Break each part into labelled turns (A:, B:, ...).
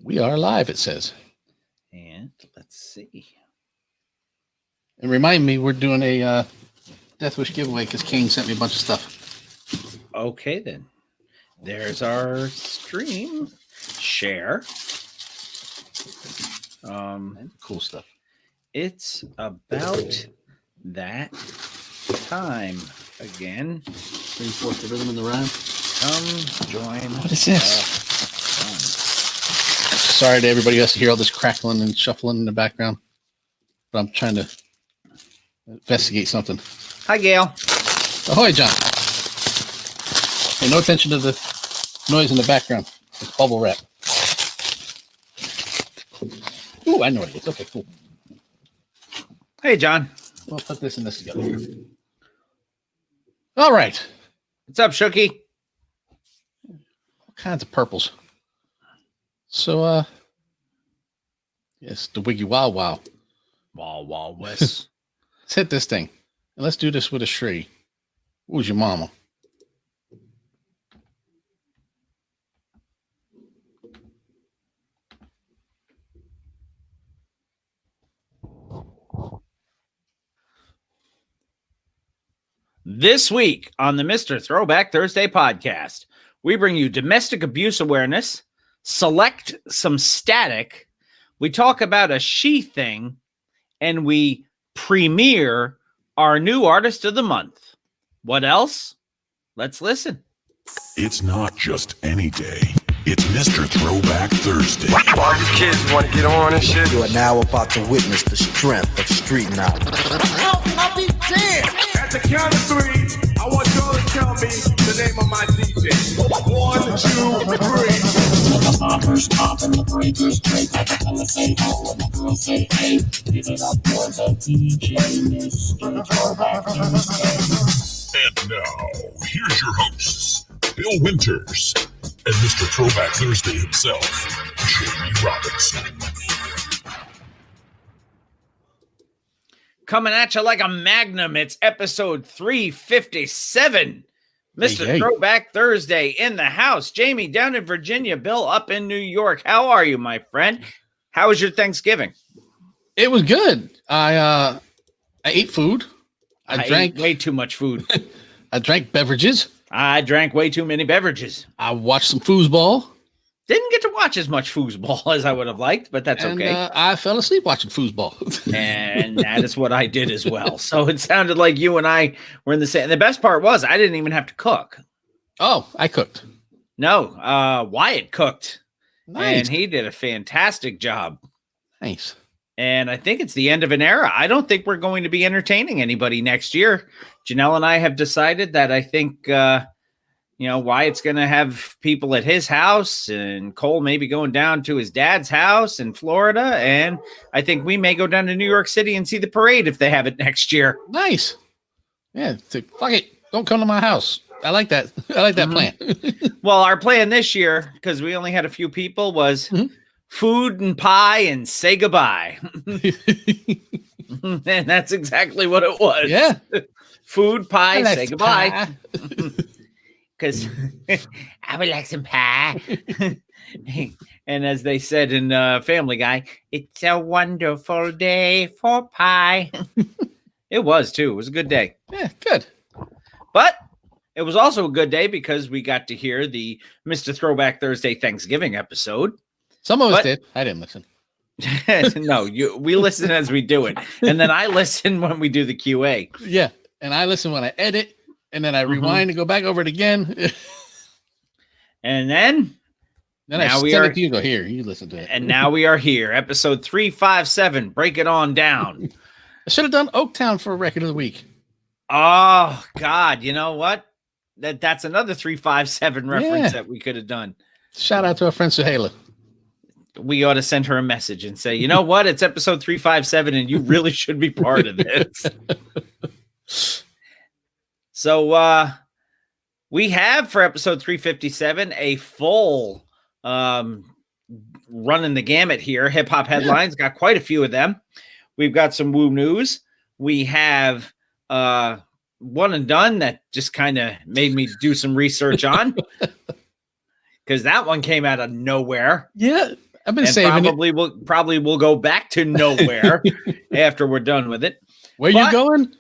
A: We are live, it says.
B: And let's see.
A: And remind me, we're doing a Death Wish giveaway because Kane sent me a bunch of stuff.
B: Okay, then. There's our stream. Share.
A: Cool stuff.
B: It's about that time again.
A: 3/4 the rhythm in the rhyme.
B: Come join.
A: What is this? Sorry to everybody who has to hear all this crackling and shuffling in the background, but I'm trying to investigate something.
B: Hi, Gail.
A: Ahoy, John. Pay no attention to the noise in the background. It's bubble wrap. Ooh, I know what it is. Okay, cool.
B: Hey, John.
A: We'll put this and this together here. All right.
B: What's up, Shooky?
A: All kinds of purples. So, yes, the Wiggy Wow Wow.
B: Wow, wow, Wes.
A: Let's hit this thing. And let's do this with a Shree. Who's your mama?
B: This week on the Mr. Throwback Thursday podcast, we bring you domestic abuse awareness, select some static, we talk about a she thing, and we premiere our new artist of the month. What else? Let's listen.
C: It's not just any day. It's Mr. Throwback Thursday.
D: All you kids want to get on and shit.
E: You are now about to witness the strength of street knowledge.
D: I'll be damned. At the count of three, I want y'all to tell me the name of my DJ. 1, 2, 3.
F: The poppers pop and the breakers break. Like the fellas say ho and the girls say hey. Give it up for the DJ, Mr. Throwback Thursday.
C: And now, here's your hosts, Bill Winters and Mr. Throwback Thursday himself, Jamie Robinson.
B: Coming at you like a magnum, it's episode 357. Mr.
A: Hey.
B: Throwback Thursday in the house. Jamie down in Virginia, Bill up in New York. How are you, my friend? How was your Thanksgiving?
A: It was good. I ate food. I drank
B: ate way too much food.
A: I drank beverages.
B: I drank way too many beverages.
A: I watched some foosball.
B: Didn't get to watch as much foosball as I would have liked, but that's
A: And,
B: okay.
A: I fell asleep watching foosball.
B: And that is what I did as well. So it sounded like you and I were in the same. And the best part was I didn't even have to cook.
A: Oh, I cooked.
B: No, Wyatt cooked.
A: Nice.
B: And he did a fantastic job.
A: Nice.
B: And I think it's the end of an era. I don't think we're going to be entertaining anybody next year. Janelle and I have decided that I think, Wyatt's going to have people at his house and Cole may be going down to his dad's house in Florida. And I think we may go down to New York City and see the parade if they have it next year.
A: Nice. Yeah. Fuck it. Don't come to my house. I like that. I like that plan.
B: Well, our plan this year, because we only had a few people, was food and pie and say goodbye. And that's exactly what it was.
A: Yeah.
B: Food, pie,
A: I
B: say
A: like
B: goodbye.
A: pie.
B: Because I would like some pie. And as they said in Family Guy, it's a wonderful day for pie. It was, too. It was a good day.
A: Yeah, good.
B: But it was also a good day because we got to hear the Mr. Throwback Thursday Thanksgiving episode.
A: Some of us did. I didn't listen.
B: No, we listen as we do it. And then I listen when we do the QA.
A: Yeah. And I listen when I edit. And then I rewind and go back over it again.
B: And then
A: Then
B: now
A: I
B: we
A: send
B: are
A: it to you. Go here. You listen to it.
B: and now we are here, episode 357. Break it on down.
A: I should have done Oaktown for a record of the week.
B: Oh God, you know what? That's another 357 reference that we could have done.
A: Shout out to our friend Suhaila.
B: We ought to send her a message and say, you know what? It's episode 357, and you really should be part of this. So we have for episode 357 a full running the gamut here. Hip hop headlines, got quite a few of them. We've got some woo news. We have one and done that just kind of made me do some research on because that one came out of nowhere.
A: Yeah. I've been
B: and
A: saving
B: probably will go back to nowhere after we're done with it.
A: Where
B: But-
A: you going?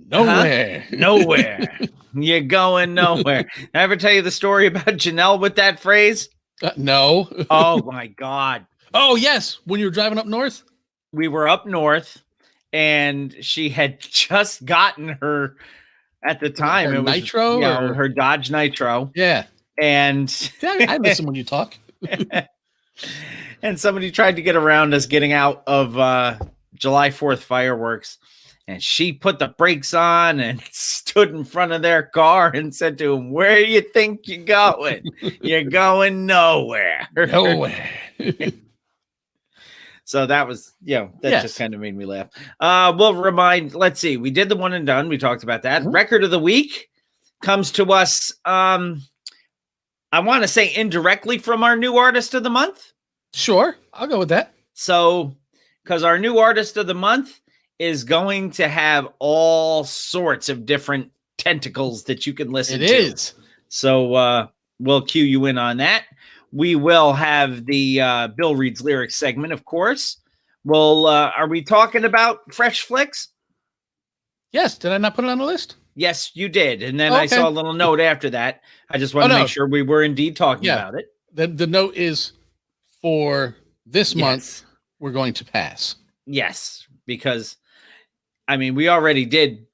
A: Nowhere.
B: Nowhere. You're going nowhere. Did I ever tell you the story about Janelle with that phrase?
A: No.
B: Oh my God.
A: Oh, yes. When you were driving up north?
B: We were up north and she had just gotten her, at the time,
A: Her
B: it was
A: Nitro or-
B: her Dodge Nitro.
A: Yeah.
B: And
A: I listen when you talk.
B: and somebody tried to get around us getting out of July 4th fireworks. And she put the brakes on and stood in front of their car and said to him, "Where you think you're going? You're going nowhere."
A: Nowhere.
B: So that was, that
A: Yes.
B: just kind of made me laugh. Let's see. We did the one and done. We talked about that.
A: Mhm.
B: Record of the week comes to us, I want to say indirectly from our new artist of the month.
A: Sure. I'll go with that.
B: So, because our new artist of the month is going to have all sorts of different tentacles that you can listen
A: It
B: to.
A: is.
B: So we'll cue you in on that. We will have the Bill Reads Lyrics segment, of course. Well, are we talking about Fresh Flicks?
A: Yes. Did I not put it on the list?
B: Yes, you did. And then I
A: Okay.
B: saw a little note after that. I just wanted to
A: no.
B: make sure we were indeed talking
A: Yeah.
B: about it.
A: The note is for this month,
B: Yes.
A: we're going to pass.
B: Yes, because I mean, we already did,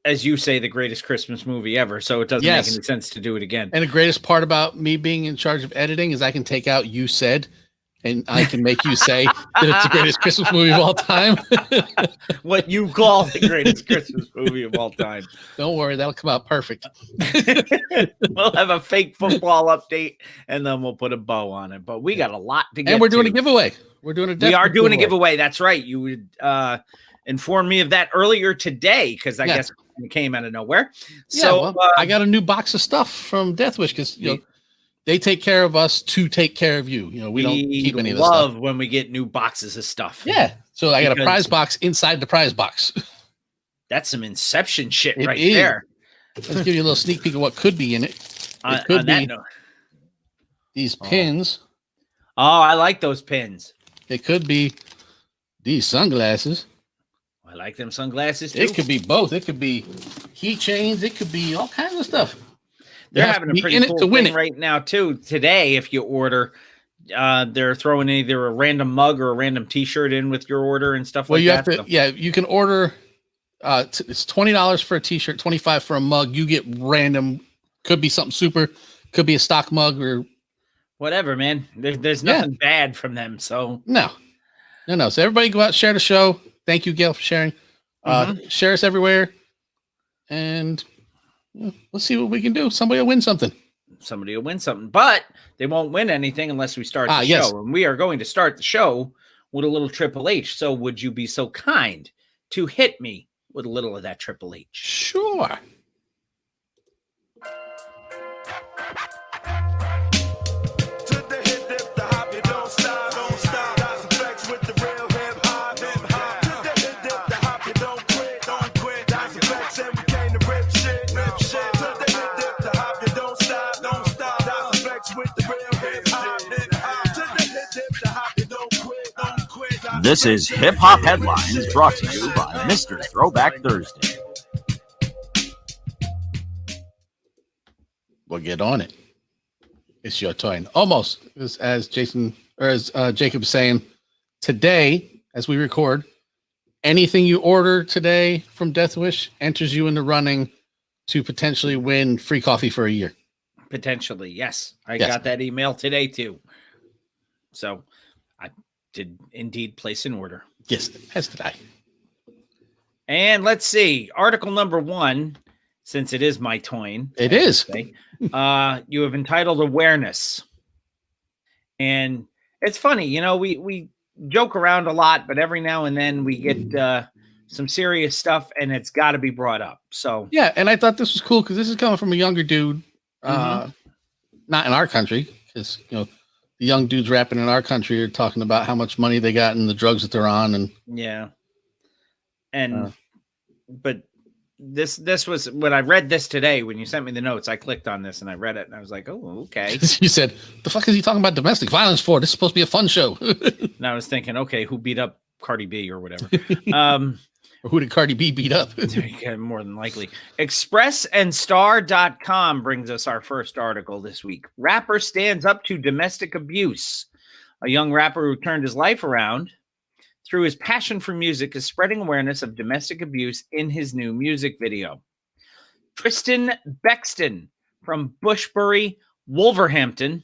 B: as you say, the greatest Christmas movie ever. So it doesn't
A: Yes.
B: make any sense to do it again.
A: And the greatest part about me being in charge of editing is I can take out "you said," and I can make you say that it's the greatest Christmas movie of all time.
B: What you call the greatest Christmas movie of all time.
A: Don't worry, that'll come out perfect.
B: We'll have a fake football update and then we'll put a bow on it. But we got a lot to get
A: And we're doing
B: to.
A: a giveaway. We're doing a
B: We are
A: Death
B: doing a giveaway. That's right. You would inform me of that earlier today because I
A: Yeah.
B: guess it came out of nowhere.
A: Yeah,
B: So
A: well, I got a new box of stuff from Death Wish because they take care of us to take care of you. We don't keep any of this
B: love
A: stuff.
B: when we get new boxes of stuff.
A: Yeah. So I got a
B: Because-
A: prize box inside the prize box.
B: That's some Inception shit
A: It
B: right
A: is.
B: there.
A: Let's give you a little sneak peek of what could be in it.
B: On,
A: could
B: on that
A: be
B: note.
A: these pins.
B: Oh, I like those pins.
A: It could be these sunglasses.
B: I like them sunglasses too.
A: It could be both. It could be keychains. It could be all kinds of stuff.
B: They're
A: You have
B: having
A: to
B: a
A: be
B: pretty
A: in it
B: cool
A: to win
B: thing
A: it.
B: right now too. Today, if you order, they're throwing either a random mug or a random T-shirt in with your order and stuff
A: Well,
B: like
A: you
B: that.
A: have to.
B: So-
A: Yeah, you can order. It's $20 for a T-shirt, $25 for a mug. You get random. Could be something super. Could be a stock mug or
B: Whatever, man. There's
A: Yeah.
B: nothing bad from them. So
A: no. So everybody go out, share the show. Thank you, Gail, for sharing. Share us everywhere, and let's see what we can do. Somebody will win something.
B: somebody will win something, but they won't win anything unless we start the
A: yes.
B: show. And we are going to start the show with a little Triple H. So would you be so kind to hit me with a little of that Triple H?
A: Sure.
D: To the hip, dip, the hop, you don't stop, don't stop. That's the flex with the real hip hop, hip hop. To the hip, dip, the hop, you don't quit, don't quit. That's the flex, and we came to rip shit, rip shit. To the hip, dip, the hop, you don't stop, don't stop. That's the flex with the real hip hop, hip hop. To the hip, dip, the hop, you don't quit, don't quit. That's
G: This
D: the
G: is
D: flex,
G: Hip Hop Headlines brought to you by Mr. Throwback Thursday.
A: We'll get on it. It's your turn. Almost as Jason or as Jacob was saying today, as we record, anything you order today from Death Wish enters you in the running to potentially win free coffee for a year.
B: Potentially, yes. I
A: Yes.
B: got that email today too. So I did indeed place an order.
A: Yes, as did I.
B: And let's see. Article number 1, since it is my toin.
A: It
B: as
A: is.
B: they say, you have entitled Awareness. And it's funny, we joke around a lot, but every now and then we get some serious stuff and it's got to be brought up. So
A: Yeah, and I thought this was cool because this is coming from a younger dude, not in our country, because the young dudes rapping in our country are talking about how much money they got and the drugs that they're on, and
B: yeah. And but this was when I read this today. When you sent me the notes, I clicked on this and I read it, and I was like, "Oh, okay."
A: You said, "The fuck is he talking about domestic violence for? This is supposed to be a fun show."
B: And I was thinking, okay, who beat up Cardi B or whatever?
A: Or who did Cardi B beat up?
B: More than likely. ExpressandStar.com brings us our first article this week. Rapper stands up to domestic abuse. A young rapper who turned his life around through his passion for music is spreading awareness of domestic abuse in his new music video. Tristan Bexton from Bushbury, Wolverhampton.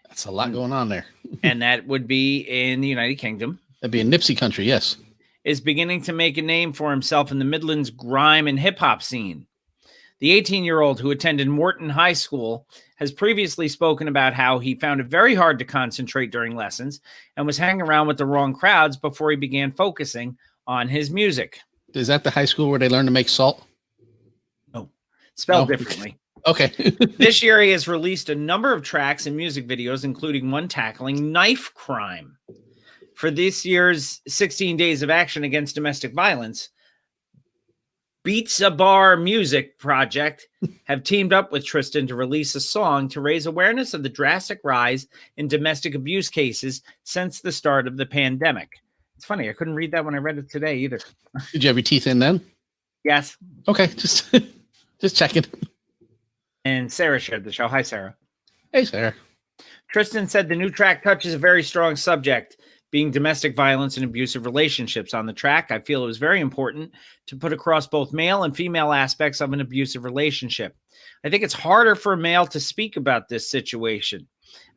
A: That's a lot going on there.
B: And that would be in the United Kingdom.
A: That'd be in Nipsey country, yes.
B: Is beginning to make a name for himself in the Midlands grime and hip-hop scene. The 18-year-old who attended Morton High School has previously spoken about how he found it very hard to concentrate during lessons and was hanging around with the wrong crowds before he began focusing on his music.
A: Is that the high school where they learn to make salt?
B: No, spelled
A: No.
B: differently.
A: Okay.
B: This year, he has released a number of tracks and music videos, including one tackling knife crime. For this year's 16 Days of Action Against Domestic Violence, Beats a Bar Music Project have teamed up with Tristan to release a song to raise awareness of the drastic rise in domestic abuse cases since the start of the pandemic. It's funny, I couldn't read that when I read it today either.
A: Did you have your teeth in then?
B: Yes.
A: Okay, just checking.
B: And Sarah shared the show. Hi, Sarah.
A: Hey, Sarah.
B: Tristan said the new track touches a very strong subject, being domestic violence and abusive relationships. On the track, I feel it was very important to put across both male and female aspects of an abusive relationship. I think it's harder for a male to speak about this situation.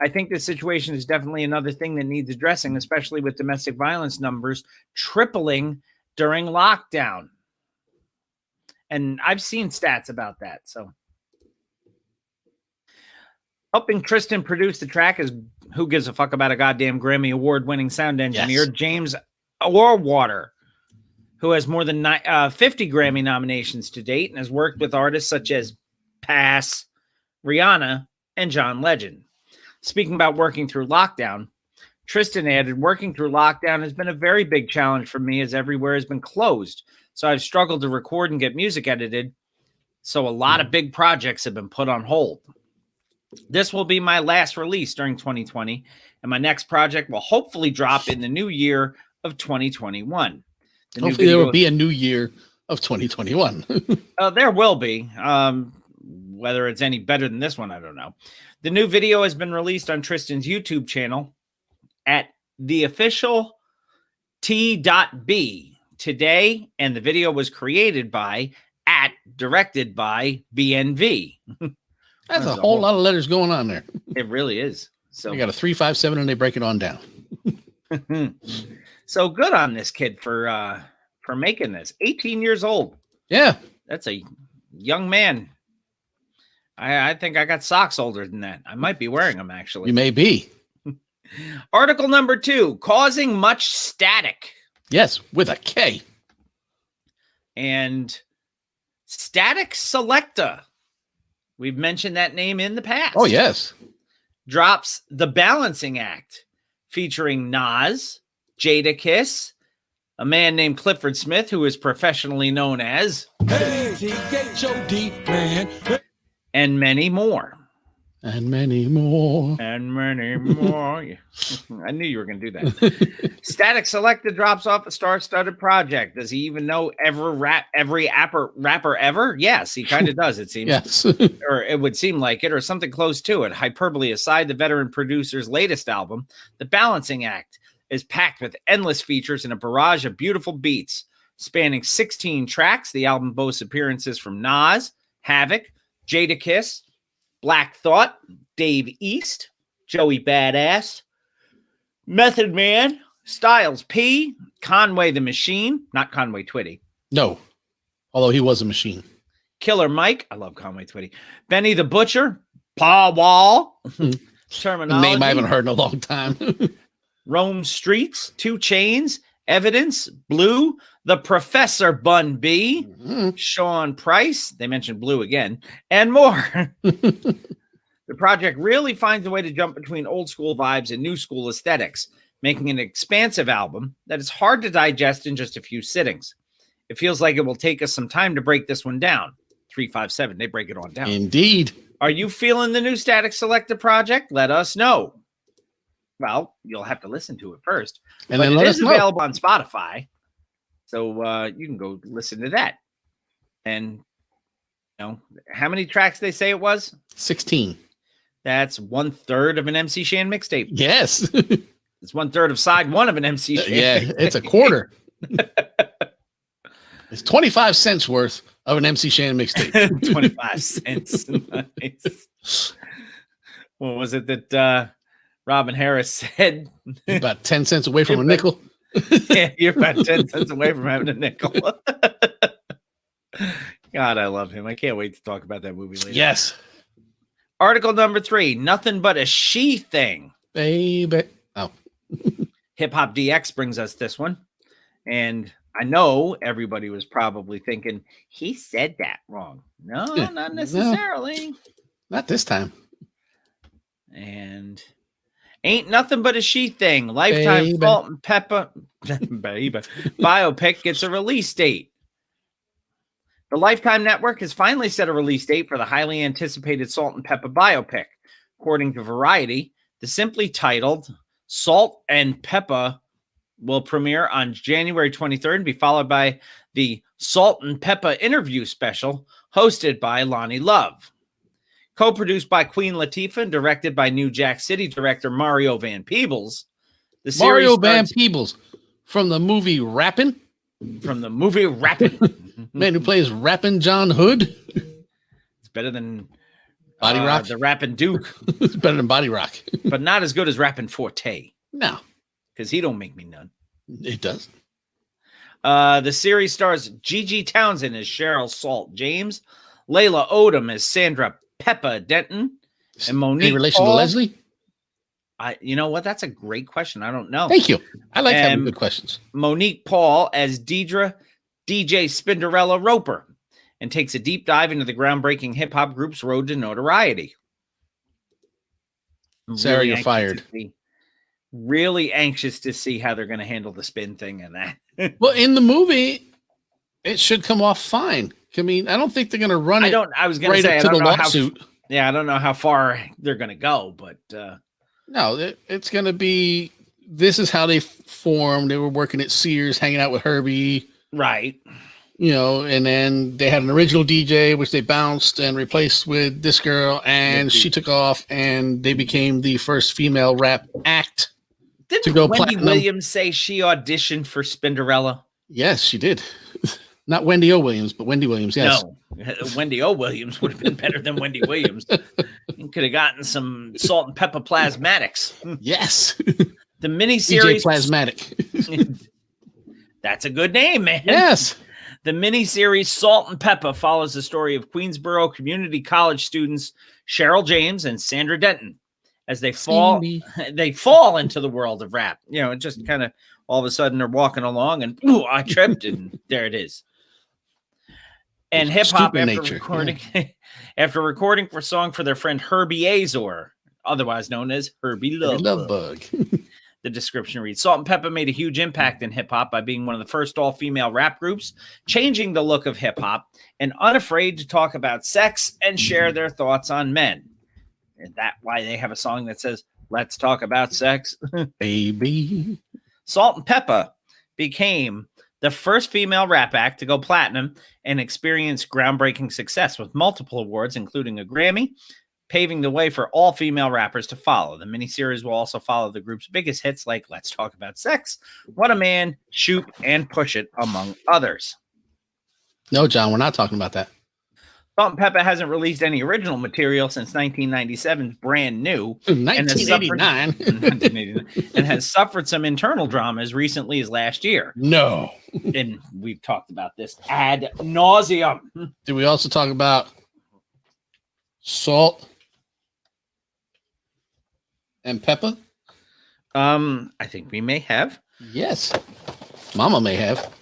B: I think this situation is definitely another thing that needs addressing, especially with domestic violence numbers tripling during lockdown. And I've seen stats about that. So helping Tristan produce the track is who gives a fuck about a goddamn Grammy award-winning sound engineer,
A: Yes.
B: James Orwater, who has more than 50 Grammy nominations to date and has worked with artists such as Posse, Rihanna, and John Legend. Speaking about working through lockdown, Tristan added, working through lockdown has been a very big challenge for me as everywhere has been closed. So I've struggled to record and get music edited. So a lot of big projects have been put on hold. This will be my last release during 2020, and my next project will hopefully drop in the new year of 2021.
A: Hopefully there will be a new year of 2021.
B: There will be. Whether it's any better than this one, I don't know. The new video has been released on Tristan's YouTube channel at the official T.B today, and the video was created by directed by BNV.
A: That's a whole lot of letters going on there.
B: It really is. So
A: They got a 3, 5, 7, and they break it on down.
B: So good on this kid for making this. 18 years old.
A: Yeah.
B: That's a young man. I think I got socks older than that. I might be wearing them, actually.
A: You may be.
B: Article number 2, causing much static.
A: Yes, with a K.
B: And Static Selecta. We've mentioned that name in the past.
A: Oh, yes.
B: Drops The Balancing Act, featuring Nas, Jadakiss, a man named Clifford Smith, who is professionally known as, and many more.
A: And many more.
B: And many more. Yeah. I knew you were going to do that. Static Selecta drops off a star-studded project. Does he every rapper ever? Yes, he kind of does, it seems.
A: Yes.
B: Or it would seem like it, or something close to it. Hyperbole aside, the veteran producer's latest album, The Balancing Act, is packed with endless features and a barrage of beautiful beats. Spanning 16 tracks, the album boasts appearances from Nas, Havoc, Jadakiss, Black Thought, Dave East, Joey Badass, Method Man, Styles P, Conway the Machine, not Conway Twitty,
A: No. Although he was a machine.
B: Killer Mike, I love Conway Twitty, Benny the Butcher, Paw Wall,
A: A
B: Terminology,
A: name I haven't heard in a long time.
B: Rome Streets, 2 Chainz, Evidence, Blue, The Professor Bun B, Sean Price, they mentioned Blue again, and more. The project really finds a way to jump between old school vibes and new school aesthetics, making an expansive album that is hard to digest in just a few sittings. It feels like it will take us some time to break this one down. 357, they break it on down.
A: Indeed.
B: Are you feeling the new Static Selector project? Let us know. Well, you'll have to listen to it first.
A: And
B: But
A: then
B: it
A: let
B: is
A: us know.
B: available on Spotify. So you can go listen to that. And how many tracks they say it was?
A: 16.
B: That's 1/3 of an MC Shan mixtape.
A: Yes.
B: It's 1/3 of side one of an MC Shan.
A: Yeah, it's a quarter. It's 25 cents worth of an MC Shan mixtape.
B: 25 cents. Nice. What was it that Robin Harris said?
A: About 10 cents away from a nickel.
B: Yeah, you're about 10 cents away from having a nickel. God, I love him. I can't wait to talk about that movie later.
A: Yes.
B: Article number 3, nothing but a she thing.
A: Baby. Oh.
B: Hip Hop DX brings us this one. And I know everybody was probably thinking, he said that wrong. No,
A: Yeah,
B: not necessarily.
A: Not this time.
B: And ain't nothing but a she thing. Lifetime
A: Baby.
B: Salt and Pepper baby, biopic gets a release date. The Lifetime Network has finally set a release date for the highly anticipated Salt and Pepper biopic. According to Variety, the simply titled Salt and Pepper will premiere on January 23rd and be followed by the Salt and Pepper interview special hosted by Lonnie Love. Co-produced by Queen Latifah and directed by New Jack City director Mario Van Peebles. The series
A: Mario Van
B: starts
A: Peebles from the movie Rappin'.
B: from the movie Rappin'.
A: Man who plays Rappin' John Hood.
B: It's better than
A: Body Rock.
B: the Rappin' Duke,
A: It's better than Body Rock.
B: but not as good as Rappin' Forte
A: No,
B: because he don't make me none.
A: it does.
B: The series stars Gigi Townsend as Cheryl Salt James, Layla Odom as Sandra Peppa Denton, and Monique
A: Any relation to
B: Paul.
A: Leslie?
B: You know what? That's a great question. I don't know.
A: Thank you. I like having
B: Um,
A: good questions.
B: Monique Paul as Deidre DJ Spinderella Roper, and takes a deep dive into the groundbreaking hip hop group's road to notoriety. I'm
A: Sarah, you're
B: anxious
A: fired.
B: to see- Really anxious to see how they're going to handle the spin thing and that.
A: Well, in the movie, it should come off fine. I mean, I don't think they're going to run it
B: I was going
A: right
B: to say,
A: up
B: I
A: to the
B: don't know how,
A: lawsuit.
B: I don't know how far they're going to go, but
A: No, it's going to be. This is how they formed. They were working at Sears, hanging out with Herbie.
B: right.
A: And then they had an original DJ, which they bounced and replaced with this girl, and she took off, and they became the first female rap act.
B: Didn't
A: To go
B: Wendy
A: platinum.
B: Williams say she auditioned for Spinderella?
A: Yes, she did. Not Wendy O. Williams, but Wendy Williams. Yes.
B: No. Wendy O. Williams would have been better than Wendy Williams. You could have gotten some Salt and Pepper Plasmatics.
A: Yes.
B: The
A: DJ
B: miniseries.
A: Plasmatic.
B: That's a good name, man.
A: Yes.
B: The miniseries Salt and Pepper follows the story of Queensboro Community College students Cheryl James and Sandra Denton as they fall into the world of rap. It just kind of all of a sudden they're walking along and ooh, I tripped and there it is. And hip hop
A: Stupid
B: after
A: nature,
B: recording after recording for a song for their friend Herbie Azor, otherwise known as Herbie
A: Love
B: Love.
A: Bug.
B: The description reads, Salt and Pepper made a huge impact in hip-hop by being one of the first all-female rap groups, changing the look of hip-hop, and unafraid to talk about sex and share their thoughts on men. And that's why they have a song that says, let's talk about sex.
A: Baby.
B: Salt and Pepper became the first female rap act to go platinum and experience groundbreaking success with multiple awards, including a Grammy, paving the way for all female rappers to follow. The miniseries will also follow the group's biggest hits like Let's Talk About Sex, What a Man, Shoot, and Push It, among others.
A: No, John, we're not talking about that.
B: Salt and Pepper hasn't released any original material since 1997's Brand New. And has
A: 1989.
B: and has suffered some internal drama as recently as last year.
A: No.
B: And we've talked about this ad nauseum.
A: Did we also talk about Salt and Pepper?
B: I think we may have.
A: Yes. Mama may have.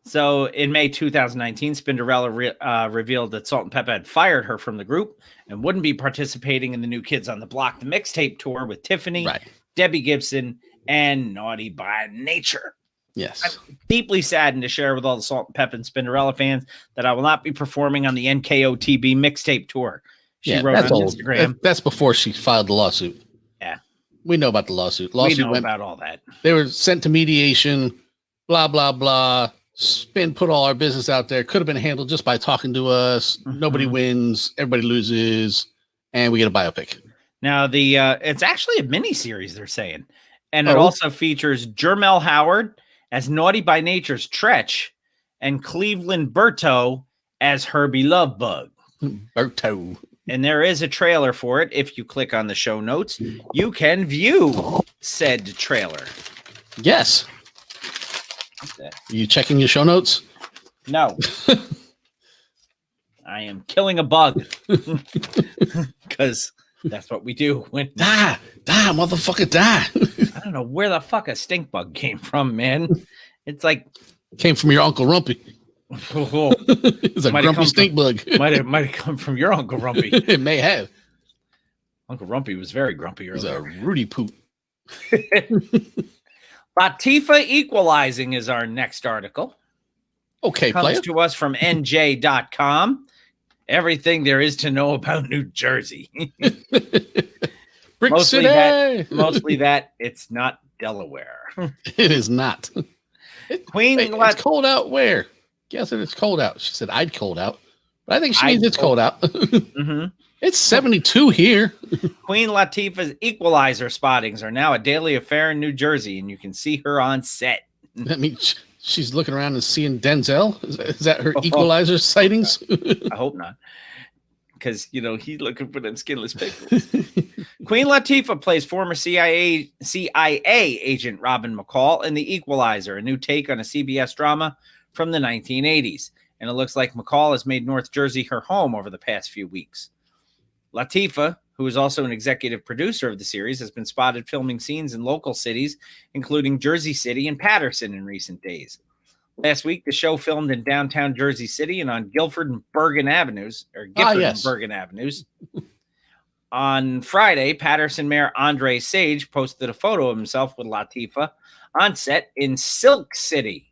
B: So in May 2019, Spinderella revealed that Salt and Pepper had fired her from the group and wouldn't be participating in the New Kids on the Block, the mixtape tour with Tiffany,
A: Right.
B: Debbie Gibson, and Naughty by Nature.
A: Yes.
B: Deeply saddened to share with all the Salt and Pep and Spinderella fans that I will not be performing on the NKOTB mixtape tour. She wrote
A: that's
B: on
A: old.
B: Instagram.
A: That's before she filed the lawsuit.
B: Yeah.
A: We know about the lawsuit.
B: We know about all that.
A: They were sent to mediation, blah, blah, blah. Spin put all our business out there. Could have been handled just by talking to us. Nobody wins. Everybody loses. And we get a biopic.
B: Now, it's actually a mini series, they're saying. And it also features Jermel Howard as Naughty by Nature's Tretch and Cleveland Berto as Herbie Lovebug.
A: Berto.
B: And there is a trailer for it. If you click on the show notes, you can view said trailer.
A: Yes. Are you checking your show notes?
B: No. I am killing a bug. Because that's what we do when
A: die, motherfucker, die.
B: I don't know where the fuck a stink bug came from, man. It's like
A: came from your Uncle Rumpy. It's a grumpy stink bug.
B: might have come from your Uncle Rumpy.
A: It may have.
B: Uncle Rumpy was very grumpy earlier.
A: It's a Rudy poop.
B: Latifah equalizing is our next article.
A: Okay,
B: Comes
A: player.
B: to us from NJ.com. Everything there is to know about New Jersey.
A: Brick
B: mostly
A: City.
B: Mostly that it's not Delaware.
A: It is not.
B: Queen
A: it's cold out where? Guess it, it's cold out. She said I'd cold out. But I think she means it's cold out. It's 72 here.
B: Queen Latifah's equalizer spottings are now a daily affair in New Jersey, and you can see her on set.
A: That means she's looking around and seeing Denzel. Is that her equalizer sightings?
B: I hope not. Because, he's looking for them skinless pickles. Queen Latifah plays former CIA agent Robin McCall in The Equalizer, a new take on a CBS drama from the 1980s. And it looks like McCall has made North Jersey her home over the past few weeks. Latifah, who is also an executive producer of the series, has been spotted filming scenes in local cities, including Jersey City and Patterson in recent days. Last week, the show filmed in downtown Jersey City and on Guilford and Bergen Avenues, and Bergen Avenues. On Friday, Patterson Mayor Andre Sage posted a photo of himself with Latifah on set in Silk City.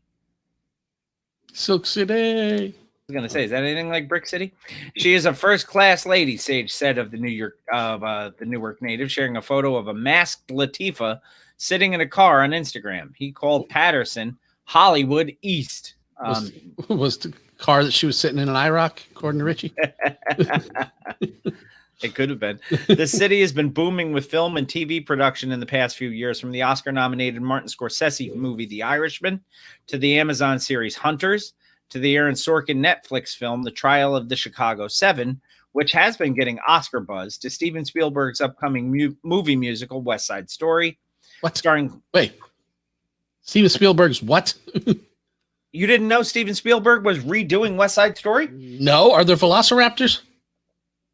A: Silk City.
B: I was going to say, is that anything like Brick City? She is a first-class lady, Sage said of the Newark native, sharing a photo of a masked Latifah sitting in a car on Instagram. He called Patterson Hollywood East.
A: Was the car that she was sitting in an IROC, according to Richie?
B: It could have been. The city has been booming with film and TV production in the past few years, from the Oscar-nominated Martin Scorsese movie The Irishman to the Amazon series Hunters to the Aaron Sorkin Netflix film The Trial of the Chicago 7, which has been getting Oscar buzz, to Steven Spielberg's upcoming movie musical West Side Story.
A: What?
B: Wait.
A: Steven Spielberg's what?
B: You didn't know Steven Spielberg was redoing West Side Story?
A: No. Are there velociraptors?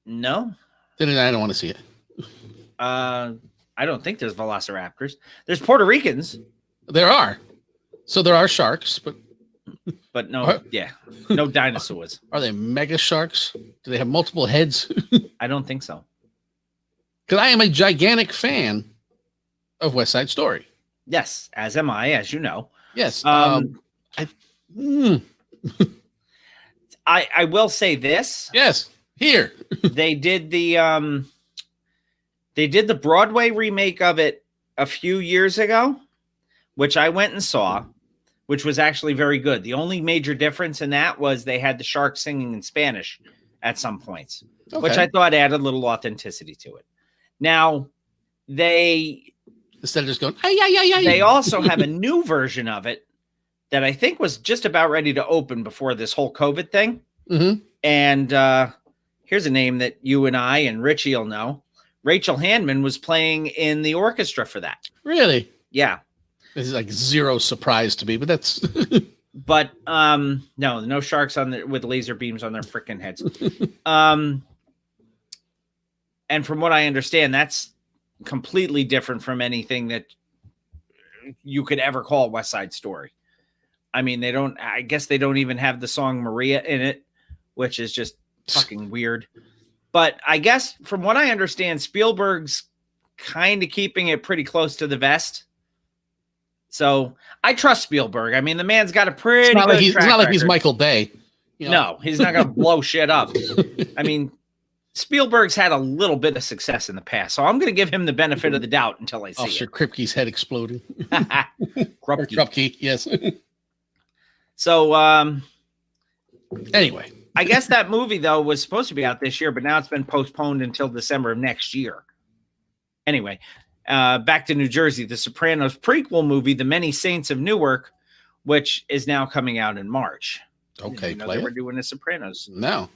B: No.
A: Then I don't want to see it.
B: I don't think there's velociraptors. There's Puerto Ricans.
A: There are. So there are sharks, but
B: no, no dinosaurs.
A: Are they mega sharks? Do they have multiple heads?
B: I don't think so.
A: Because I am a gigantic fan of West Side Story.
B: Yes, as am I, as you know.
A: Yes.
B: I will say this.
A: Yes. Here.
B: They did the Broadway remake of it a few years ago, which I went and saw, which was actually very good. The only major difference in that was they had the sharks singing in Spanish at some points, which I thought added a little authenticity to it. Now,
A: instead of just going, ay.
B: They also have a new version of it that I think was just about ready to open before this whole COVID thing.
A: Mm-hmm.
B: And here's a name that you and I and Richie will know. Rachel Handman was playing in the orchestra for that.
A: Really?
B: Yeah.
A: This is like zero surprise to me, but that's.
B: But no sharks with laser beams on their freaking heads. And from what I understand, that's completely different from anything that you could ever call West Side Story. I mean, I guess they don't even have the song Maria in it, which is just fucking weird. But I guess from what I understand, Spielberg's kind of keeping it pretty close to the vest. So I trust Spielberg. I mean, the man's got a pretty
A: It's not
B: good
A: like he's
B: track record.
A: Michael Bay. You know?
B: No, he's not going to blow shit up. I mean, Spielberg's had a little bit of success in the past, so I'm going to give him the benefit of the doubt until I see
A: Officer
B: it.
A: Kripke's head exploding. Or
B: Krupke.
A: Krupke, yes.
B: So,
A: Anyway,
B: I guess that movie, though, was supposed to be out this year, but now it's been postponed until December of next year. Anyway, back to New Jersey, the Sopranos prequel movie, The Many Saints of Newark, which is now coming out in March.
A: okay,
B: They
A: play
B: were
A: it.
B: doing The Sopranos.
A: No.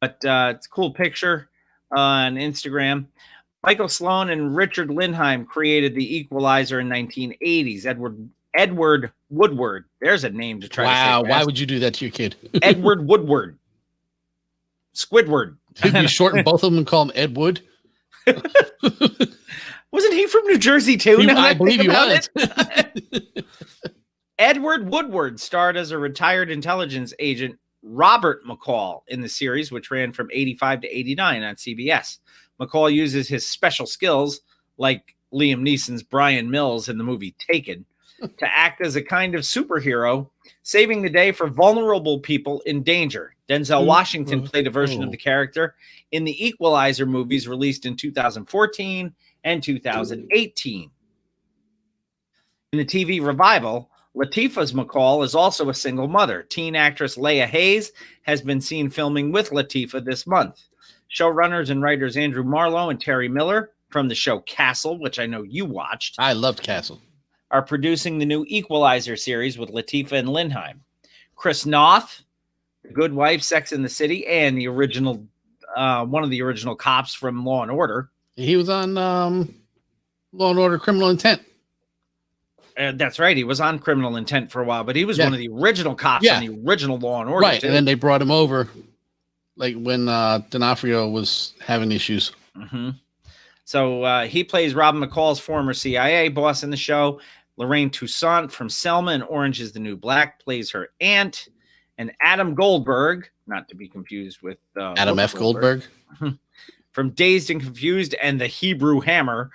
B: But it's a cool picture on Instagram. Michael Sloan and Richard Lindheim created The Equalizer in 1980s. Edward Woodward. There's a name to try
A: Wow,
B: to say.
A: why would you do that to your kid?
B: Edward Woodward. Squidward.
A: Did you shorten both of them and call him Ed Wood?
B: Wasn't he from New Jersey too?
A: He-
B: now that
A: I believe
B: think
A: he
B: about
A: was.
B: it? Edward Woodward starred as a retired intelligence agent, Robert McCall, in the series, which ran from 85 to 89 on CBS. McCall uses his special skills, like Liam Neeson's Brian Mills in the movie Taken, to act as a kind of superhero, saving the day for vulnerable people in danger. Denzel Washington played a version of the character in the Equalizer movies released in 2014 and 2018. In the TV revival, Latifah's McCall is also a single mother. Teen actress Leia Hayes has been seen filming with Latifah this month. Showrunners and writers Andrew Marlowe and Terry Miller from the show Castle, which I know you watched,
A: I loved Castle.
B: are producing the new Equalizer series with Latifah and Lindheim. Chris Noth, The Good Wife, Sex and the City, and the original, one of the original cops from Law and Order.
A: He was on Law and Order Criminal Intent.
B: That's right. He was on Criminal Intent for a while, but he was
A: Yeah.
B: one of the original cops
A: Yeah.
B: on the original Law and Order.
A: Right.
B: too.
A: And then they brought him over like when D'Onofrio was having issues.
B: Mm-hmm. So he plays Robin McCall's former CIA boss in the show. Lorraine Toussaint from Selma and Orange is the New Black plays her aunt. And Adam Goldberg, not to be confused with
A: Adam F. Goldberg.
B: from Dazed and Confused and the Hebrew Hammer.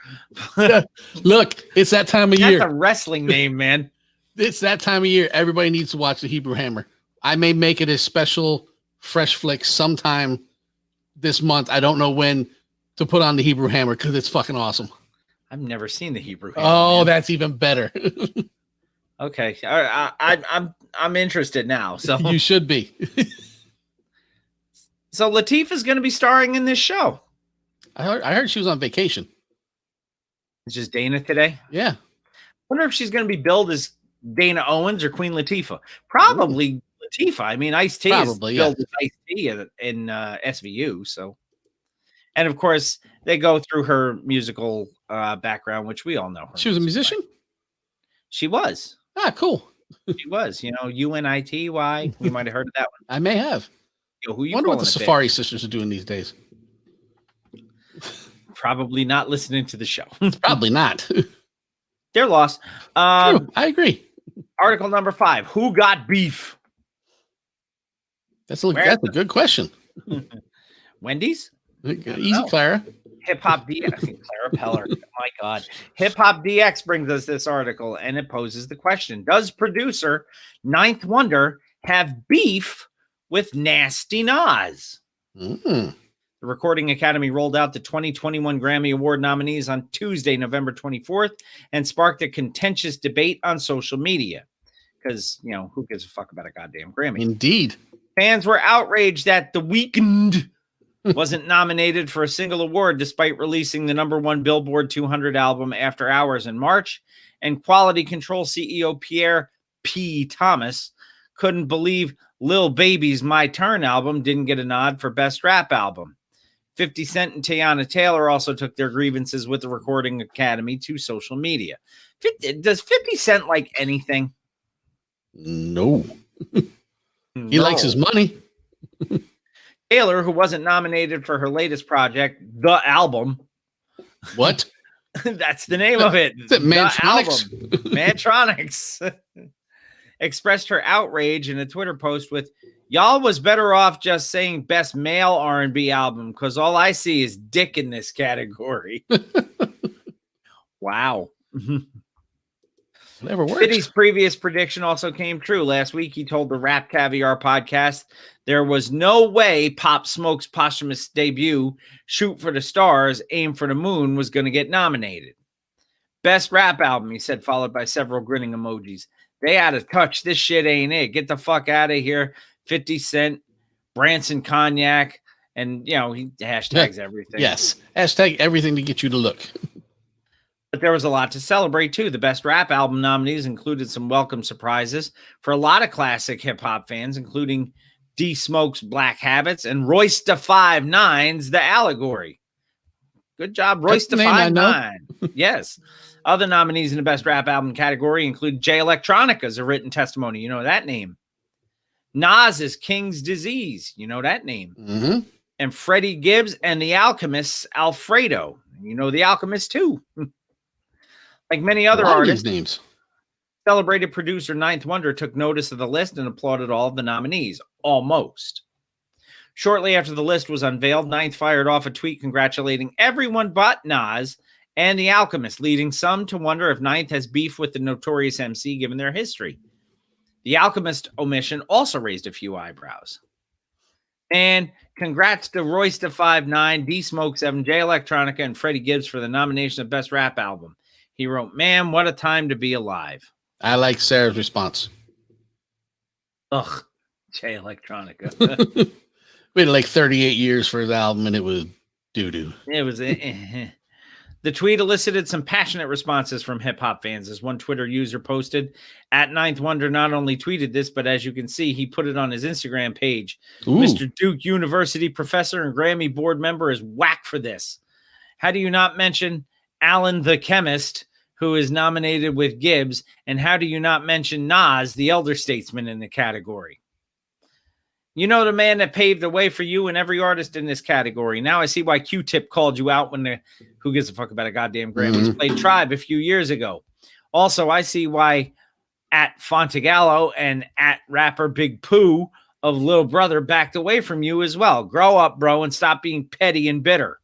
A: Look, it's that time of
B: That's
A: year.
B: a wrestling name, man.
A: It's that time of year. Everybody needs to watch the Hebrew Hammer. I may make it a special fresh flick sometime this month. I don't know when to put on the Hebrew Hammer because it's fucking awesome.
B: I've never seen the Hebrew Hammer.
A: Oh,
B: man.
A: that's even better.
B: Okay. I'm interested now. So
A: You should be.
B: so Latifah's going to be starring in this show.
A: I heard she was on vacation.
B: It's just Dana today.
A: Yeah.
B: Wonder if she's going to be billed as Dana Owens or Queen Latifah. Probably Latifah. I mean, Ice-T is
A: Probably,
B: billed as Ice-T in SVU. So, and of course, they go through her musical background, which we all know. Her
A: She was a
B: music
A: musician?
B: background. She was.
A: Ah, cool.
B: She was. You know, UNITY. We might have heard of that one.
A: I may have.
B: Yo, who you
A: Wonder what
B: calling
A: the
B: a bitch?
A: Safari Sisters are doing these days.
B: Probably not listening to the show.
A: Probably not.
B: They're lost.
A: True, I agree.
B: Article number 5. Who got beef?
A: That's a good question.
B: Wendy's?
A: Easy,
B: know.
A: Clara.
B: Hip Hop DX. Clara Peller. Oh my God. Hip Hop DX brings us this article and it poses the question: does producer Ninth Wonder have beef with Nasty Nas?
A: Mm.
B: The Recording Academy rolled out the 2021 Grammy Award nominees on Tuesday, November 24th, and sparked a contentious debate on social media. Because, you know, who gives a fuck about a goddamn Grammy?
A: Indeed.
B: Fans were outraged that The Weeknd wasn't nominated for a single award despite releasing the #1 Billboard 200 album After Hours in March. And Quality Control CEO Pierre P. Thomas couldn't believe Lil Baby's My Turn album didn't get a nod for Best Rap Album. 50 Cent and Teyana Taylor also took their grievances with the Recording Academy to social media. Does 50 Cent like anything?
A: No. He likes his money.
B: Taylor, who wasn't nominated for her latest project, The Album.
A: What?
B: That's the name of it.
A: Is it
B: The
A: Mantronics?
B: Album. Mantronics. Expressed her outrage in a Twitter post with, "Y'all was better off just saying best male R&B album because all I see is dick in this category." Wow.
A: Whatever works.
B: Fitty's previous prediction also came true. Last week, he told the Rap Caviar podcast there was no way Pop Smoke's posthumous debut, Shoot for the Stars, Aim for the Moon, was going to get nominated. Best rap album, he said, followed by several grinning emojis. They out of touch. This shit ain't it. Get the fuck out of here. 50 Cent, Branson Cognac, and, he hashtags everything.
A: Yes. Hashtag everything to get you to look.
B: But there was a lot to celebrate, too. The best rap album nominees included some welcome surprises for a lot of classic hip-hop fans, including D Smoke's Black Habits and Royce da 5'9's The Allegory. Good job, Royce da 5'9. Yes. Other nominees in the best rap album category include Jay Electronica's A Written Testimony. You know that name. Nas's King's Disease. You know that name.
A: Mm-hmm.
B: And Freddie Gibbs and The Alchemist's Alfredo. You know The Alchemist, too. Like many other artists,
A: names.
B: Celebrated producer Ninth Wonder took notice of the list and applauded all of the nominees. Almost. Shortly after the list was unveiled, Ninth fired off a tweet congratulating everyone but Nas and The Alchemist, leading some to wonder if Ninth has beef with the Notorious MC given their history. The Alchemist omission also raised a few eyebrows. And congrats to Royce da 5'9, D Smoke 7, Jay Electronica, and Freddie Gibbs for the nomination of Best Rap Album. He wrote, "Man, what a time to be alive."
A: I like Sarah's response.
B: Ugh, Jay Electronica.
A: We had like 38 years for his album, and it was doo-doo.
B: It was. The tweet elicited some passionate responses from hip-hop fans, as one Twitter user posted, "At Ninth Wonder not only tweeted this, but as you can see, he put it on his Instagram page.
A: Ooh.
B: Mr. Duke University professor and Grammy board member is whack for this. How do you not mention Alan the Chemist, who is nominated with Gibbs, and how do you not mention Nas, the elder statesman, in the category? You know the man that paved the way for you and every artist in this category. Now I see why Q-Tip called you out when the who gives a fuck about a goddamn Grammys played Tribe a few years ago. Also, I see why at Fontagallo and at rapper Big Pooh of Little Brother backed away from you as well. Grow up, bro, and stop being petty and bitter."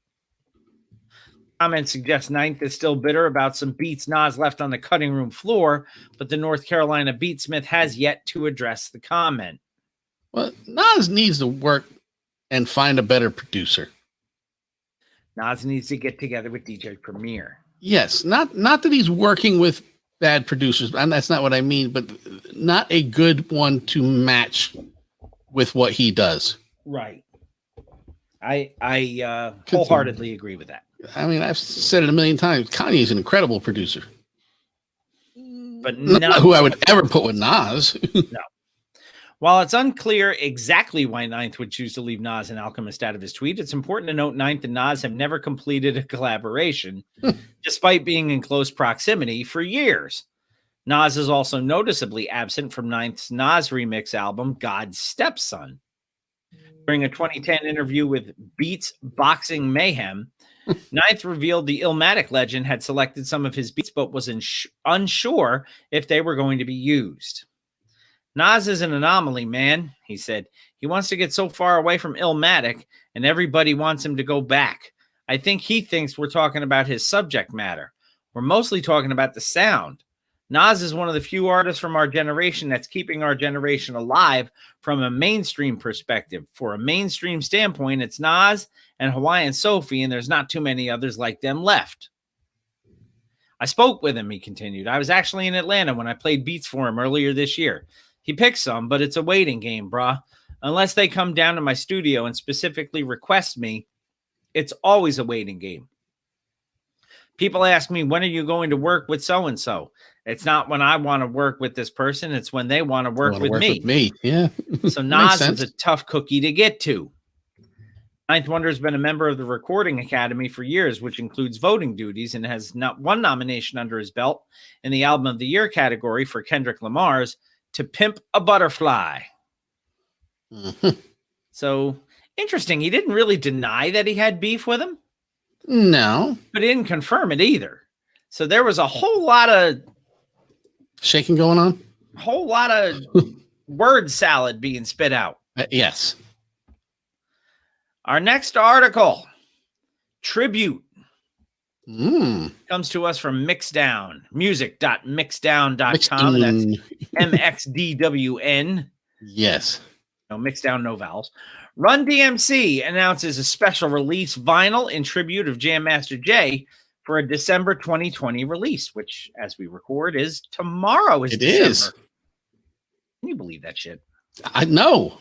B: Comment suggests Ninth is still bitter about some beats Nas left on the cutting room floor, but the North Carolina beatsmith has yet to address the comment.
A: Well, Nas needs to work and find a better producer.
B: Nas needs to get together with DJ Premier.
A: Yes, not that he's working with bad producers, and that's not what I mean, but not a good one to match with what he does.
B: Right. I wholeheartedly agree with that.
A: I mean, I've said it a million times. Kanye's an incredible producer,
B: But
A: not who I would ever put with Nas.
B: No. While it's unclear exactly why Ninth would choose to leave Nas and Alchemist out of his tweet, it's important to note Ninth and Nas have never completed a collaboration, despite being in close proximity for years. Nas is also noticeably absent from Ninth's Nas remix album, God's Stepson. During a 2010 interview with Beats Boxing Mayhem, Ninth revealed the Illmatic legend had selected some of his beats, but was unsure if they were going to be used. "Nas is an anomaly, man," he said. "He wants to get so far away from Illmatic, and everybody wants him to go back. I think he thinks we're talking about his subject matter. We're mostly talking about the sound. Nas is one of the few artists from our generation that's keeping our generation alive from a mainstream perspective. For a mainstream standpoint, it's Nas and Hawaiian Sophie, and there's not too many others like them left. I spoke with him," he continued. "I was actually in Atlanta when I played beats for him earlier this year. He picked some, but it's a waiting game, brah. Unless they come down to my studio and specifically request me, it's always a waiting game. People ask me, when are you going to work with so-and-so? It's not when I want to work with this person. It's when they want to work with me.
A: Yeah.
B: So Nas is a tough cookie to get to. Ninth Wonder has been a member of the Recording Academy for years, which includes voting duties, and has not one nomination under his belt in the Album of the Year category for Kendrick Lamar's To Pimp a Butterfly. So interesting. He didn't really deny that he had beef with him.
A: No.
B: But he didn't confirm it either. So there was a whole lot of
A: shaking going on.
B: Whole lot of word salad being spit out.
A: Yes.
B: Our next article, Tribute. Comes to us from Mixdown, music.mixdown.com. That's MXDWN.
A: Yes.
B: No, Mixdown, no vowels. Run DMC announces a special release vinyl in tribute of Jam Master Jay for a December 2020 release, which, as we record, is tomorrow.
A: It is.
B: Can you believe that shit?
A: I know.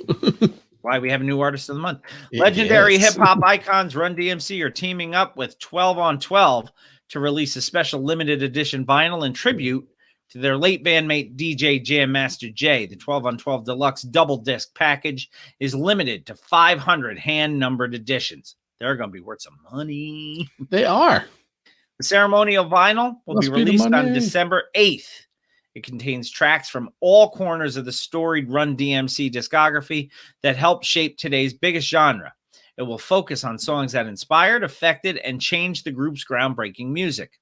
B: Why we have a new artist of the month. Legendary
A: Yes.
B: hip hop icons Run DMC are teaming up with 12 on 12 to release a special limited edition vinyl in tribute to their late bandmate DJ Jam Master Jay. The 12 on 12 deluxe double disc package is limited to 500 hand numbered editions. They're going to be worth some money.
A: They are.
B: The ceremonial vinyl will
A: Must
B: be
A: be the
B: released on
A: money.
B: December 8th. It contains tracks from all corners of the storied Run DMC discography that helped shape today's biggest genre. It will focus on songs that inspired, affected, and changed the group's groundbreaking music.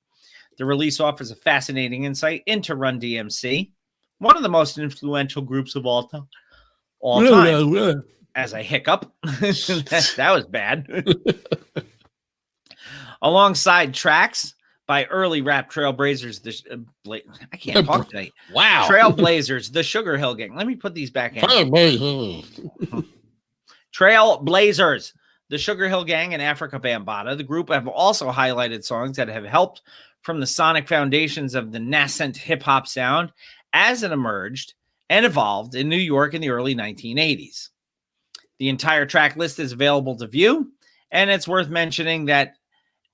B: The release offers a fascinating insight into Run DMC, one of the most influential groups of all time. As I hiccup. that was bad. Alongside tracks by early rap trailblazers, I can't talk tonight.
A: Wow.
B: Trailblazers, the Sugar Hill Gang. Let me put these back in.
A: Trailblazers.
B: Trailblazers, the Sugar Hill Gang, and Africa Bambaataa. The group have also highlighted songs that have helped from the sonic foundations of the nascent hip-hop sound as it emerged and evolved in New York in the early 1980s. The entire track list is available to view, and it's worth mentioning that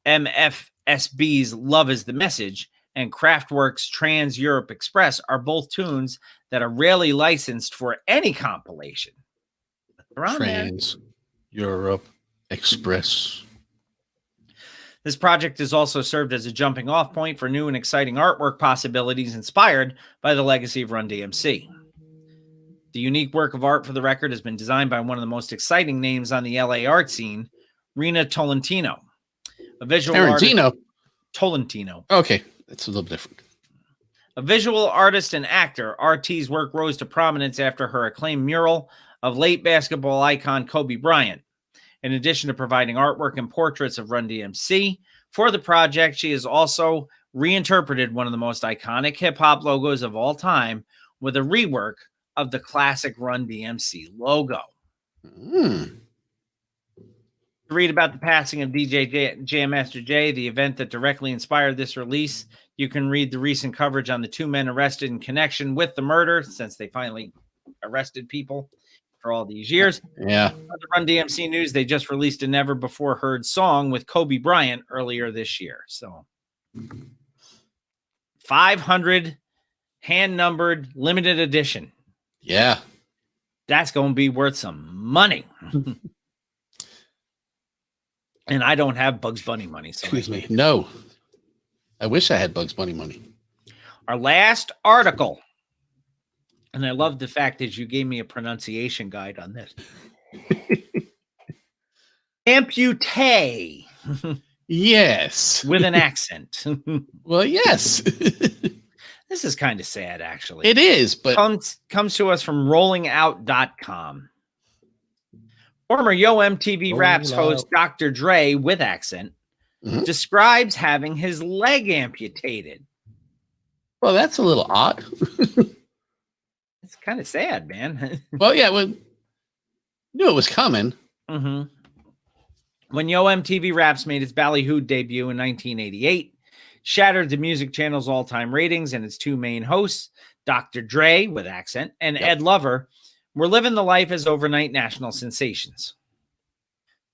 B: MFSB's Love is the Message and Kraftwerk's Trans Europe Express are both tunes that are rarely licensed for any compilation. They're on there.
A: Trans Europe Express.
B: This project has also served as a jumping off point for new and exciting artwork possibilities inspired by the legacy of Run DMC. The unique work of art for the record has been designed by one of the most exciting names on the LA art scene, Rena Tolentino. A visual
A: Tarantino.
B: artist, Tolentino.
A: Okay, that's a little different.
B: A visual artist and actor, RT's work rose to prominence after her acclaimed mural of late basketball icon Kobe Bryant. In addition to providing artwork and portraits of Run DMC for the project, she has also reinterpreted one of the most iconic hip-hop logos of all time with a rework of the classic Run DMC logo. To read about the passing of DJ Jam Master Jay, the event that directly inspired this release, you can read the recent coverage on the two men arrested in connection with the murder, since they finally arrested people for all these years.
A: Yeah.
B: On the Run DMC news, they just released a never before heard song with Kobe Bryant earlier this year. So 500 hand numbered limited edition.
A: Yeah.
B: That's going to be worth some money. And I don't have Bugs Bunny money. So
A: Excuse me. No. I wish I had Bugs Bunny money.
B: our last article. And I love the fact that you gave me a pronunciation guide on this. Amputee
A: Yes.
B: with an accent.
A: Well, yes.
B: This is kind of sad, actually.
A: It is, but
B: Comes to us from rollingout.com. Former Yo MTV Raps host Dr. Dre with accent describes having his leg amputated.
A: well, that's a little odd.
B: It's kind of sad, man.
A: Well, yeah, knew it was coming.
B: Mm-hmm. When Yo MTV Raps made its Ballyhoo debut in 1988, shattered the music channel's all-time ratings, and its two main hosts, Dr. Dre with accent and Ed Lover, were living the life as overnight national sensations.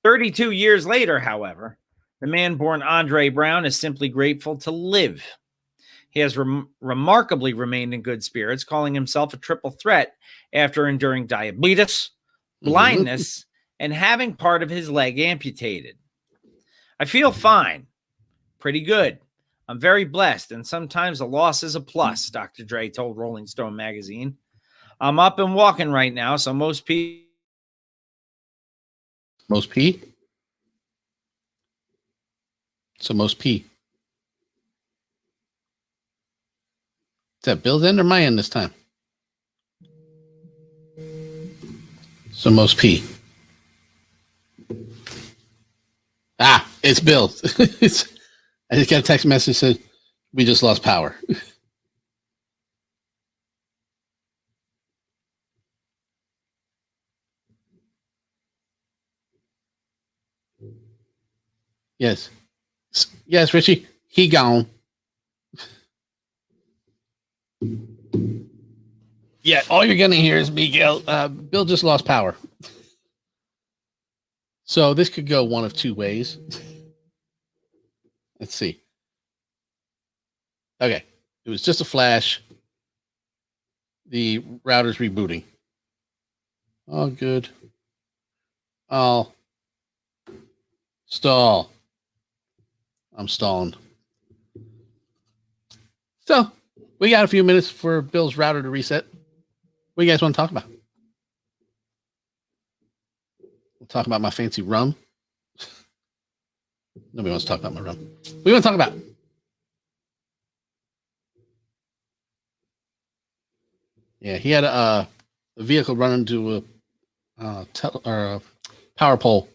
B: 32 years later, however, the man born Andre Brown is simply grateful to live. He has remarkably remained in good spirits, calling himself a triple threat after enduring diabetes, blindness, and having part of his leg amputated. I feel fine. Pretty good. I'm very blessed, and sometimes a loss is a plus, Dr. Dre told Rolling Stone magazine. I'm up and walking right now, so most people...
A: Most P? So most P. Is that Bill's end or my end this time? So most P. Ah, it's Bill. I just got a text message that said, we just lost power. Yes. Yes, Richie. He gone. Yeah, all you're going to hear is Miguel. Bill just lost power. So this could go one of two ways. Let's see. Okay. It was just a flash. The router's rebooting. Oh, good. Oh. Stall. I'm stalling. So we got a few minutes for Bill's router to reset. What do you guys want to talk about? We'll talk about my fancy rum. Nobody wants to talk about my rum. What do you want to talk about? Yeah, he had a vehicle run into a power pole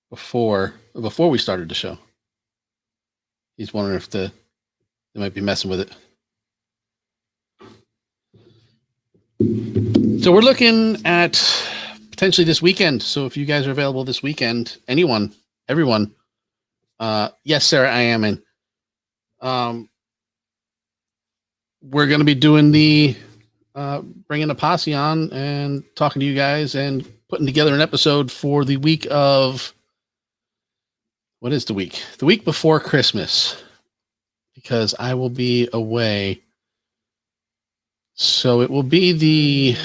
A: before we started the show. He's wondering if they might be messing with it. So we're looking at potentially this weekend. So if you guys are available this weekend, everyone, yes, Sarah, I am in. We're going to be doing bringing the posse on and talking to you guys and putting together an episode for the week of, what is the week? The week before Christmas, because I will be away. So it will be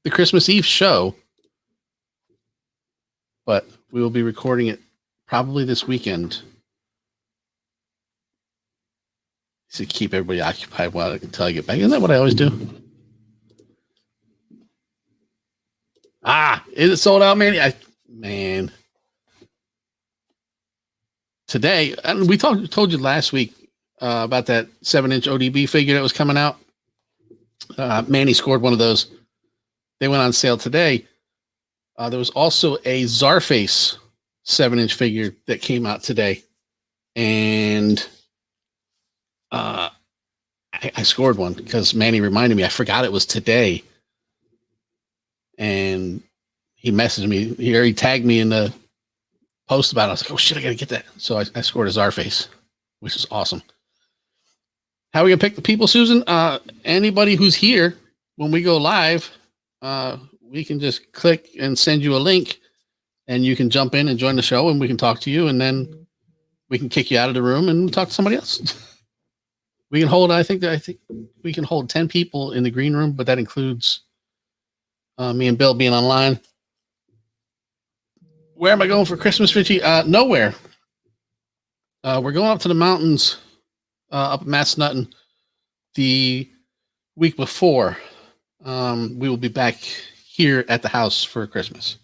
A: the Christmas Eve show, but we will be recording it probably this weekend to keep everybody occupied until I get back. Isn't that what I always do? Is it sold out, man? Man. Today, and we told you last week about that 7-inch ODB figure that was coming out. Manny scored one of those. They went on sale today. There was also a Czarface 7-inch figure that came out today, and I scored one because Manny reminded me. I forgot it was today, and he messaged me. He tagged me in the post about it. I was like, oh shit, I gotta get that. So I scored a Czarface, which is awesome. How are we gonna pick the people, Susan? Anybody who's here when we go live, we can just click and send you a link, and you can jump in and join the show, and we can talk to you, and then we can kick you out of the room and talk to somebody else. We can hold. I think we can hold 10 people in the green room, but that includes me and Bill being online. Where am I going for Christmas, Richie? Nowhere. We're going up to the mountains, up at Massanutten, the week before. We will be back here at the house for Christmas.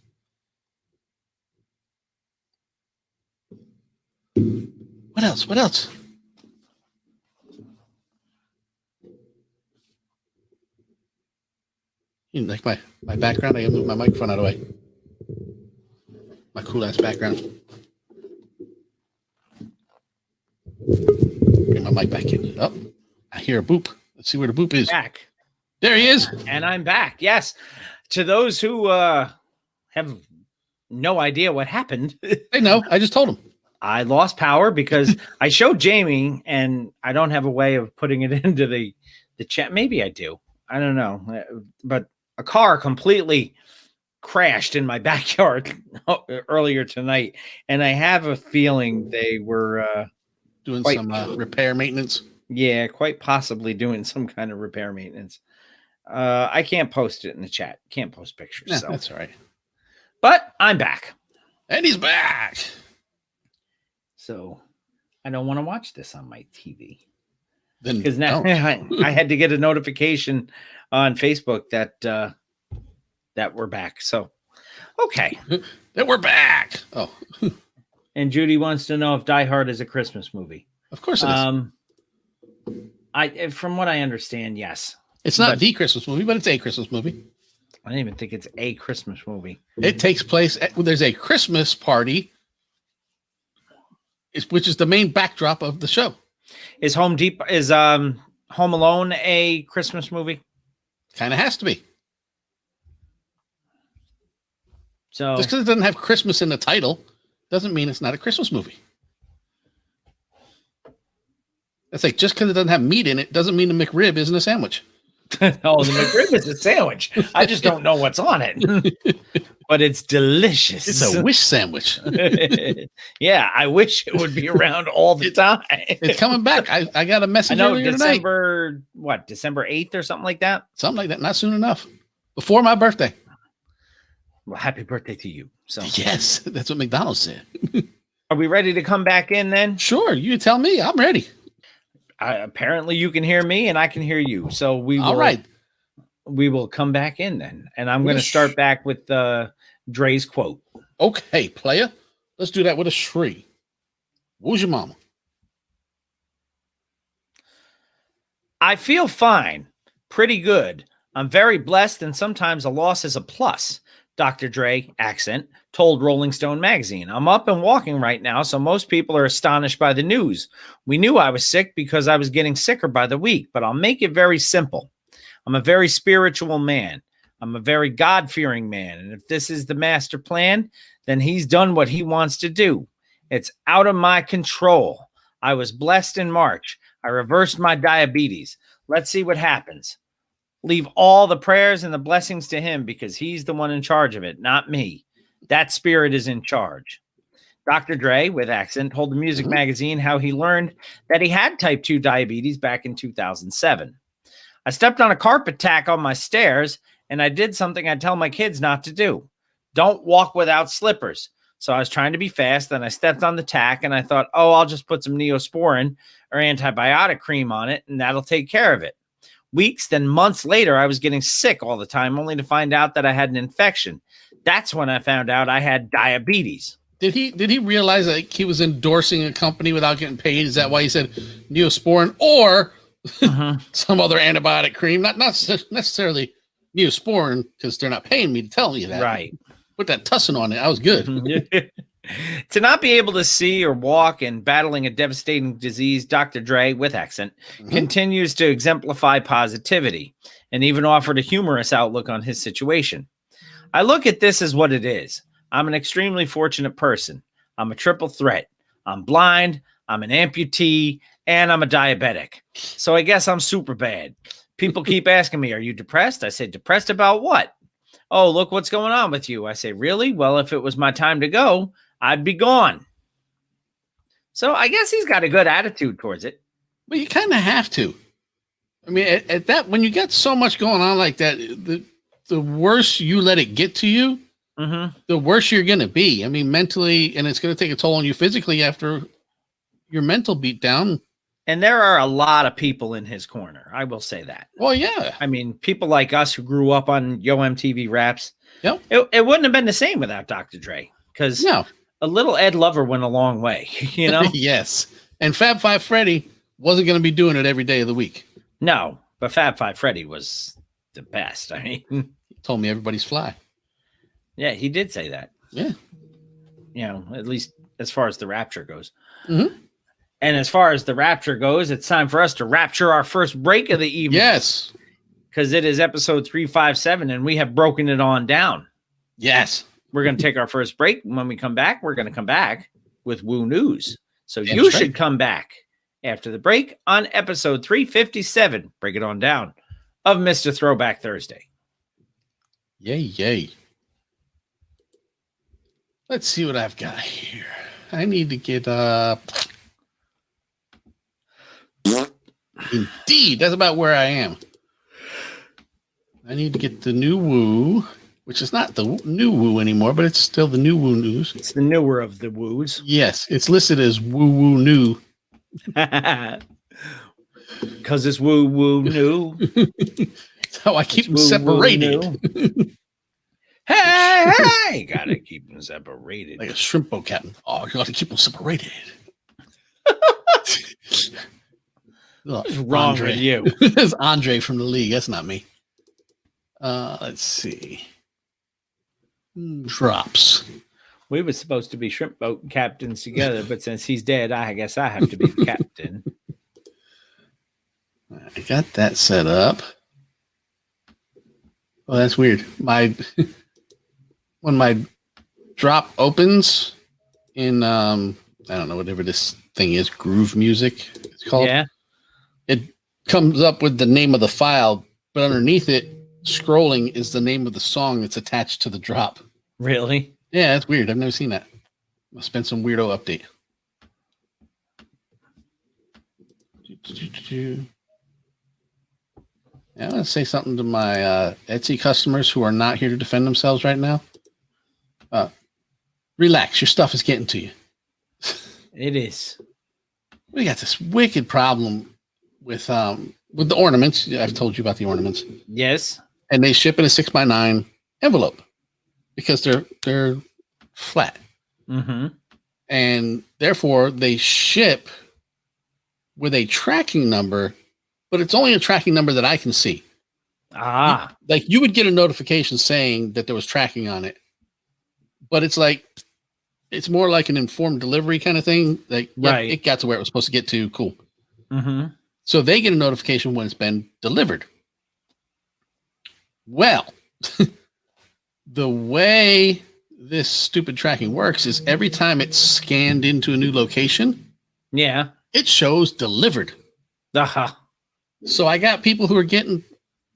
A: What else? What else? You like my background? I gotta move my microphone out of the way. My cool ass background. Bring my mic back in. Oh, I hear a boop. Let's see where the boop is.
B: Back.
A: There he is.
B: And I'm back. Yes. To those who have no idea what happened.
A: They know. I just told them.
B: I lost power because I showed Jamie, and I don't have a way of putting it into the chat. Maybe I do. I don't know. But a car completely crashed in my backyard earlier tonight, and I have a feeling they were
A: doing some repair maintenance.
B: Yeah, quite possibly doing some kind of repair maintenance. I can't post it in the chat. Can't post pictures.
A: Yeah,
B: so
A: that's all right.
B: But I'm back.
A: And he's back.
B: So I don't want to watch this on my TV.
A: Then
B: Because now I had to get a notification on Facebook that we're back. So, okay.
A: That we're back. Oh,
B: And Judy wants to know if Die Hard is a Christmas movie.
A: of course it is.
B: From what I understand, yes.
A: It's not the Christmas movie, but it's a Christmas movie.
B: I don't even think it's a Christmas movie.
A: It takes place. There's a Christmas party which is the main backdrop of the show.
B: Is Home Alone a Christmas movie?
A: Kind of has to be.
B: So
A: Just because it doesn't have Christmas in the title doesn't mean it's not a Christmas movie. It's like just because it doesn't have meat in it doesn't mean the McRib isn't a sandwich.
B: oh, the McRib is a sandwich. I just don't know what's on it, but it's delicious.
A: It's a wish sandwich.
B: Yeah, I wish it would be around all the time.
A: It's coming back. I got a
B: I
A: message
B: know
A: earlier
B: December
A: tonight.
B: December 8th or something like that.
A: Something like that. Not soon enough. Before my birthday.
B: Well, happy birthday to you. So
A: Yes, that's what McDonald's said.
B: are we ready to come back in then?
A: Sure, you tell me. I'm ready.
B: Apparently you can hear me and I can hear you. So
A: All right.
B: we will come back in then. And I'm going to
A: Yes.
B: start back with Dre's quote.
A: Okay, player. Let's do that with a Shri. Who's your mama?
B: I feel fine. Pretty good. I'm very blessed and sometimes a loss is a plus. Dr. Dre, accent, told Rolling Stone magazine. I'm up and walking right now, so most people are astonished by the news. We knew I was sick because I was getting sicker by the week, but I'll make it very simple. I'm a very spiritual man. I'm a very God-fearing man, and if this is the master plan, then he's done what he wants to do. It's out of my control. I was blessed in March. I reversed my diabetes. Let's see what happens. Leave all the prayers and the blessings to him because he's the one in charge of it, not me. That spirit is in charge. Dr. Dre, with accent, told the music magazine how he learned that he had type 2 diabetes back in 2007. I stepped on a carpet tack on my stairs, and I did something I tell my kids not to do. Don't walk without slippers. So I was trying to be fast, and I stepped on the tack, and I thought, oh, I'll just put some Neosporin or antibiotic cream on it, and that'll take care of it. Weeks, then months later, I was getting sick all the time, only to find out that I had an infection. That's when I found out I had diabetes.
A: Did he realize that he was endorsing a company without getting paid? Is that why he said Neosporin or some other antibiotic cream? Not necessarily Neosporin because they're not paying me to tell you that.
B: Right.
A: Put that tussin on it. I was good.
B: To not be able to see or walk and battling a devastating disease, Dr. Dre, with accent, continues to exemplify positivity and even offered a humorous outlook on his situation. I look at this as what it is. I'm an extremely fortunate person. I'm a triple threat. I'm blind, I'm an amputee, and I'm a diabetic. So I guess I'm super bad. People keep asking me, are you depressed? I say, depressed about what? Oh, look what's going on with you. I say, really? Well, if it was my time to go, I'd be gone. So I guess he's got a good attitude towards it.
A: But you kind of have to. I mean, at that, when you got so much going on like that, the worse you let it get to you, the worse you're going to be. I mean, mentally, and it's going to take a toll on you physically after your mental beat down.
B: And there are a lot of people in his corner. I will say that.
A: Well, yeah.
B: I mean, people like us who grew up on Yo MTV Raps.
A: Yep.
B: It wouldn't have been the same without Dr. Dre. Because a little Ed Lover went a long way, you know?
A: Yes. And Fab Five Freddy wasn't going to be doing it every day of the week.
B: No, but Fab Five Freddy was the best. I mean,
A: he told me everybody's fly.
B: Yeah, he did say that.
A: Yeah.
B: You know, at least as far as the rapture goes.
A: Mm-hmm.
B: And as far as the rapture goes, it's time for us to rapture our first break of the evening.
A: Yes.
B: Because it is episode 357, and we have broken it on down.
A: Yes.
B: We're going to take our first break. When we come back, we're going to come back with Woo News. So you should come back after the break on episode 357, break it on down, of Mr. Throwback Thursday.
A: Yay, yay. Let's see what I've got here. I need to get Indeed, that's about where I am. I need to get the new Woo, which is not the new Woo anymore, but it's still the new Woo News.
B: It's the newer of the Woos.
A: Yes, it's listed as Woo Woo New.
B: Because it's Woo Woo New.
A: So I keep them separated.
B: Hey, gotta keep them separated.
A: Like a shrimpo captain. Oh, you got to keep them separated.
B: What's wrong with you?
A: It's Andre from the league. That's not me. Let's see. Drops.
B: We were supposed to be shrimp boat captains together, but since he's dead, I guess I have to be the captain.
A: I got that set up. Oh, that's weird. When my drop opens in I don't know, whatever this thing is, Groove Music it's called.
B: Yeah.
A: It comes up with the name of the file, but underneath it, scrolling is the name of the song that's attached to the drop.
B: Really?
A: Yeah, that's weird. I've never seen that. Must have been some weirdo update. Yeah, I'm going to say something to my Etsy customers who are not here to defend themselves right now. Relax. Your stuff is getting to you.
B: It is.
A: We got this wicked problem with the ornaments. I've told you about the ornaments.
B: Yes.
A: And they ship in a 6x9 envelope because they're flat.
B: Mm-hmm.
A: And therefore they ship with a tracking number, but it's only a tracking number that I can see.
B: Ah.
A: Like you would get a notification saying that there was tracking on it, but it's like, it's more like an informed delivery kind of thing. Like,
B: right.
A: It got to where it was supposed to get to. Cool.
B: Mm-hmm.
A: So they get a notification when it's been delivered. Well, the way this stupid tracking works is every time it's scanned into a new location,
B: Yeah.
A: it shows delivered.
B: Uh-huh.
A: So I got people who are getting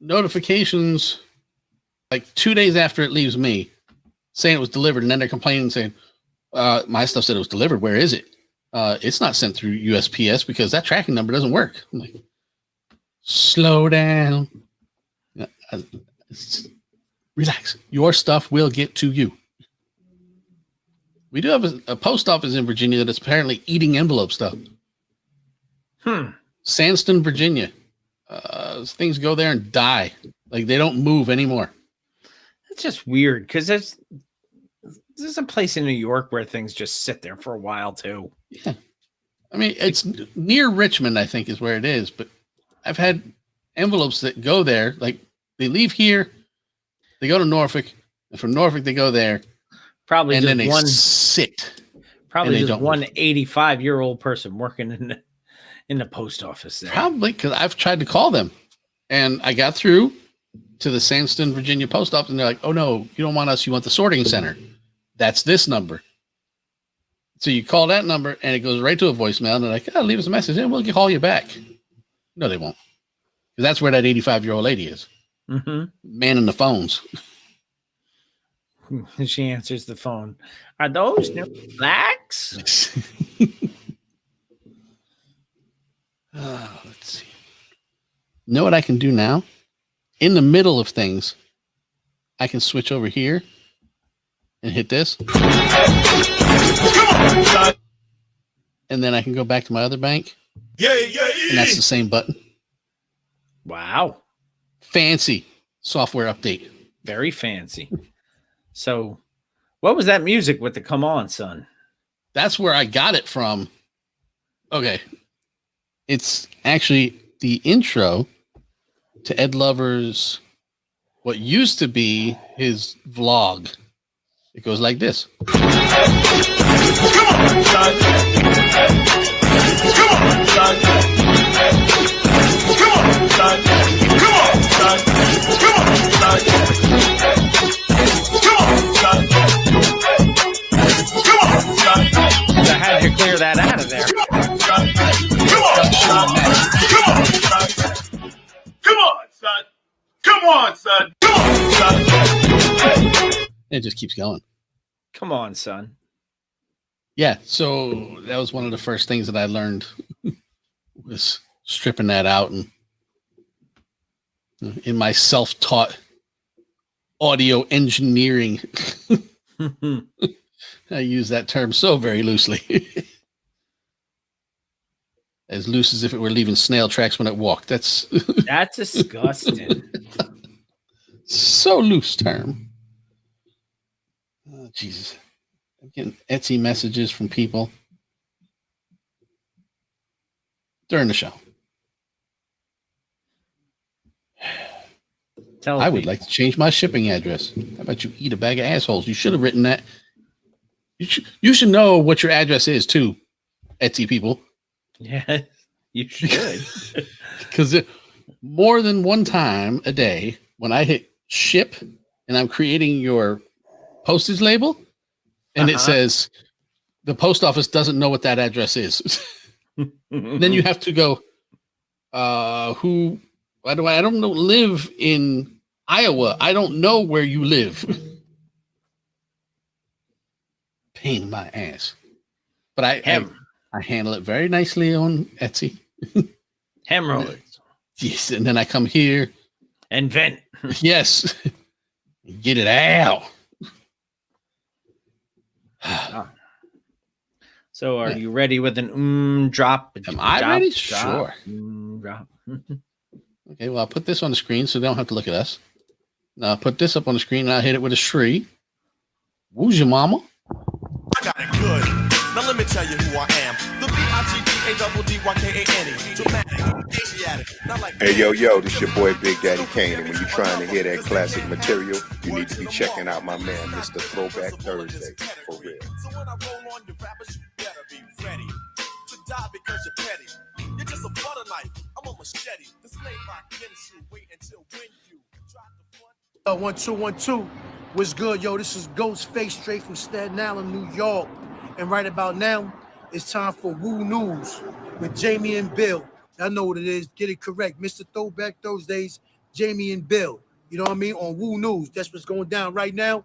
A: notifications like 2 days after it leaves me saying it was delivered. And then they're complaining saying, my stuff said it was delivered. Where is it? It's not sent through USPS because that tracking number doesn't work. I'm like, slow down. Relax. Your stuff will get to you. We do have a post office in Virginia that's apparently eating envelope stuff. Sandston, Virginia. Things go there and die. Like they don't move anymore.
B: It's just weird because there's a place in New York where things just sit there for a while too.
A: Yeah. I mean, it's near Richmond, I think is where it is, but I've had envelopes that go there. Like they leave here, they go to Norfolk, and from Norfolk they go there.
B: Probably
A: and
B: just
A: then they
B: one
A: sit.
B: probably
A: and
B: just one 85-year-old person working in the post office there.
A: Probably because I've tried to call them and I got through to the Sandston, Virginia post office, and they're like, oh no, you don't want us, you want the sorting center. That's this number. So you call that number and it goes right to a voicemail and they're like, oh, leave us a message and we'll call you back. No, they won't. Because that's where that 85-year-old lady is.
B: Mm-hmm.
A: Manning the phones.
B: She answers the phone. Are those new blacks?
A: Let's see. Know what I can do now? In the middle of things, I can switch over here and hit this. And then I can go back to my other bank. And that's the same button.
B: Wow.
A: Fancy software update.
B: Very fancy. So what was that music with the come on, son?
A: That's where I got it from. Okay. It's actually the intro to Ed Lover's, what used to be his vlog. It goes like this.
D: Come on, son. Come on, son. Come on, son. Come on, son. Come on, son. Come on, son. Come on, son.
B: I had to clear that out of there.
D: Come on, son. Come on, son. Come on, son. Come on, son. Come on, son.
A: It just keeps going.
B: Come on, son.
A: Yeah, so that was one of the first things that I learned was stripping that out, and in my self-taught audio engineering, I use that term so very loosely. As loose as if it were leaving snail tracks when it walked. That's
B: disgusting.
A: So loose term. Oh, Jesus. I'm getting Etsy messages from people during the show. I would like to change my shipping address. How about you eat a bag of assholes? You should have written that You should know what your address is too, Etsy people.
B: Yeah, you should.
A: Because more than one time a day, when I hit ship and I'm creating your postage label, and it says the post office doesn't know what that address is, then you have to go. Why do I don't know, live in Iowa. I don't know where you live. Pain in my ass. But I handle it very nicely on Etsy.
B: Hemorrhoids.
A: Yes, and then I come here.
B: And vent.
A: Yes. Get it out.
B: So are you ready with an drop?
A: Am I ready?
B: Drop,
A: Sure.
B: drop.
A: Okay, well, I'll put this on the screen so they don't have to look at us. Now I'll put this up on the screen and I'll hit it with a shriek. Who's your mama?
D: I got it good. Now let me tell you who I am. The B-I-G-D-A-double-D-Y-K-A-N-E. Dramatic, Asiatic, not like
H: Hey, yo, this your boy Big Daddy Kane, and when you're trying to hear that classic material, you need to be checking out my man, Mr. Throwback Thursday, for real.
D: So when I roll on your rappers, you better be ready to die because you're petty. You're just a butter knife. I'm a machete. This ain't my Gensu. Wait until when you try to front.
I: 1 2 1 2. What's good, yo? This is Ghostface straight from Staten Island, New York. And right about now, it's time for Woo News with Jamie and Bill. I know what it is. Get it correct. Mr. Throwback Thursdays, Jamie and Bill. You know what I mean? On Woo News. That's what's going down right now.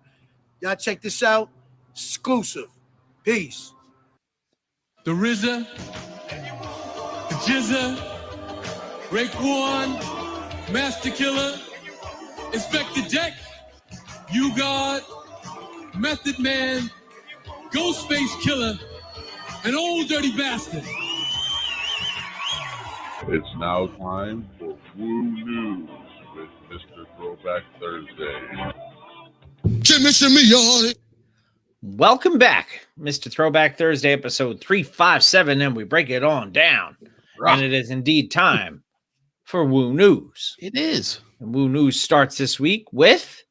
I: Y'all check this out. Exclusive. Peace.
J: The RZA, the Jizza, Raekwon, Master Killer, Inspector Deck, You God, Method Man, Ghostface Killer, and Old Dirty Bastard.
C: It's now time for Woo News with Mr. Throwback Thursday.
H: Shimmy on it.
B: Welcome back, Mr. Throwback Thursday, episode 357, and we break it on down. And it is indeed time for Woo News.
A: It is.
B: And Woo News starts this week with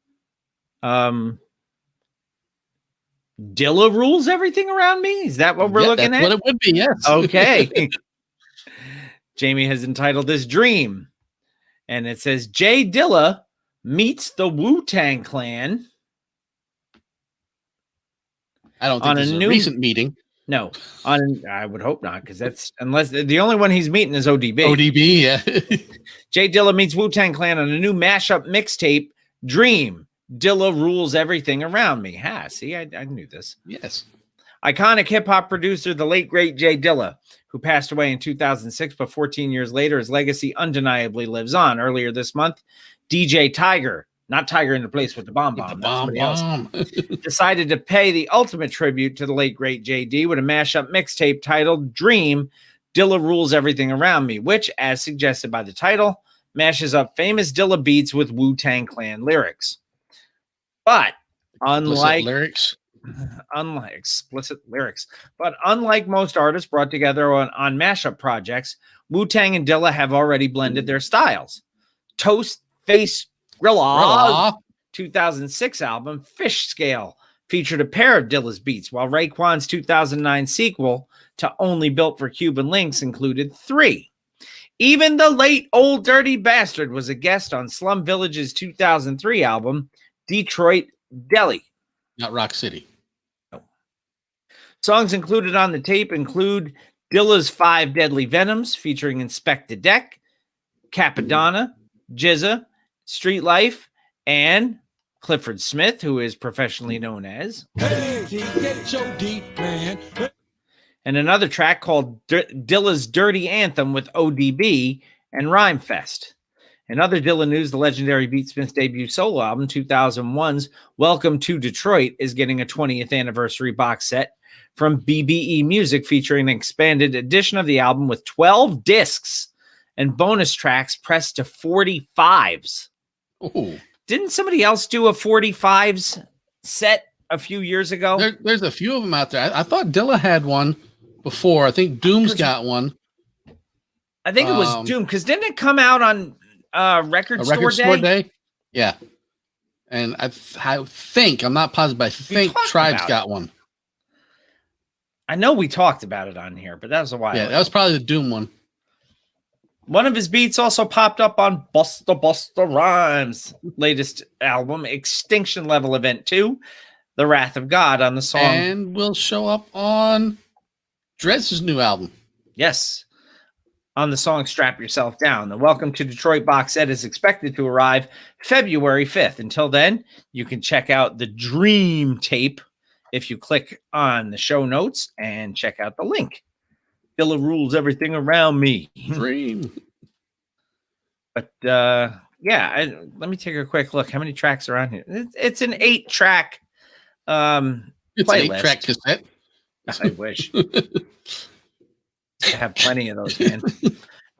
B: Dilla rules everything around me. Is that what we're looking at?
A: What it would be, yes.
B: Okay. Jamie has entitled this Dream. And it says Jay Dilla meets the Wu-Tang Clan.
A: I don't think this is a recent meeting.
B: No, I would hope not, because that's unless the only one he's meeting is ODB.
A: ODB, yeah.
B: Jay Dilla meets Wu-Tang Clan on a new mashup mixtape, Dream. Dilla rules everything around me. See, I knew this.
A: Yes.
B: Iconic hip-hop producer, the late, great Jay Dilla, who passed away in 2006, but 14 years later, his legacy undeniably lives on. Earlier this month, DJ Tiger, not Tiger in the Place with the Bomb, decided to pay the ultimate tribute to the late, great JD with a mashup mixtape titled Dream, Dilla Rules Everything Around Me, which, as suggested by the title, mashes up famous Dilla beats with Wu-Tang Clan lyrics. But unlike explicit lyrics, but unlike most artists brought together on mashup projects, Wu-Tang and Dilla have already blended their styles. Toast Face Grilla 2006 album Fish Scale featured a pair of Dilla's beats, while Raekwon's 2009 sequel to Only Built for Cuban Links included 3. Even the late Old Dirty Bastard was a guest on Slum Village's 2003 album Detroit Deli.
A: Not Rock City.
B: No. Songs included on the tape include Dilla's 5 Deadly Venoms featuring Inspector Deck, Capadonna, Jizza, Street Life, and Clifford Smith, who is professionally known as. And another track called Dilla's Dirty Anthem with ODB and Rhymefest. In other Dilla news, the legendary Beatsmith's debut solo album, 2001's Welcome to Detroit, is getting a 20th anniversary box set from BBE Music featuring an expanded edition of the album with 12 discs and bonus tracks pressed to 45s.
A: Oh,
B: didn't somebody else do a 45s set a few years ago?
A: There's a few of them out there. I thought Dilla had one before. I think Doom's got one.
B: I think it was Doom, because didn't it come out on Record Store Day?
A: Yeah. And I think, I'm not positive, but I think Tribe's got one.
B: I know we talked about it on here, but that was a while
A: Yeah,
B: ago.
A: that was probably the Doom one.
B: One of his beats also popped up on Busta Rhymes' latest album, Extinction Level Event 2, The Wrath of God, on the song.
A: And will show up on Drezz's new album.
B: Yes. On the song Strap Yourself Down. The Welcome to Detroit box set is expected to arrive February 5th. Until then, you can check out the Dream tape if you click on the show notes and check out the link. Dilla rules everything around me.
A: Dream.
B: But let me take a quick look. How many tracks are on here? It's an 8-track
A: It's an
B: playlist.
A: 8-track cassette.
B: I wish. I have plenty of those, man.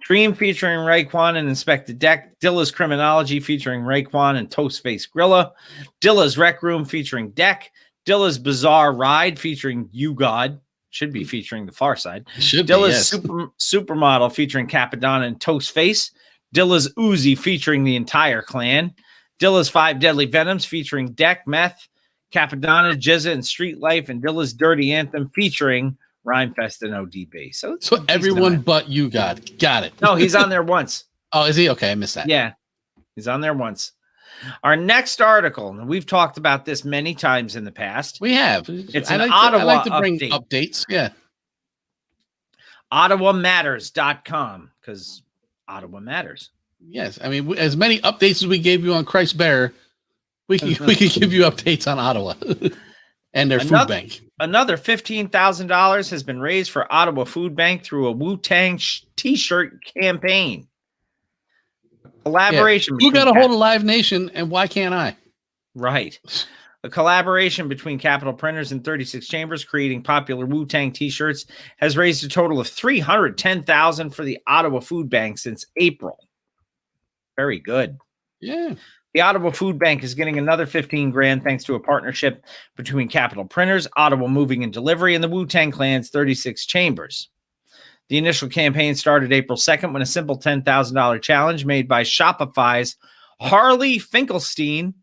B: Dream featuring Raekwon and Inspector Deck. Dilla's Criminology featuring Raekwon and Toastface Grilla. Dilla's Rec Room featuring Deck. Dilla's Bizarre Ride featuring You God. Should be featuring The Far Side.
A: Should
B: Dilla's
A: be, yes.
B: Supermodel featuring Capadonna and Toastface. Dilla's Uzi featuring the entire clan. Dilla's 5 Deadly Venoms featuring Deck, Meth, Capadonna, Jizza, and Street Life. And Dilla's Dirty Anthem featuring Rhymefest and ODB. So
A: everyone but You God. Got it.
B: No, he's on there once.
A: Oh, is he? Okay, I missed that.
B: Yeah, he's on there once. Our next article, and we've talked about this many times in the past.
A: We have.
B: It's
A: I
B: an
A: like
B: Ottawa
A: I like to bring
B: update.
A: updates. Yeah.
B: OttawaMatters.com, because Ottawa matters.
A: Yes. I mean, as many updates as we gave you on Christ Bearer, we could give you updates on Ottawa and their food bank.
B: Another $15,000 has been raised for Ottawa Food Bank through a Wu-Tang t-shirt campaign. Collaboration.
A: Who got a hold of Live Nation, and why can't I?
B: Right. A collaboration between Capital Printers and 36 Chambers creating popular Wu-Tang t-shirts has raised a total of $310,000 for the Ottawa Food Bank since April. Very good.
A: Yeah.
B: The Ottawa Food Bank is getting another $15,000 thanks to a partnership between Capital Printers, Ottawa Moving and Delivery, and the Wu-Tang Clan's 36 Chambers. The initial campaign started April 2nd when a simple $10,000 challenge made by Shopify's Harley Finkelstein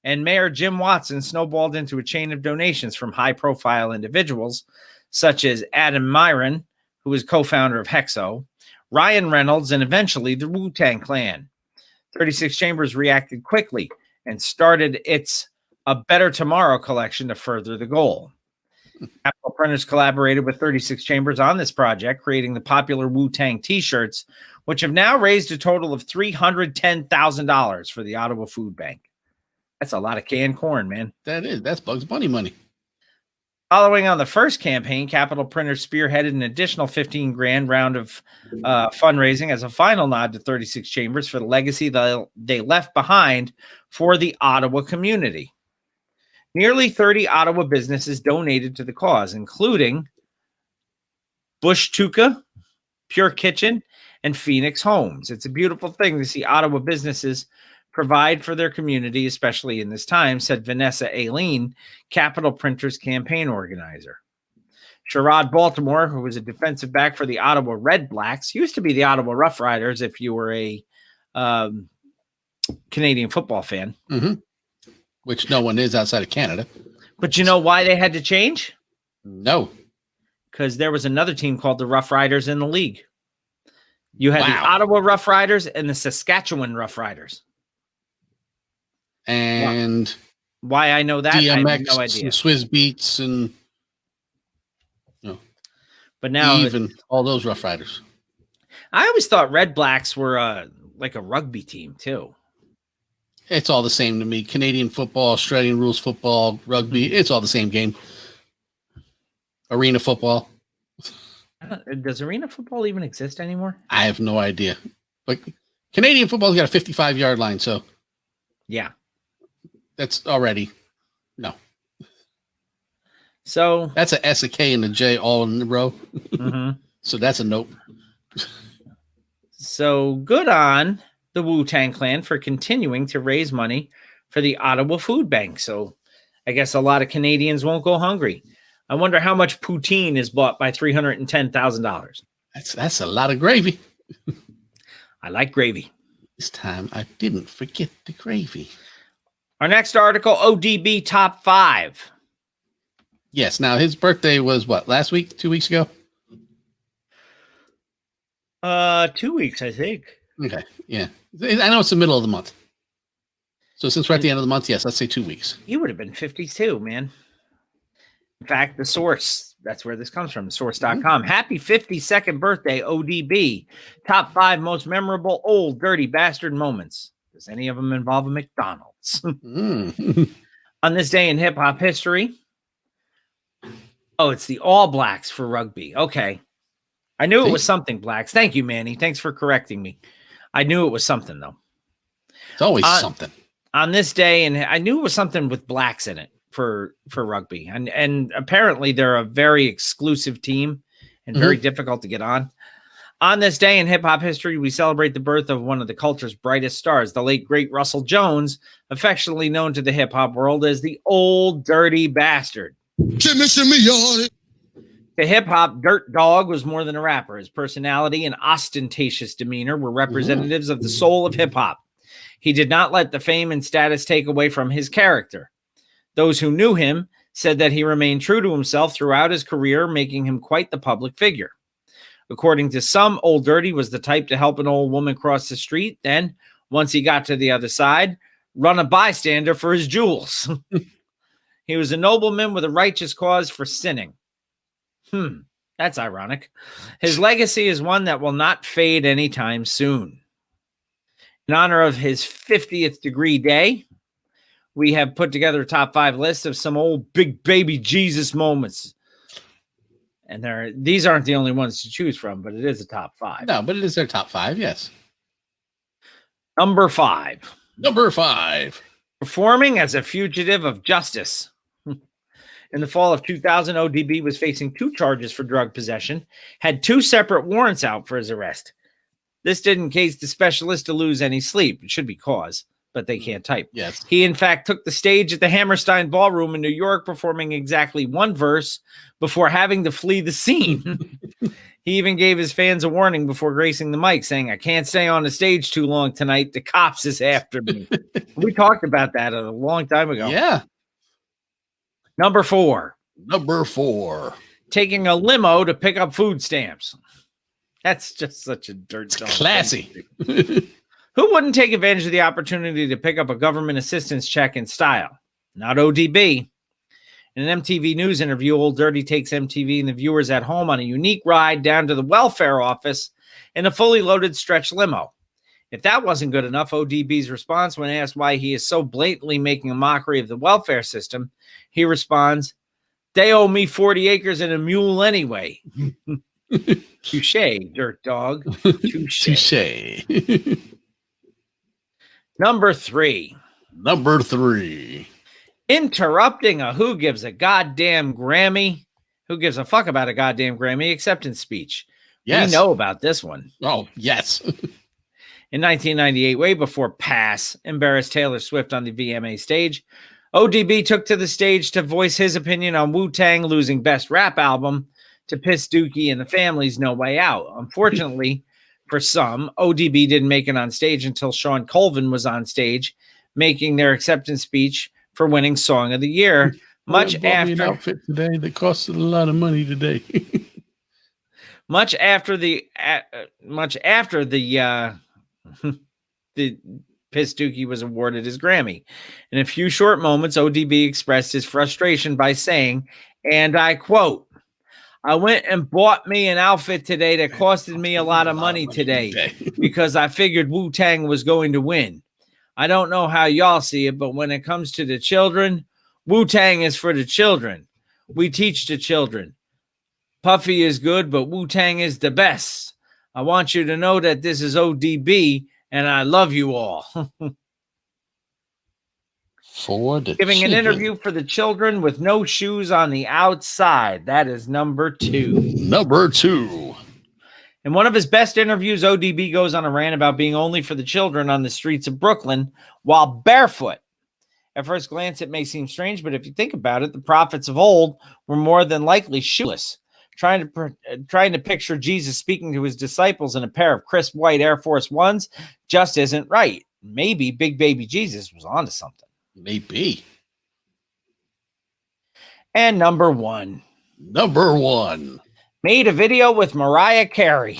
B: and Mayor Jim Watson snowballed into a chain of donations from high-profile individuals such as Adam Myron, who is co-founder of Hexo, Ryan Reynolds, and eventually the Wu-Tang Clan. 36 Chambers reacted quickly and started its A Better Tomorrow collection to further the goal. Capital Printers collaborated with 36 Chambers on this project, creating the popular Wu-Tang t-shirts, which have now raised a total of $310,000 for the Ottawa Food Bank. That's a lot of canned corn, man.
A: That is. That's Bugs Bunny money.
B: Following on the first campaign, Capital Printers spearheaded an additional $15,000 round of fundraising as a final nod to 36 Chambers for the legacy they left behind for the Ottawa community. Nearly 30 Ottawa businesses donated to the cause, including Bush Tuca, Pure Kitchen, and Phoenix Homes. It's a beautiful thing to see Ottawa businesses provide for their community, especially in this time, said Vanessa Aileen, Capital Printers campaign organizer. Sherrod Baltimore, who was a defensive back for the Ottawa Red Blacks, used to be the Ottawa Rough Riders if you were a Canadian football fan.
A: Mm-hmm. Which no one is outside of Canada.
B: But you know why they had to change?
A: No.
B: Because there was another team called the Rough Riders in the league. You had the Ottawa Rough Riders and the Saskatchewan Rough Riders.
A: And
B: why I know that,
A: DMX,
B: I have no idea.
A: and Swizz Beats, and
B: but now
A: even all those Rough Riders.
B: I always thought Red Blacks were like a rugby team too.
A: It's all the same to me. Canadian football, Australian rules football, rugby. It's all the same game. Arena football.
B: Does arena football even exist anymore?
A: I have no idea. But Canadian football's got a 55-yard line, so
B: yeah.
A: That's already no.
B: So
A: that's a S, a K, and a J all in a row.
B: Mm-hmm.
A: So that's a nope.
B: So good on the Wu-Tang Clan for continuing to raise money for the Ottawa Food Bank. So I guess a lot of Canadians won't go hungry. I wonder how much poutine is bought by $310,000.
A: That's a lot of gravy.
B: I like gravy.
A: This time I didn't forget the gravy.
B: Our next article, ODB Top 5.
A: Yes. Now his birthday was what, last week, 2 weeks ago?
B: 2 weeks, I think.
A: Okay. Yeah. I know it's the middle of the month. So since we're at the end of the month, yes, let's say 2 weeks.
B: He would have been 52, man. In fact, the source, that's where this comes from, source.com. Happy 52nd birthday, ODB. Top 5 most memorable old dirty bastard moments. Does any of them involve a McDonald's? On this day in hip hop history. Oh, it's the All Blacks for rugby. Okay. I knew it was something, Blacks. Thank you, Manny. Thanks for correcting me. I knew it was something, though.
A: It's always something.
B: On this day, and I knew it was something with blacks in it for rugby. And apparently they're a very exclusive team and very difficult to get on. On this day in hip hop history, we celebrate the birth of one of the culture's brightest stars, the late great Russell Jones, affectionately known to the hip hop world as the Old Dirty Bastard. The hip hop Dirt Dog was more than a rapper. His personality and ostentatious demeanor were representatives of the soul of hip hop. He did not let the fame and status take away from his character. Those who knew him said that he remained true to himself throughout his career, making him quite the public figure. According to some, Old Dirty was the type to help an old woman cross the street, then, once he got to the other side, run a bystander for his jewels. He was a nobleman with a righteous cause for sinning. That's ironic. His legacy is one that will not fade anytime soon. In honor of his 50th degree day, we have put together a top 5 list of some old big baby Jesus moments. And these aren't the only ones to choose from, but it is a top 5.
A: No, but it is their top 5, yes.
B: Number 5. Performing as a fugitive of justice. In the fall of 2000, ODB was facing 2 charges for drug possession, had 2 separate warrants out for his arrest. This didn't cause the specialist to lose any sleep. It should be cause, but they can't type.
A: Yes.
B: He, in fact, took the stage at the Hammerstein Ballroom in New York, performing exactly 1 verse before having to flee the scene. He even gave his fans a warning before gracing the mic, saying, "I can't stay on the stage too long tonight. The cops is after me." We talked about that a long time ago.
A: Yeah.
B: Number 4. Taking a limo to pick up food stamps. That's just such a dirt dog.
A: Classy.
B: Who wouldn't take advantage of the opportunity to pick up a government assistance check in style? Not ODB. In an MTV News interview, Old Dirty takes MTV and the viewers at home on a unique ride down to the welfare office in a fully loaded stretch limo. If that wasn't good enough, ODB's response when asked why he is so blatantly making a mockery of the welfare system, he responds, "They owe me 40 acres and a mule anyway." Touche, dirt dog.
A: Touche.
B: Number 3. Interrupting a who gives a goddamn Grammy. Who gives a fuck about a goddamn Grammy acceptance speech?
A: Yes.
B: We know about this one.
A: Oh, yes.
B: In 1998, way before Pass embarrassed Taylor Swift on the VMA stage, ODB took to the stage to voice his opinion on Wu-Tang losing Best Rap Album to Piss Dookie and the Family's No Way Out. Unfortunately, for some, ODB didn't make it on stage until Sean Colvin was on stage, making their acceptance speech for winning Song of the Year. Much after
A: an outfit today that costed a lot of money today.
B: much after the Piss Dookie was awarded his Grammy. In a few short moments, ODB expressed his frustration by saying, and I quote, "I went and bought me an outfit today that costed me a lot of money today because I figured Wu-Tang was going to win. I don't know how y'all see it, but when it comes to the children, Wu-Tang is for the children. We teach the children. Puffy is good, but Wu-Tang is the best. I want you to know that this is ODB, and I love you all."
A: For the
B: Giving
A: children.
B: an interview for the children with no shoes on the outside. That is number 2. In one of his best interviews, ODB goes on a rant about being only for the children on the streets of Brooklyn while barefoot. At first glance, it may seem strange, but if you think about it, the prophets of old were more than likely shoeless. Trying to picture Jesus speaking to his disciples in a pair of crisp white Air Force Ones just isn't right. Maybe Big Baby Jesus was onto something.
A: Maybe.
B: And number one.
A: Number one.
B: Made a video with Mariah Carey.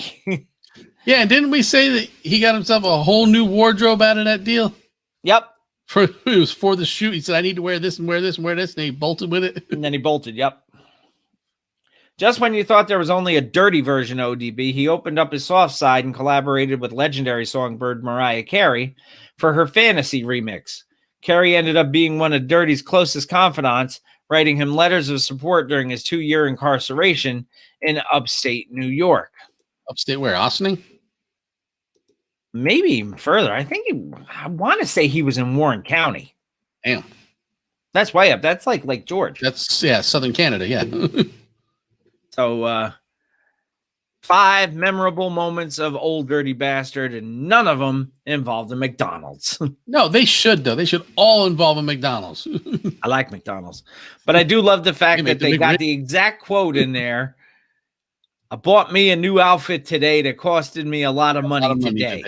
A: Yeah, and didn't we say that he got himself a whole new wardrobe out of that deal?
B: Yep.
A: It was for the shoot. He said, I need to wear this and wear this and wear this. And he bolted with it.
B: And then he bolted. Yep. Just when you thought there was only a dirty version of ODB, he opened up his soft side and collaborated with legendary songbird Mariah Carey for her Fantasy remix. Carey ended up being one of Dirty's closest confidants, writing him letters of support during his 2-year incarceration in upstate New York.
A: Upstate where? Ossining?
B: Maybe even further. I want to say he was in Warren County.
A: Damn.
B: That's way up. That's like Lake George.
A: That's, yeah, Southern Canada, yeah.
B: So 5 memorable moments of Old Dirty Bastard, and none of them involved a McDonald's.
A: No, they should, though. They should all involve a McDonald's.
B: I like McDonald's. But I do love the fact that they got
A: McRib.
B: the exact quote in there. I bought me a new outfit today that costed me a lot of money today.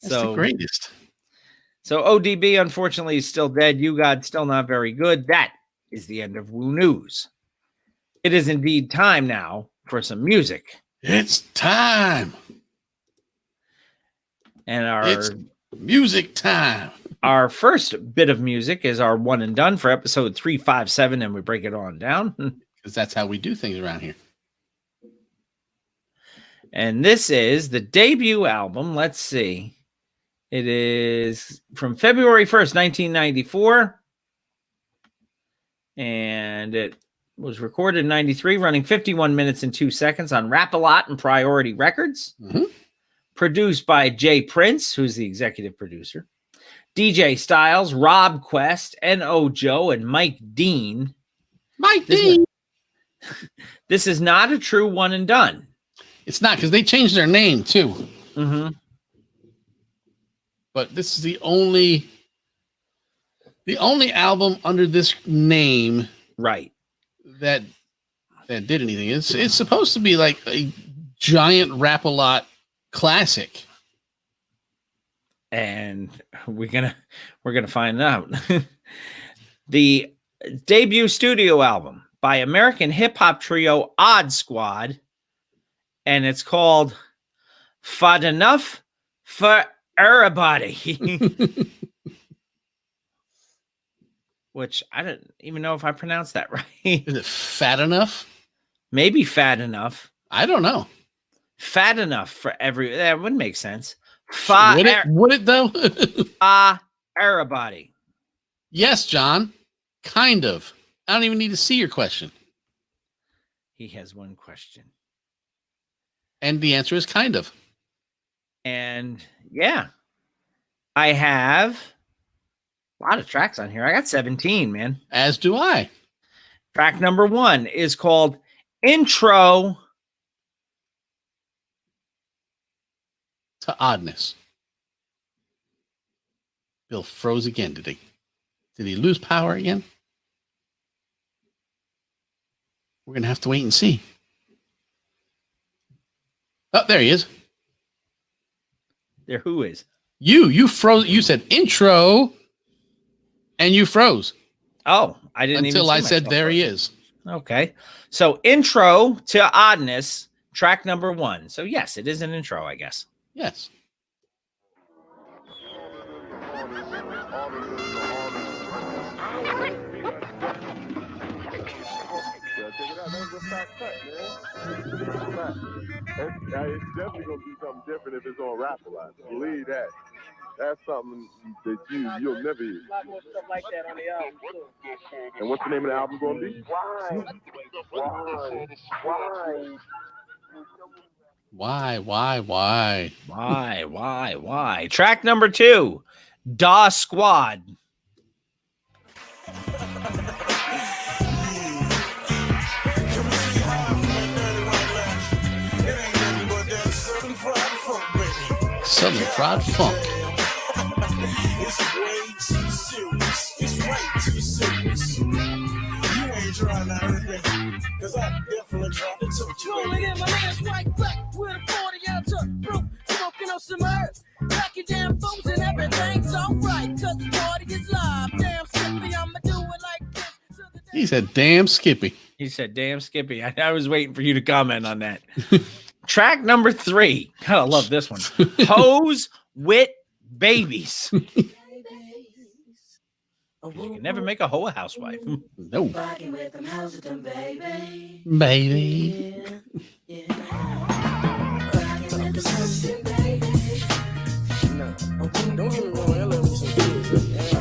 A: That's the greatest.
B: So ODB, unfortunately, is still dead. You God, still not very good. That is the end of Woo News. It is indeed time now for some music.
A: It's time.
B: And
A: it's music time.
B: Our first bit of music is our one and done for episode 357, and we break it on down.
A: Because that's how we do things around here.
B: And this is the debut album. Let's see. It is from February 1st, 1994. And it was recorded in 93, running 51 minutes and 2 seconds on Rap-A-Lot and Priority Records.
A: Mm-hmm.
B: Produced by Jay Prince, who's the executive producer. DJ Styles, Rob Quest, N.O. Joe, and Mike Dean.
A: Mike Dean.
B: This is not a true one and done.
A: It's not, because they changed their name, too.
B: Mm-hmm.
A: But this is the only album under this name,
B: right,
A: that did anything. It's supposed to be like a giant Rap-A-Lot classic,
B: and we're gonna find out. The debut studio album by American hip hop trio Odd Squad, and it's called "Fad Enough for Everybody." Which I don't even know if I pronounced that right.
A: Is it Fat Enough?
B: Maybe Fat Enough.
A: I don't know.
B: Fat enough for every. That would make sense.
A: Would it though?
B: Everybody.
A: Yes, John. Kind of. I don't even need to see your question.
B: He has one question.
A: And the answer is kind of.
B: And yeah, I have a lot of tracks on here. I got 17, man.
A: As do I.
B: Track number 1 is called Intro
A: to Oddness. Bill froze again, did he? Did he lose power again? We're going to have to wait and see. Oh, there he is.
B: There, who is?
A: You froze. You said intro, and you froze.
B: Oh, I didn't
A: until I said there he is.
B: Okay, so Intro to Oddness, track number 1. So yes, it is an intro, I guess.
A: Yes.
K: It's definitely gonna be something different if it's on Rap-A-Lot. Believe that. That's something that you'll never hear.
L: A lot more stuff like that on the album too.
K: And what's the name of the album gonna be?
A: Why?
B: Track number 2, Da Squad.
A: Southern Fried Funk.
D: It's way too serious. It's way too serious. You ain't trying to hurt me, cause I definitely tried to touch you. Rolling in my hands right back with a 40-ounce of brew, smoking on some herb. Back your damn phones and everything's alright, cause the party is live. Damn simply, I'ma do it
A: He said, "Damn Skippy."
B: He said, "Damn Skippy." I was waiting for you to comment on that. Track number 3. God, I love this one. Hoes with babies. You can never make a hoe a housewife.
A: No. Baby.
L: Don't get me wrong, I love me some kids.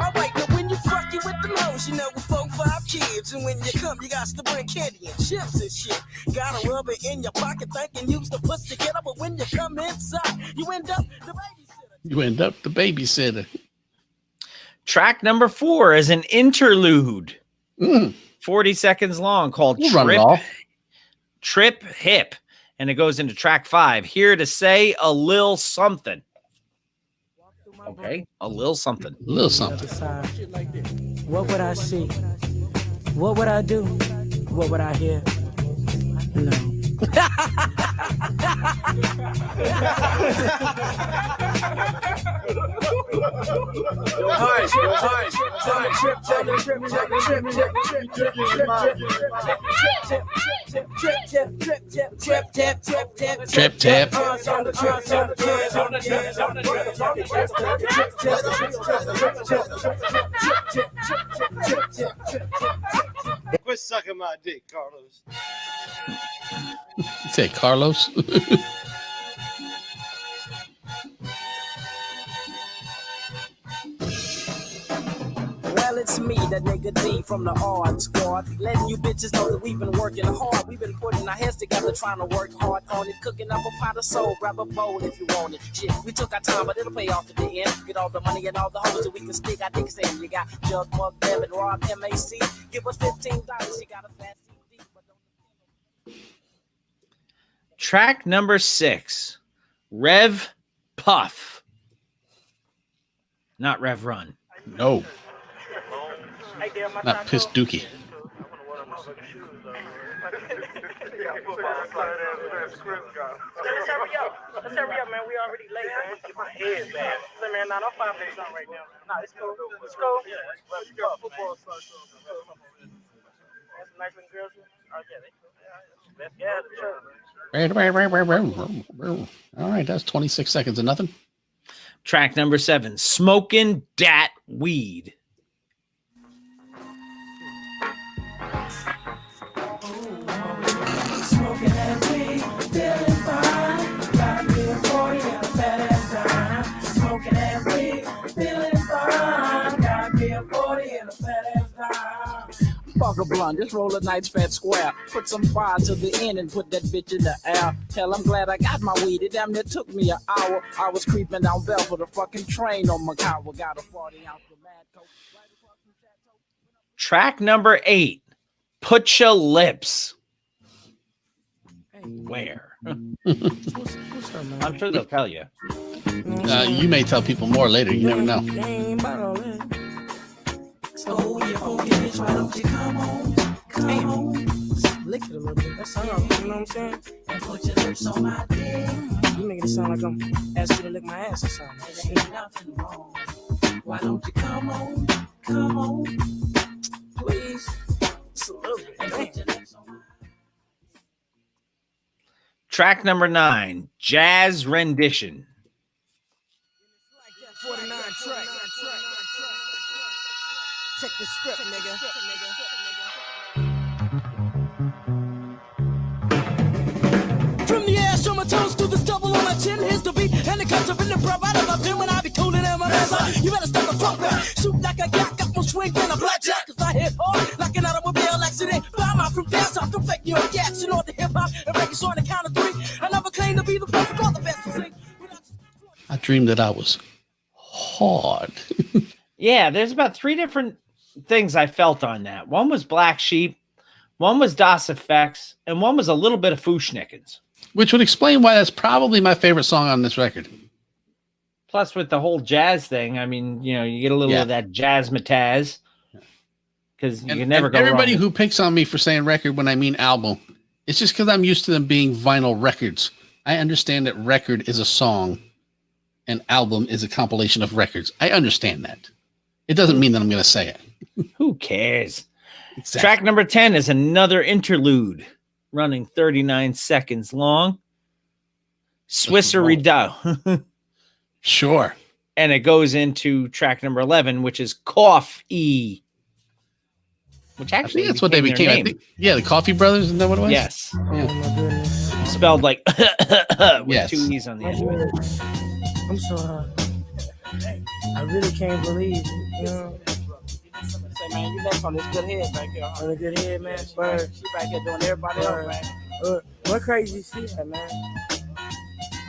L: All right, now when you fucking with the hoes, you know, with 4, 5 kids, and when you come, you got to bring candy and chips and shit. Gotta rub it in your pocket, thinking use the puss to get up, but when you come inside, you end up the babysitter.
A: You end up the babysitter.
B: Track number 4 is an interlude. 40 seconds long called Trip Hip. And it goes into track 5. Here to say a little something. Okay, a little something.
A: A little something.
L: What would I see? What would I do? What would I hear? No.
A: Trip tap.
M: Quit sucking my dick, Carlos.
A: You say Carlos?
L: Well, it's me, that nigga D from the Odd Squad. Letting you bitches know that we've been working hard. We've been putting our heads together, trying to work hard on it. Cooking up a pot of soul, grab a bowl if you want it. Shit, we took our time, but it'll pay off at the end. Get all the money and all the hoes that we can stick our dicks in. You got Jug, Mug, Devin, Rob, MAC. Give us $15, you got a fat CD.
B: Track number 6. Rev Puff. Not Rev Run.
A: No. Not Piss Dookie.
L: Let's hurry up, man. We already late, man. Get my head back. Say, man, nah, don't 5 minutes on right now. Nah, it's cool. It's cool. Yeah, let's go. Football starts. That's nice looking girls. Oh, yeah, they cool. Yeah,
A: All right, that's 26 seconds of nothing.
B: Track number 7. Smoking Dat Weed.
L: Smoking that weed, feeling fine. Got me a 40 and a fat ass dime. Smoking that weed, feeling fine. Got me a 40 and a fat ass dime. Fuck a blunt, just roll a nice fat square. Put some fire to the end and put that bitch in the air. Hell, I'm glad I got my weed. It damn near took me an hour. I was creeping down Belford, a fucking train on Macau. Got a 40 ounce of mad coke.
B: Track number 8. Put your lips. Where? I'm sure they'll tell you.
A: You may tell people more later. You never know.
L: Oh, yeah, bitch, why don't you come on? Come on. Lick it a little bit. That's all, you know what I'm saying? And put your lips on my dick. You making it sound like I'm asking you to lick my ass or something. There ain't nothing wrong. Why don't you come on? Come on. Please. Just a little bit. And put your lips on my
B: Track number 9. Jazz Rendition.
L: 49 track. Check the script, nigga. From the ass on my toes to the stubble on my chin, here's the beat, and it comes up in the bro. Right on my pin when I be cooling in my ass. You better stop the fuck back. Shoot like a got more swing than a blackjack. Cause I hit hard like an automobile accident. Bomb out from dance off the fake New York action on the hip hop and records on the count of 3. I never claim to be the perfect or the best to sing.
A: I dreamed that I was hard.
B: Yeah, there's about 3 different things I felt on that. One was Black Sheep, one was Das Effects, and one was a little bit of Fushnikins.
A: Which would explain why that's probably my favorite song on this record.
B: Plus, with the whole jazz thing, I mean, you know, you get a little of that jazzmatazz because you can never go
A: everybody
B: wrong.
A: who picks on me for saying record when I mean album, it's just because I'm used to them being vinyl records. I understand that record is a song, an album is a compilation of records. I understand that. It doesn't mean that I'm going to say it.
B: Who cares?
A: Exactly.
B: Track number 10 is another interlude running 39 seconds long. Swissery-do.
A: Sure.
B: And it goes into track number 11, which is Cough-E. Which
A: I
B: actually
A: think that's what they became.
B: their
A: I think, yeah, the Coffee Brothers, isn't that what it was?
B: Yes.
I: Oh my goodness.
B: Spelled like with
A: Yes.
B: 2 E's on the end of it.
I: I'm so I really can't believe it. You know?
N: Say, man, you left on this good head back here.
I: On a good head, man. Bird.
N: She back here doing everybody else, man.
I: What crazy shit, man?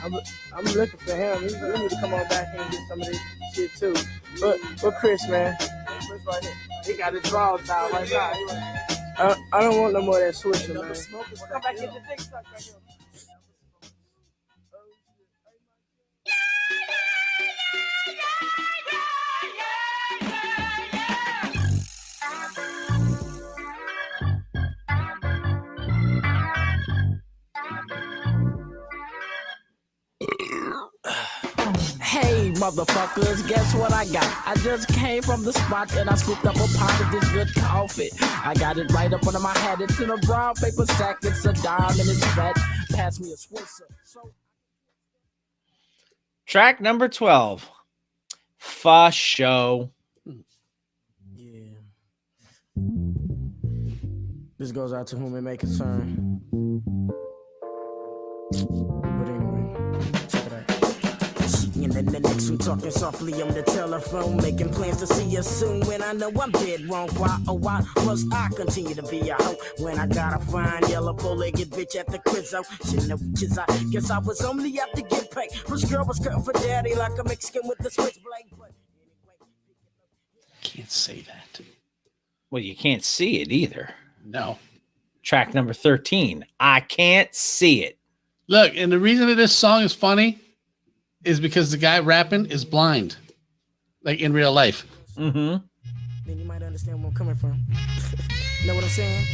I: I'm looking for him. We need to come on back and get some of this shit too. But Chris, man.
N: Chris right here. He got his draws down right now.
I: I don't want no more of that switching, man.
N: Come back and get your dick stuck back here.
L: Hey, motherfuckers, guess what I got? I just came from the spot and I scooped up a pot of this good coffee. I got it right up under my hat. It's in a brown paper sack. It's a dime and it's fat. Pass me a Swisser.
B: Track number 12. Fa Show.
I: Yeah. This goes out to whom it may concern. But anyway, check it out.
L: And then the next we talking softly on the telephone, making plans to see you soon. When I know I'm dead wrong, why must I continue to be a hoe when I got a fine yellow bow-legged bitch at the quizzo? Shit, no, cause I guess I was only out to get paid. This girl was cutting for daddy like a Mexican with the switchblade. But
A: Can't say that.
B: Well, you can't see it either.
A: No.
B: Track number 13. I can't see it.
A: Look, and the reason that this song is funny is because the guy rapping is blind, like in real life.
B: Mm-hmm.
I: Then you might understand where I'm coming from. Know what I'm saying?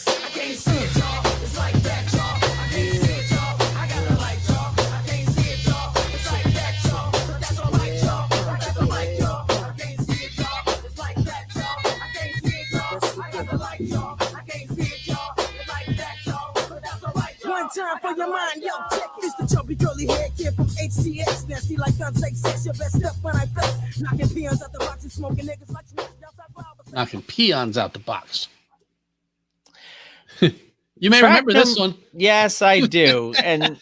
L: I can't see it, y'all. It's like that, y'all. I can't see it, y'all. I got the light, y'all. I can't see it, y'all. It's like that, y'all. But that's all right, y'all. I got the light, y'all. I can't see it, y'all. It's like that, y'all. I can't see it, y'all. I got the light, y'all. I can't see it, y'all. It's like that, y'all. But that's all right, y'all.
I: One time for your mind, yo, check it. It's the chubby curly hair kid from HCX. Nasty like Dante sex. Your best step when I face. Knocking peons out the box and smoking niggas like Smith.
A: Knocking peons out the box. You may remember this one.
B: Yes, I do. And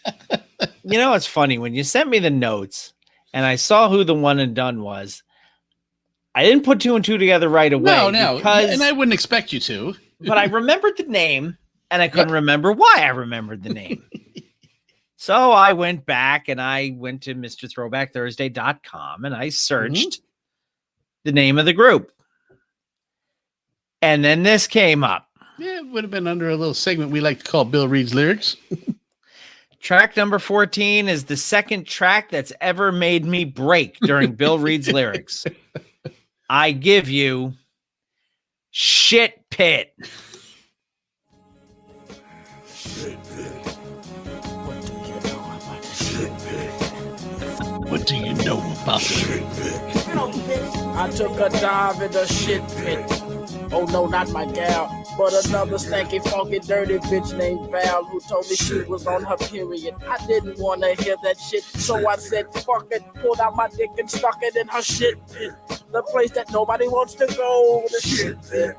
B: you know, it's funny when you sent me the notes and I saw who the one and done was. I didn't put 2 and 2 together right away.
A: No.
B: Because,
A: and I wouldn't expect you to.
B: but I remembered the name and I couldn't remember why I remembered the name. So I went back and I went to MrThrowbackThursday.com and I searched the name of the group. And then this came up.
A: Yeah, it would have been under a little segment we like to call Bill Reed's Lyrics.
B: Track number 14 is the second track that's ever made me break during Bill Reed's Lyrics. I give you Shit Pit.
A: What do you know about the shit pit?
L: I took a dive in the shit pit. Oh no, not my gal, but another stanky, funky, dirty bitch named Val who told me she was on her period. I didn't want to hear that shit, so I said fuck it, pulled out my dick and stuck it in her shit pit. The place that nobody wants to go, the shit pit.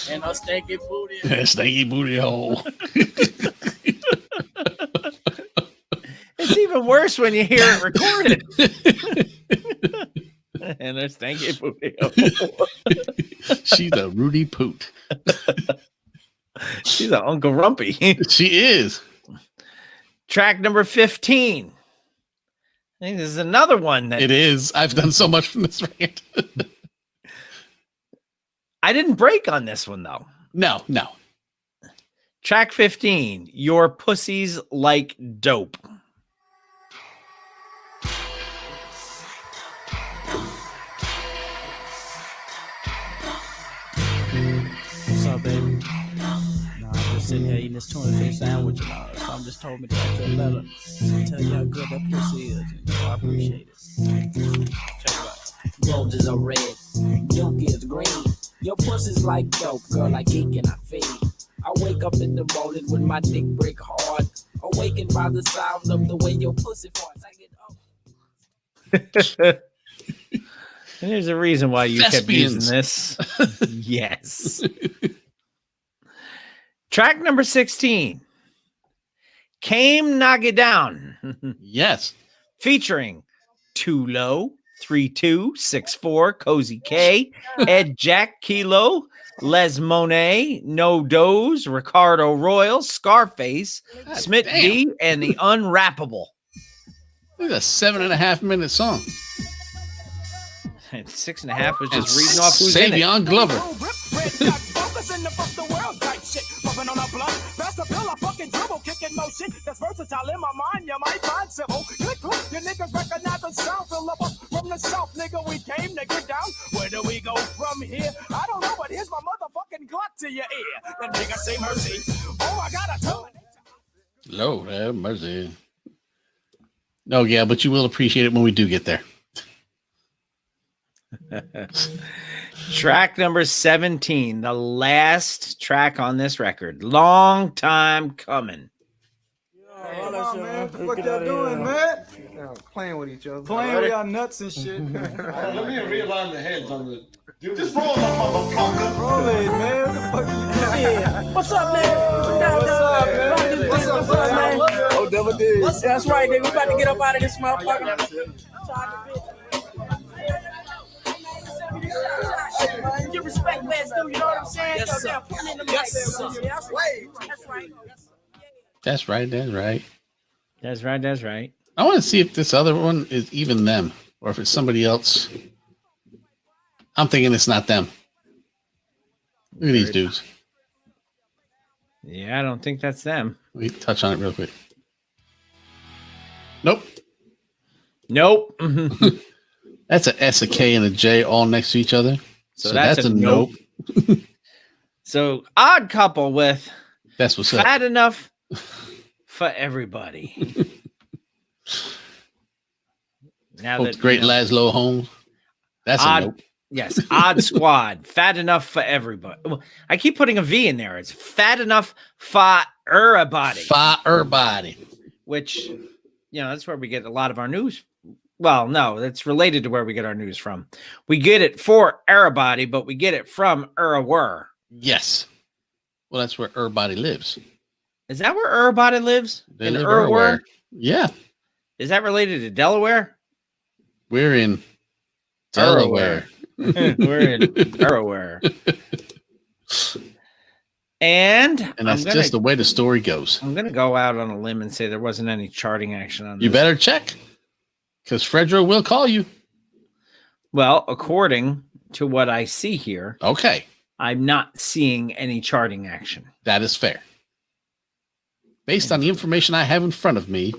L: And her stanky booty.
A: Stanky booty hole.
B: It's even worse when you hear it recorded. And there's thank you.
A: She's a Rudy Poot.
B: She's an Uncle Rumpy.
A: She is.
B: Track number 15. I think this is another one that
A: it is. I've done so much from this rant.
B: I didn't break on this one though.
A: No.
B: Track 15. Your pussy's like dope.
I: What's up, baby? Nah, I just
N: sitting here eating this tuna fish sandwich and all. So I'm just told me to get your leather. Tell you how good that pussy is. You know, I appreciate it. Check it out.
L: Roses are red, milk is green. Your pussy's like dope, girl, like geek and I feed. I wake up in the morning with my dick brick hard. Awakened by the sound of the way your pussy farts. I get up.
B: And there's a reason why you kept using
A: Thespians.
B: this. Yes. Track number 16. Came Knock It Down.
A: Yes.
B: Featuring Too Low, 3264, Cozy K, Ed Jack Kilo, Les Monet, No Doze, Ricardo Royal, Scarface,
A: God
B: Smith
A: damn.
B: D, and the Unwrappable.
A: Look at a 7.5 minute song.
B: And 6.5 was
A: And
B: just reading off who's in it.
A: Savion Glover.
D: Puffing on a blunt, best a pill, I fucking dribble, kicking motion. That's versatile in my mind, you might find civil. Click, click, your niggas recognize the sound. Fill up from the south, nigga, we came to get down. Where do we go from here? I don't know, but here's my motherfucking Glock to your ear. The nigga say mercy. Oh, I gotta tell it.
A: Lord have mercy. No, yeah, but you will appreciate it when we do get there.
B: Track number 17, the last track on this record. Long time coming.
N: What y'all doing, man? Playing with each other. Playing with y'all nuts and shit.
M: Let me realign the heads on the. Just roll them, motherfucker.
N: Roll it, man. What the fuck you doing?
L: Yeah. What's up, man? What's up, man? What's up, man?
N: Oh, double D.
L: That's right, nigga. We about to get up out of this motherfucker. You respect West, dude. You know what I'm saying?
N: Yes, sir.
L: Yes, sir.
N: That's
L: right.
A: That's right. That's right.
B: That's right. That's right.
A: I want to see if this other one is even them or if it's somebody else. I'm thinking it's not them. Look at these dudes.
B: Yeah, I don't think that's them.
A: Let me touch on it real quick. Nope.
B: Nope.
A: That's a S, a K, and a J all next to each other.
B: So that's a
A: nope.
B: So Odd Couple with
A: That's what's up.
B: Fat Enough for Everybody. Now
A: Oh,
B: that
A: great
B: you know,
A: Laszlo Holmes. That's
B: Odd,
A: a nope.
B: yes, Odd Squad, Fat Enough for Everybody. Well, I keep putting a V in there. It's Fat Enough for Everybody.
A: For everybody.
B: Which, that's where we get a lot of our news. Well, no, that's related to where we get our news from. We get it for everybody, but we get it from Ur-a-Wur.
A: Yes. Well, that's where everybody lives.
B: Is that where everybody lives?
A: They
B: In
A: live
B: Ur-a-Wur?
A: everywhere. Yeah.
B: Is that related to Delaware?
A: We're in Delaware.
B: We're in Ur-a-Wur. And
A: that's just the way the story goes.
B: I'm going to go out on a limb and say there wasn't any charting action on this.
A: You better check because Fredro will call you.
B: Well, according to what I see here,
A: okay,
B: I'm not seeing any charting action.
A: That is fair. Based on the information I have in front of me,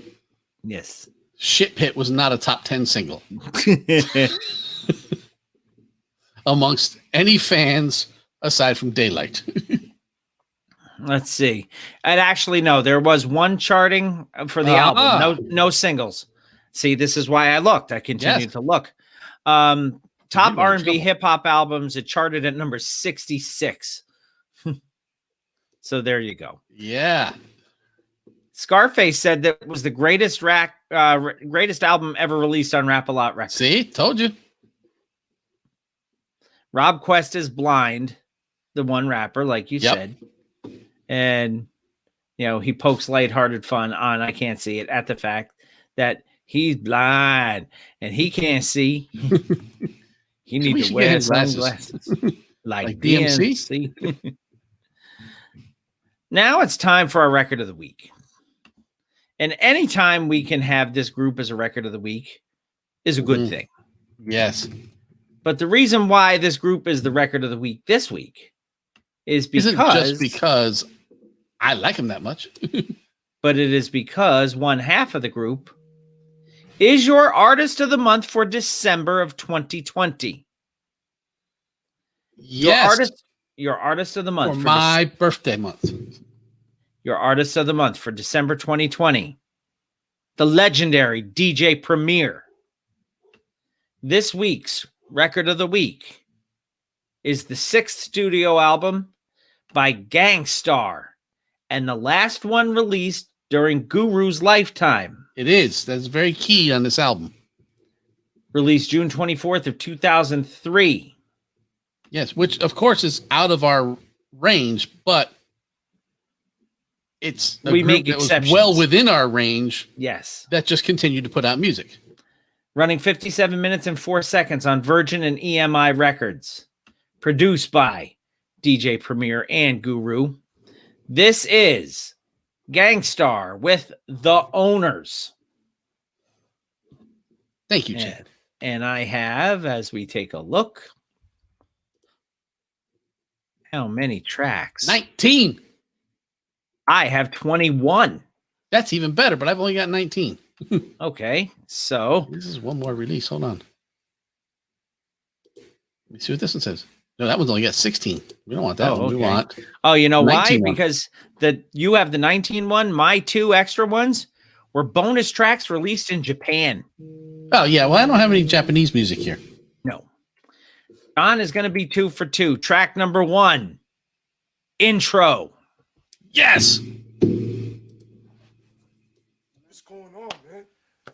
B: yes,
A: Shit Pit was not a top 10 single amongst any fans aside from Daylight.
B: Let's see. And actually, no, there was one charting for the album. No singles. See, this is why I looked. I continued to look. Top R&B hip hop albums. It charted at number 66. So there you go.
A: Yeah.
B: Scarface said that it was the greatest greatest album ever released on Rap-A-Lot Records.
A: See, told you.
B: Rob Quest is blind, the one rapper, like you said. And, he pokes lighthearted fun on, I can't see it, at the fact that he's blind and he can't see. He needs to wear his sunglasses like DMC. Now it's time for our record of the week. And anytime we can have this group as a record of the week is a good thing.
A: Yes.
B: But the reason why this group is the record of the week this week is because...
A: Isn't just because I like him that much.
B: But it is because one half of the group is your artist of the month for December of 2020.
A: Yes.
B: Your artist of the month.
A: For my birthday month.
B: Your artist of the month for December 2020, the legendary DJ Premier. This week's record of the week is the 6th studio album by Gangstar, and the last one released during Guru's lifetime.
A: It is. That's very key on this album.
B: Released June 24th of 2003.
A: Yes, which of course is out of our range, but it's a
B: We
A: group
B: make
A: that was
B: exceptions.
A: well within our range.
B: Yes.
A: That just continued to put out music.
B: Running 57 minutes and 4 seconds on Virgin and EMI Records. Produced by DJ Premier and Guru. This is Gangstar with The Owners.
A: Thank you, Chad.
B: And I have, as we take a look, how many tracks?
A: 19.
B: I have 21.
A: That's even better, but I've only got 19.
B: Okay, so
A: this is one more release. Hold on. Let me see what this one says. No, that one's only got 16. We don't want that one. We
B: okay.
A: want.
B: Oh, you know why?
A: 19 one.
B: Because you have the 19 one. My 2 extra ones were bonus tracks released in Japan.
A: Oh, yeah. Well, I don't have any Japanese music here.
B: No. John is going to be 2 for 2. Track number 1, intro.
A: Yes.
I: What's going on, man?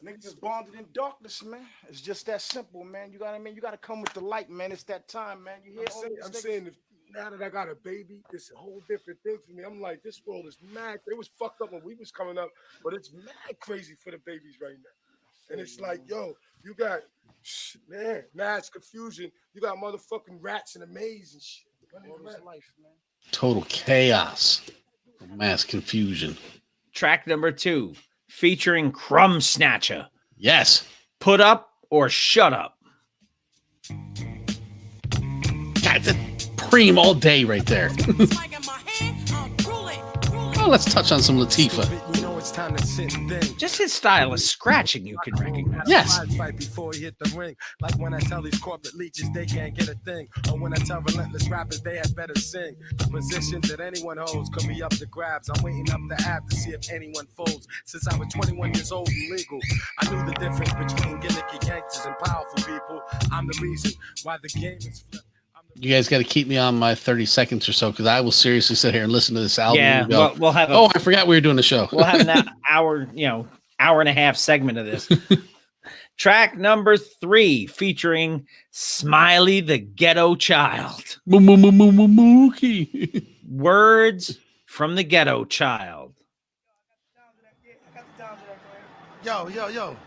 I: Niggas is bonded in darkness, man. It's just that simple, man. You got what I mean? You got to come with the light, man. It's that time, man. You hear?
O: I'm saying if, now that I got a baby, it's a whole different thing for me. I'm like, this world is mad. It was fucked up when we was coming up, but it's mad crazy for the babies right now. And it's like, yo, you got, man, mass confusion. You got motherfucking rats in a maze and shit.
I: All this life, man.
A: Total chaos. Mass confusion.
B: Track number 2, featuring Crumb Snatcher.
A: Yes.
B: Put Up or Shut Up.
A: That's a preem all day right there. Oh, let's touch on some Latifah.
B: Just his style of scratching you can recognize.
A: Yes.
O: Fight before he hit the ring. Like when I tell these corporate leeches they can't get a thing. Or when I tell relentless rappers they had better sing. The position that anyone holds could be up to grabs. I'm waiting up the app to see if anyone folds. Since I was 21 years old and legal, I knew the difference between gimmicky gangsters and powerful people. I'm the reason why the game is flipped.
A: You guys got to keep me on my 30 seconds or so because I will seriously sit here and listen to this album.
B: Yeah,
A: and go,
B: we'll have.
A: I forgot we were doing the show.
B: We'll have an hour, hour and a half segment of this. Track number 3, featuring Smiley the Ghetto Child.
A: Mookie.
B: Words from the Ghetto Child.
I: Yo. Yo,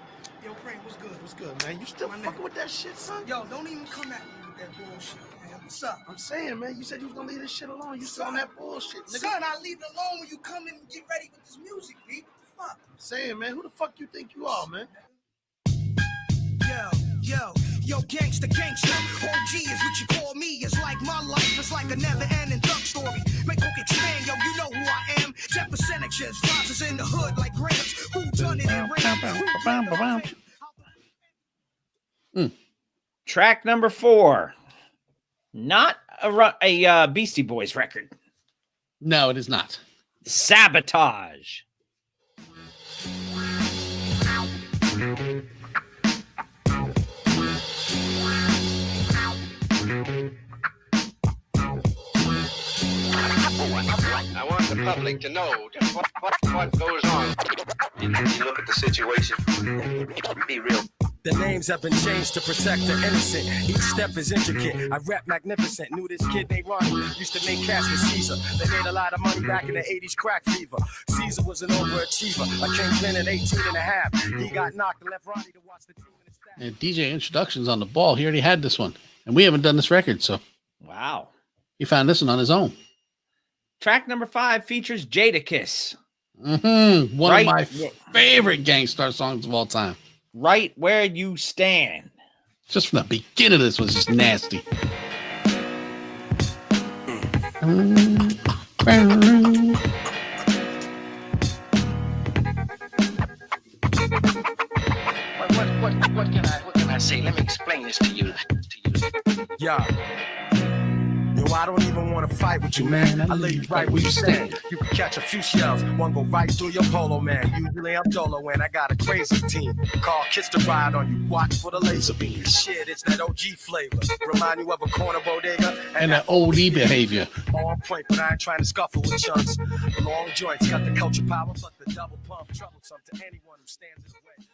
I: Frank, what's good? What's good, man? You still fucking with that shit, son? Yo, don't even come at me with that bullshit, man. What's up? I'm saying, man, you said you was gonna leave this shit alone. You still on that bullshit, nigga. Son, I leave it alone when you come in and get ready with this music, B. What the fuck? I'm saying, man, who the fuck you think you are, man?
P: Yo, gangsta. OG is what you call me. It's like my life. It's like a never-ending thug story. Make hook expand, yo, you know who I am. 10% actions, rises in the hood like grams. Who done it in rain?
B: Track number 4. Not a Beastie Boys record.
A: No, it is not.
B: Sabotage.
Q: I want the public to know just what goes on. You look at the situation. Be real.
O: The names have been changed to protect the innocent. Each step is intricate. I rap magnificent. Knew this kid named Ronnie used to make cash with Caesar. They made a lot of money back in the 80s crack fever. Caesar was an overachiever. I came in at 18 and a half. He got knocked and left Ronnie to watch the team in his staff.
A: And DJ Introductions on the ball. He already had this one. And we haven't done this record, so.
B: Wow.
A: He found this one on his own.
B: Track number 5 features Jadakiss.
A: One of my favorite Gangstar songs of all time.
B: Right Where You Stand.
A: Just from the beginning of this was just nasty.
Q: What can I say? Let me explain this to you.
O: Yeah. Yo, I don't even want to fight with you, man. I lay you right where you stand. You can catch a few shells, one go right through your polo, man. Usually I'm dolo and I got a crazy team. Call Kiss to ride on you, watch for the laser beam. Shit, it's that OG flavor. Remind you of a corner bodega
A: and that OD behavior.
O: On point, but I ain't trying to scuffle with chunks. The long joints got the culture power, but the double pump troublesome to anyone who stands in the way.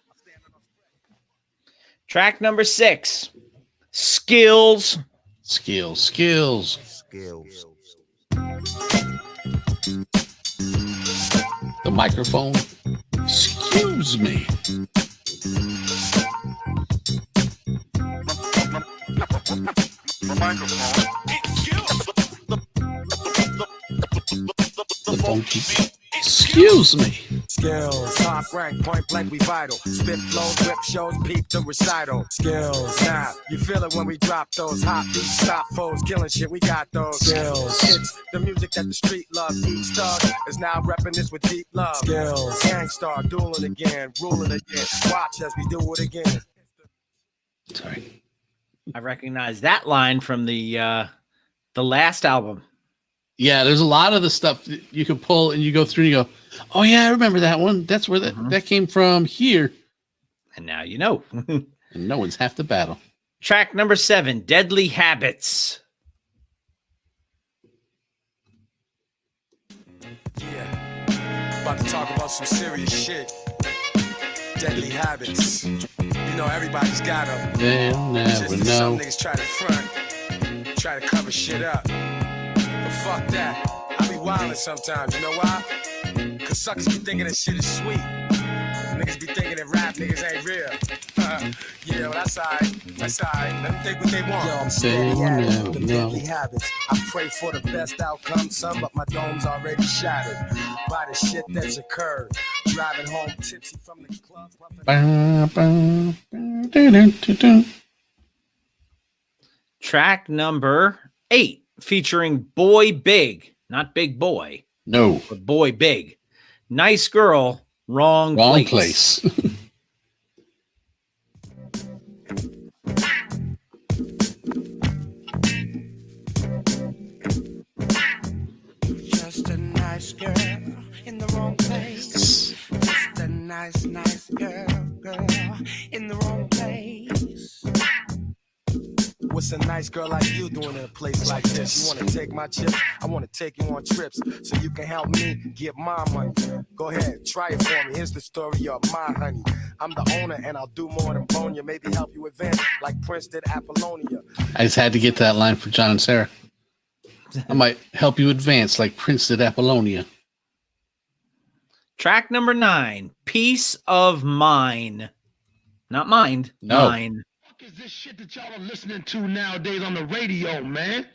B: Track number 6. Skills.
A: Skills. The microphone. Excuse me.
O: The microphone.
A: The funky. Excuse me.
O: Skills, top rank, point blank, we vital. Spit flows, rip shows, peep the recital. Skills, now you feel it when we drop those hot beats, stop foes, killing shit. We got those skills. It's the music that the street loves. Each thug is now repping this with deep love. Skills, gangstar, dueling again, ruling again. Watch as we do it again.
A: Sorry,
B: I recognize that line from the last album.
A: Yeah, there's a lot of the stuff that you can pull and you go through and you go, oh yeah, I remember that one. That's where that came from here.
B: And now you know.
A: And no one's half the battle.
B: Track number 7, Deadly Habits.
O: Yeah, about to talk about some serious shit. Deadly habits. You know, everybody's got them.
A: They'll never
O: Just
A: know.
O: some niggas try to front, try to cover shit up. But fuck that. I be wildin' sometimes, you know why? Cause suckers be thinking that shit is sweet. Niggas be thinking that rap niggas ain't real. Yeah, well, that's alright. That's alright. Let them think what they want. Yo, I'm steady at it with the deadly habits. I pray for the best outcome, son, but my dome's already shattered by the shit that's occurred. Driving home tipsy from the club.
B: Track number 8, featuring Boy Big. Not Big Boy.
A: No.
B: But Boy Big. Nice Girl, Wrong Place.
L: Just a nice girl in the wrong place. Just a nice girl in the wrong place.
O: What's a nice girl like you doing in a place like this? You wanna take my chips? I wanna take you on trips so you can help me get my money. Go ahead, try it for me. Here's the story of my honey. I'm the owner and I'll do more than bone you. Maybe help you advance like Prince did Apollonia.
A: I just had to get to that line for John and Sarah. I might help you advance like Prince did Apollonia.
B: Track number 9, Peace of Mind. Not mind,
A: No.
B: mine.
R: Is this shit that y'all are listening to nowadays on the radio, man?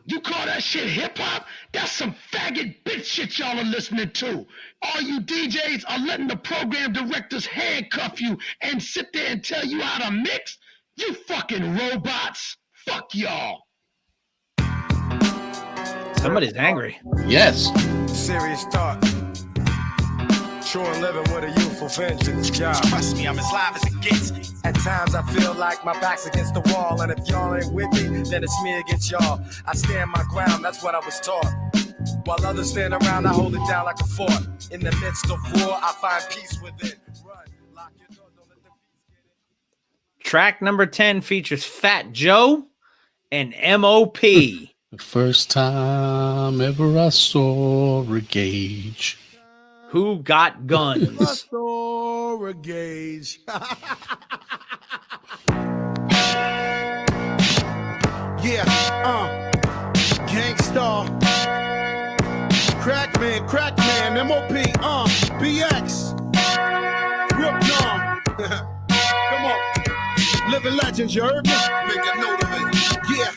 R: You call that shit hip-hop? That's some faggot bitch shit y'all are listening to. All you DJs are letting the program directors handcuff you and sit there and tell you how to mix? You fucking robots. Fuck y'all.
B: Somebody's angry.
A: Yes.
O: Serious thought. True and living with a youthful vengeance, job.
S: Trust me, I'm as live as it gets.
O: At times I feel like my back's against the wall, and if y'all ain't with me, then it's me against y'all. I stand my ground, that's what I was taught. While others stand around, I hold it down like a fort. In the midst of war, I find peace within. Run, lock your door, don't let the beats get in.
B: Track number 10 features Fat Joe and MOP.
A: The first time ever I saw a gauge.
B: Who got guns?
I: Saw a gauge. Yeah, Gangstar, Crackman, MOP, BX, Rip Nom. Come on, living legends, you heard me? Make a note of it. Yeah,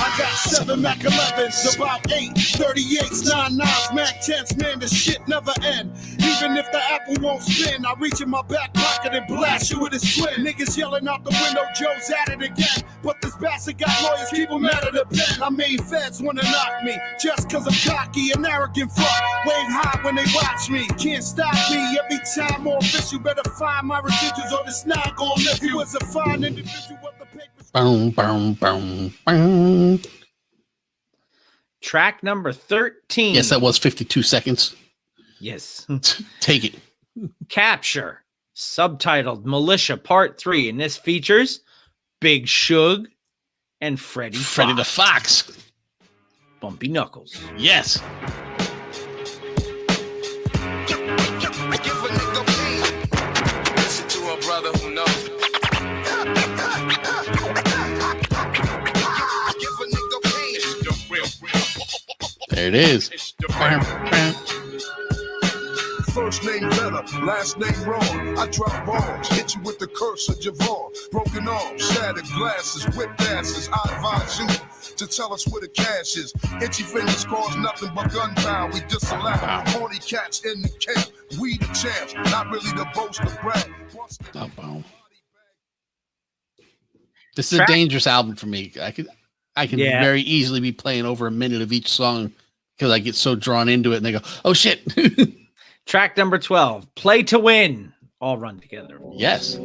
I: I got 7 Mac 11s, about 8 38s, 9/9s, Mac 10s, man, the shit never end. Even if the apple won't spin, I reach in my back pocket and blast you with his twin. Niggas yelling out the window, Joe's at it again. But this bastard got lawyers, keep him out of the pen. I mean, feds wanna knock me, just cause I'm cocky and arrogant fuck. Wave high when they watch me, can't stop me. Every time more official, better find my residuals or this not gon' lift you. As a fine individual, what the papers
A: Boom, boom, boom, boom.
B: Track number 13.
A: Yes, that was 52 seconds.
B: Yes.
A: Take it.
B: Capture, subtitled Militia Part 3. And this features Big Shug and Freddie
A: the Fox.
B: Bumpy Knuckles.
A: Yes.
D: Listen to a brother who knows.
A: There it is.
D: First name better, last name wrong. I drop bombs, hit you with the curse of Javon. Broken arms, shattered glasses, whipped asses. I advise you to tell us where the cash is. Itchy fingers cause nothing but gunpowder. We disallow horny cats in the camp. We the champs, not really the boast of brag.
A: This is a dangerous album for me. I can very easily be playing over a minute of each song because I get so drawn into it and they go, oh shit.
B: Track number 12, Play to Win. All run together.
A: Yes.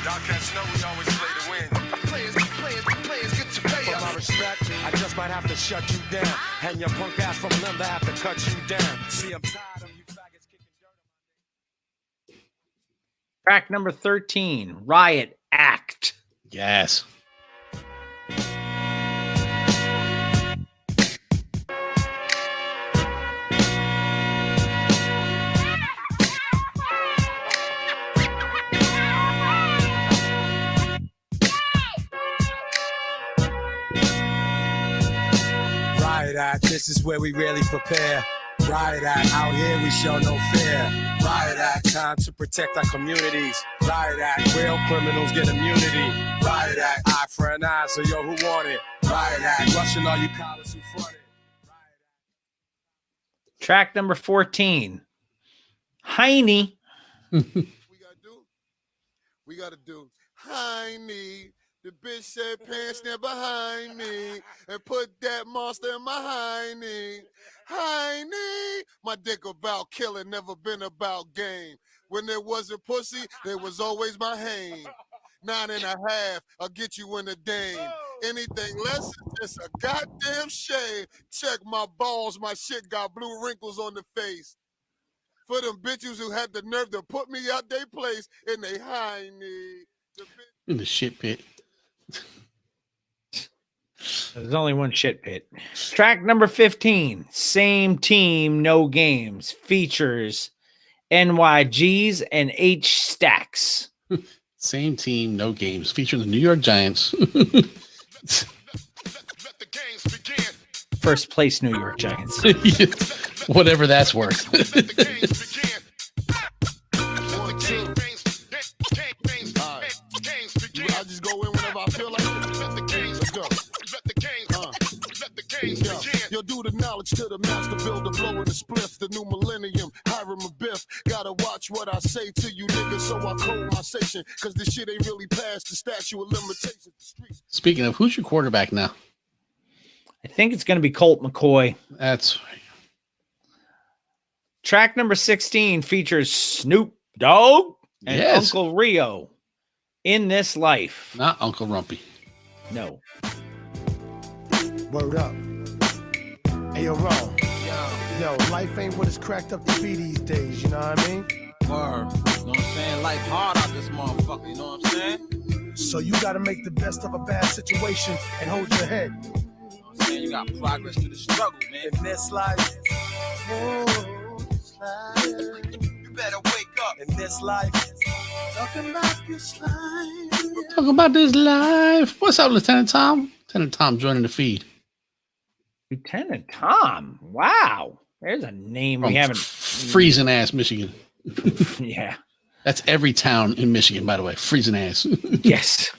D: Y'all cats know we always play to win. Players, get your pay up. For my respect, I just might have to shut you down. And your punk ass from them to have to cut you down. See, I'm tired of you faggots kicking dirt.
B: Track number 13, Riot Act.
A: Yes.
O: Riot Act, this is where we really prepare. Riot Act, out here we show no fear. Riot Act, time to protect our communities. Riot Act, real criminals get immunity. Riot Act, eye for an eye, so yo, who want it? Riot Act, rushing all you cowards who front it.
B: Track number 14, Heine.
K: We gotta do Heine. The bitch said pants stand behind me and put that monster in my hiney. Heine. My dick about killing, never been about game. When there wasn't pussy, there was always my hang. 9.5, I'll get you in the dame. Anything less is just a goddamn shame. Check my balls, my shit got blue wrinkles on the face. For them bitches who had the nerve to put me out they place in they hiney.
A: In the shit pit.
B: There's only one shit pit. Track number 15, Same Team, No Games, features NYGs and H Stacks.
A: Same team, no games. Featuring the New York Giants.
B: First place New York Giants.
A: Whatever that's worth.
K: I just go in whenever I feel like it. Let's go. Yo, do the knowledge to the master builder, blowing the spliff, the new millennium, Hiram a biff. Gotta watch what I say to you niggas, so I code my station, cause this shit ain't really past the statute of limitations.
A: Speaking of, who's your quarterback now?
B: I think it's going to be Colt McCoy.
A: That's right.
B: Track number 16 features Snoop Dogg and
A: Yes.
B: Uncle Rio, In This Life.
A: Not Uncle Rumpy.
B: No.
I: Word up. Hey, yo, Ron. Yo, life ain't what it's cracked up to be these days, you know what I mean?
N: Word. You know what I'm saying? Life hard out this motherfucker, you know what I'm saying?
I: So you gotta make the best of a bad situation and hold your head.
N: You know what I'm saying? You got progress through the struggle, man.
I: In this life,
N: You better wake up.
I: in this life, talking about this life.
A: Talk about this live. What's up, Lieutenant Tom? Lieutenant Tom joining the feed.
B: Lieutenant Tom. Wow. There's a name we
A: From
B: haven't.
A: freezing ass Michigan.
B: Yeah.
A: That's every town in Michigan, by the way. Freezing ass.
B: Yes.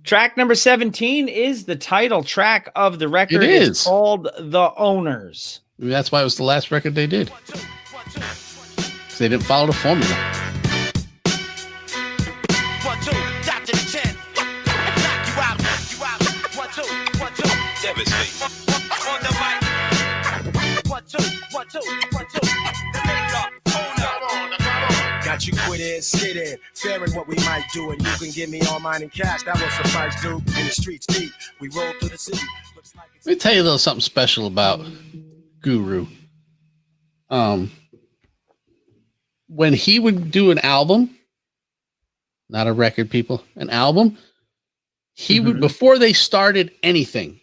B: Track number 17 is the title track of the record.
A: It is.
B: It's called The Owners.
A: Maybe that's why it was the last record they did. They didn't follow the formula.
O: Got you quit it, skid it, fearing what we might do, and you can give me all mine in cash. That will suffice, dude. In the streets deep, we roll through the city.
A: Let me tell you a little something special about Guru. When he would do an album, not a record, people, an album, he would, before they started anything,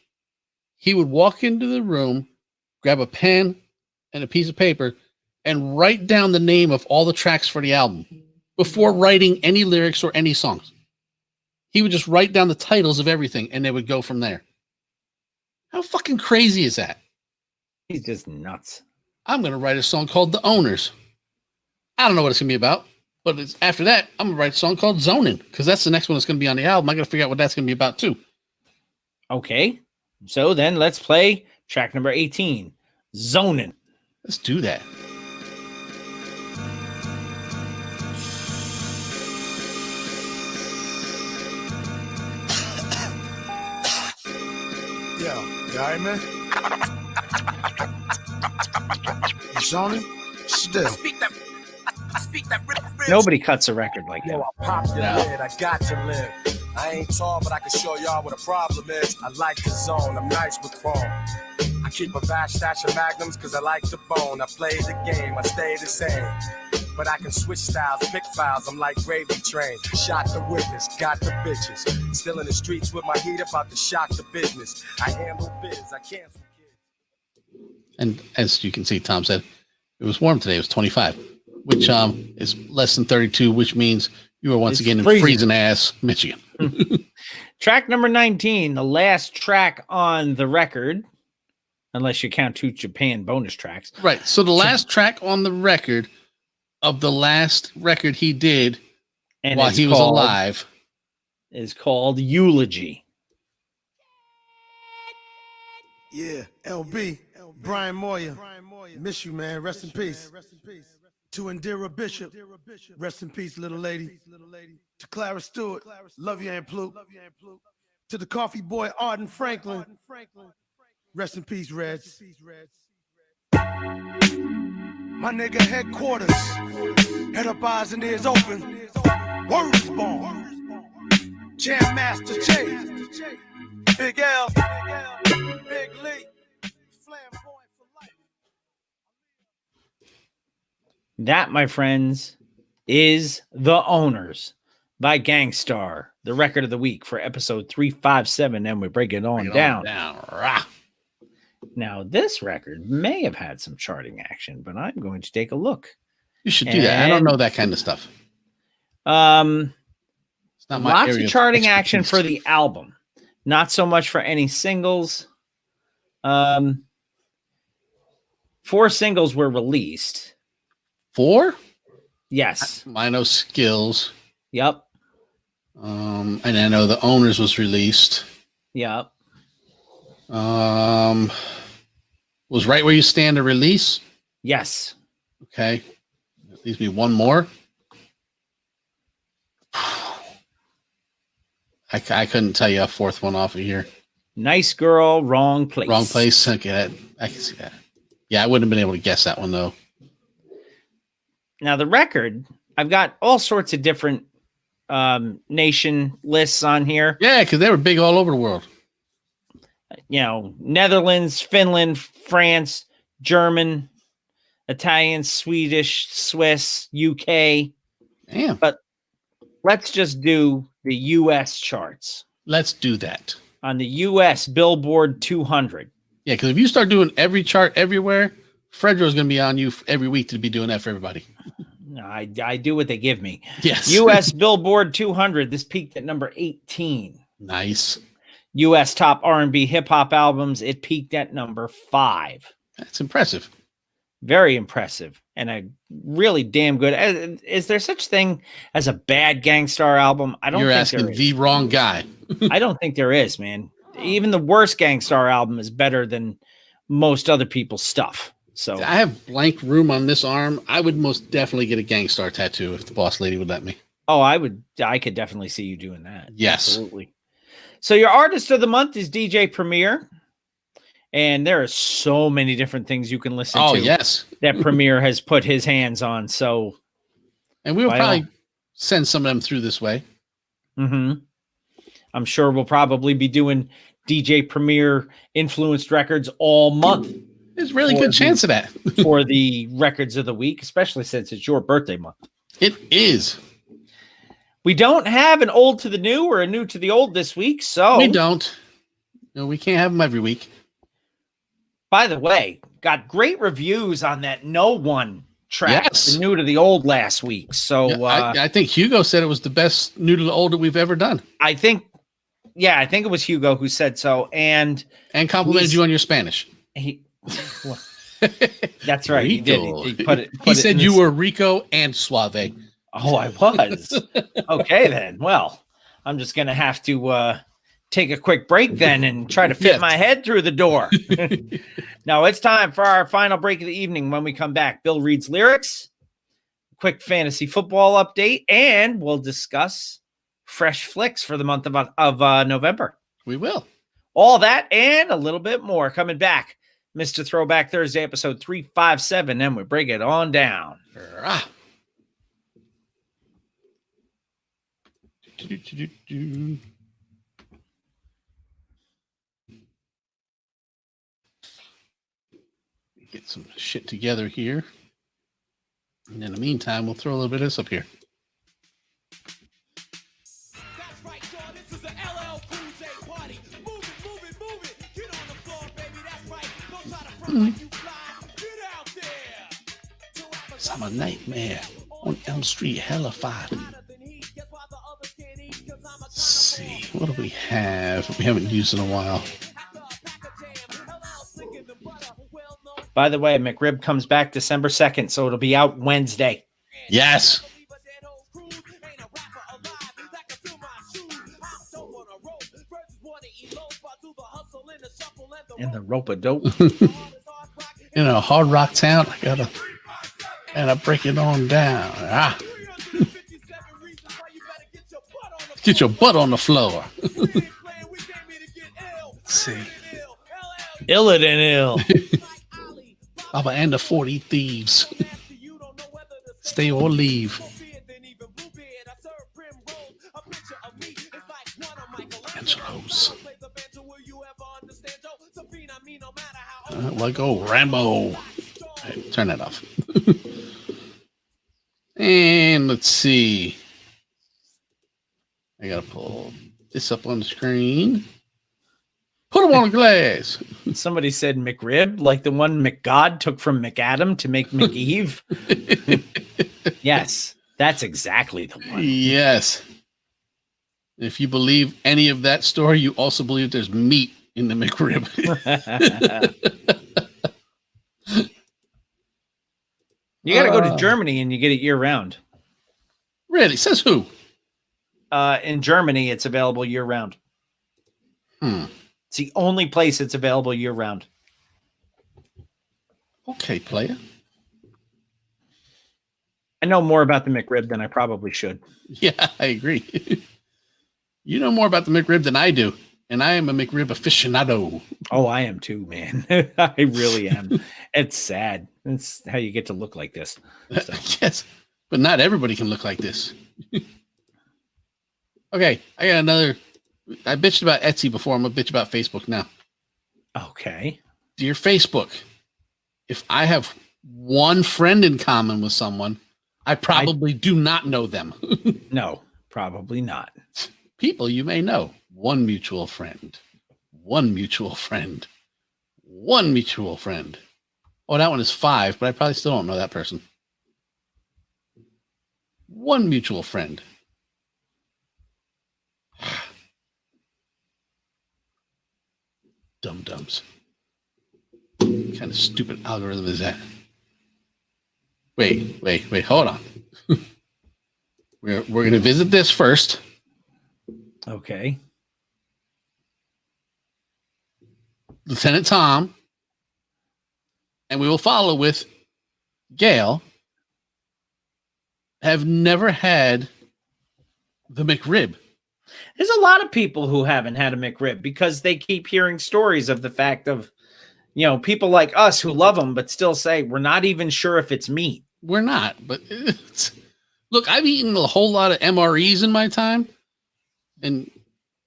A: he would walk into the room, grab a pen and a piece of paper, and write down the name of all the tracks for the album before writing any lyrics or any songs. He would just write down the titles of everything, and they would go from there. How fucking crazy is that?
B: He's just nuts.
A: I'm going to write a song called The Owners. I don't know what it's going to be about, but after that, I'm going to write a song called Zonin, because that's the next one that's going to be on the album. I got to figure out what that's going to be about, too.
B: Okay. So then let's play track number 18, Zonin.
A: Let's do that.
I: Yo, you alright, man? You Sony? Still.
B: Nobody cuts a record like that.
O: Yo, I popped the lid, I got to live. I ain't tall, but I can show y'all what a problem is. I like the zone, I'm nice with chrome. I keep a vast stash of magnums because I like the bone. I play the game, I stay the same. But I can switch styles, pick files, I'm like gravy train. Shot the witness, got the bitches. Still in the streets with my heat, about to shock the business. I handle biz, I cancel kids.
A: And as you can see, Tom said, it was warm today. It was 25, which is less than 32, which means you are once again in freezing ass Michigan.
B: Track number 19, the last track on the record, unless you count 2 Japan bonus tracks.
A: Right. So the last track on the record of the last record he did while he was alive
B: is called Eulogy.
I: Yeah, LB, Brian Moyer. Miss you, man. Rest in peace. To Indira Bishop. Rest in peace, little lady. To Clara Stewart. Love you, Aunt Pluke. To the coffee boy, Arden Franklin. Rest in peace, Reds. My nigga headquarters. Head up, eyes and ears open. Words born. Jam Master J. Big L. Big Lee.
B: That, my friends, is The Owners by Gangstar, the record of the week for episode 357, and we break it on down. Now, this record may have had some charting action, but I'm going to take a look.
A: You should do that. I don't know that kind of stuff.
B: It's not
A: my
B: lots
A: area
B: of
A: of
B: charting action
A: expertise.
B: for the album, not so much for any singles. 4 singles were released.
A: 4?
B: Yes.
A: I know Skills.
B: Yep.
A: And I know The Owners was released.
B: Yep.
A: Was Right Where You Stand a release?
B: Yes.
A: Okay. That leaves me one more. I couldn't tell you a fourth one off of here.
B: Nice Girl, Wrong Place.
A: Wrong Place. Okay, I can see that. Yeah, I wouldn't have been able to guess that one, though.
B: Now, the record, I've got all sorts of different nation lists on here.
A: Yeah, because they were big all over the world.
B: You know, Netherlands, Finland, France, German, Italian, Swedish, Swiss, UK.
A: Damn.
B: But let's just do the US charts.
A: Let's do that.
B: On the US Billboard 200.
A: Yeah, because if you start doing every chart everywhere, Fredro's going to be on you every week to be doing that for everybody.
B: No, I do what they give me.
A: Yes.
B: US Billboard 200. This peaked at number 18.
A: Nice.
B: US top R&B hip hop albums. It peaked at number 5.
A: That's impressive.
B: Very impressive. and a really damn good. Is there such thing as a bad Gangstar album? I don't
A: You're
B: think
A: asking
B: there is.
A: the wrong guy.
B: I don't think there is, man. Even the worst Gangstar album is better than most other people's stuff. So
A: I have blank room on this arm. I would most definitely get a Gangstar tattoo if the boss lady would let me.
B: oh, I could definitely see you doing that.
A: Yes.
B: Absolutely. So your artist of the month is DJ Premier. And there are so many different things you can listen to.
A: Oh, yes.
B: That Premier has put his hands on. So,
A: and we'll probably send some of them through this way.
B: Mm-hmm. I'm sure we'll probably be doing DJ Premier influenced records all month.
A: There's a really good chance of that.
B: For the records of the week, especially since it's your birthday month.
A: It is.
B: We don't have an old to the new or a new to the old this week. So
A: we don't. No, we can't have them every week.
B: By the way, got great reviews on that No One track,
A: Yes.
B: the new to the old last week. So
A: Yeah, I think Hugo said it was the best new to the old that we've ever done.
B: I think it was Hugo who said so, and
A: complimented you on your Spanish.
B: That's right. He did. He put it.
A: He said you were Rico and Suave.
B: Oh, I was. Okay, then. Well, I'm just gonna have to take a quick break then and try to fit my head through the door. Now it's time for our final break of the evening. When we come back, Bill reads lyrics, quick fantasy football update, and we'll discuss fresh flicks for the month of November.
A: We will.
B: All that and a little bit more coming back. Mr. Throwback Thursday, episode 357, and we bring it on down.
A: Get some shit together here. And in the meantime, we'll throw a little bit of this up here. Summer nightmare on Elm Street, hellified. Let's see, what do we have? We haven't used in a while.
B: By the way, McRib comes back December 2nd, so it'll be out Wednesday.
A: Yes.
B: And the rope-a-dope.
A: In a hard rock town, I gotta break it on down. Get your butt on the floor. Let's see.
B: Iller than ill.
A: Baba and the 40 thieves. Stay or leave. Angelos. Well, go Rambo. Right, turn that off. And let's see. I gotta pull this up on the screen. Put him on a glass.
B: Somebody said McRib, like the one McGod took from McAdam to make McEve. Yes, that's exactly the one.
A: Yes. If you believe any of that story, you also believe there's meat in the McRib.
B: You got to go to Germany and you get it year round.
A: Really? Says who?
B: In Germany, it's available year round. It's the only place it's available year round.
A: Okay, player.
B: I know more about the McRib than I probably should.
A: Yeah, I agree. You know more about the McRib than I do, and I am a McRib aficionado.
B: Oh, I am too, man. I really am. It's sad. It's how you get to look like this. So.
A: Yes, but not everybody can look like this. Okay, I got another. I bitched about Etsy before. I'm going to bitch about Facebook now.
B: Okay.
A: Dear Facebook, if I have one friend in common with someone, I probably do not know them.
B: No, probably not.
A: People you may know. One mutual friend. One mutual friend. One mutual friend. Oh, that one is 5, but I probably still don't know that person. One mutual friend. Dum-dums. What kind of stupid algorithm is that? Wait. Hold on. We're going to visit this first.
B: Okay.
A: Lieutenant Tom. And we will follow with Gail. Have never had the McRib.
B: There's a lot of people who haven't had a McRib because they keep hearing stories of the fact of, people like us who love them, but still say we're not even sure if it's meat.
A: We're not, but look, I've eaten a whole lot of MREs in my time. And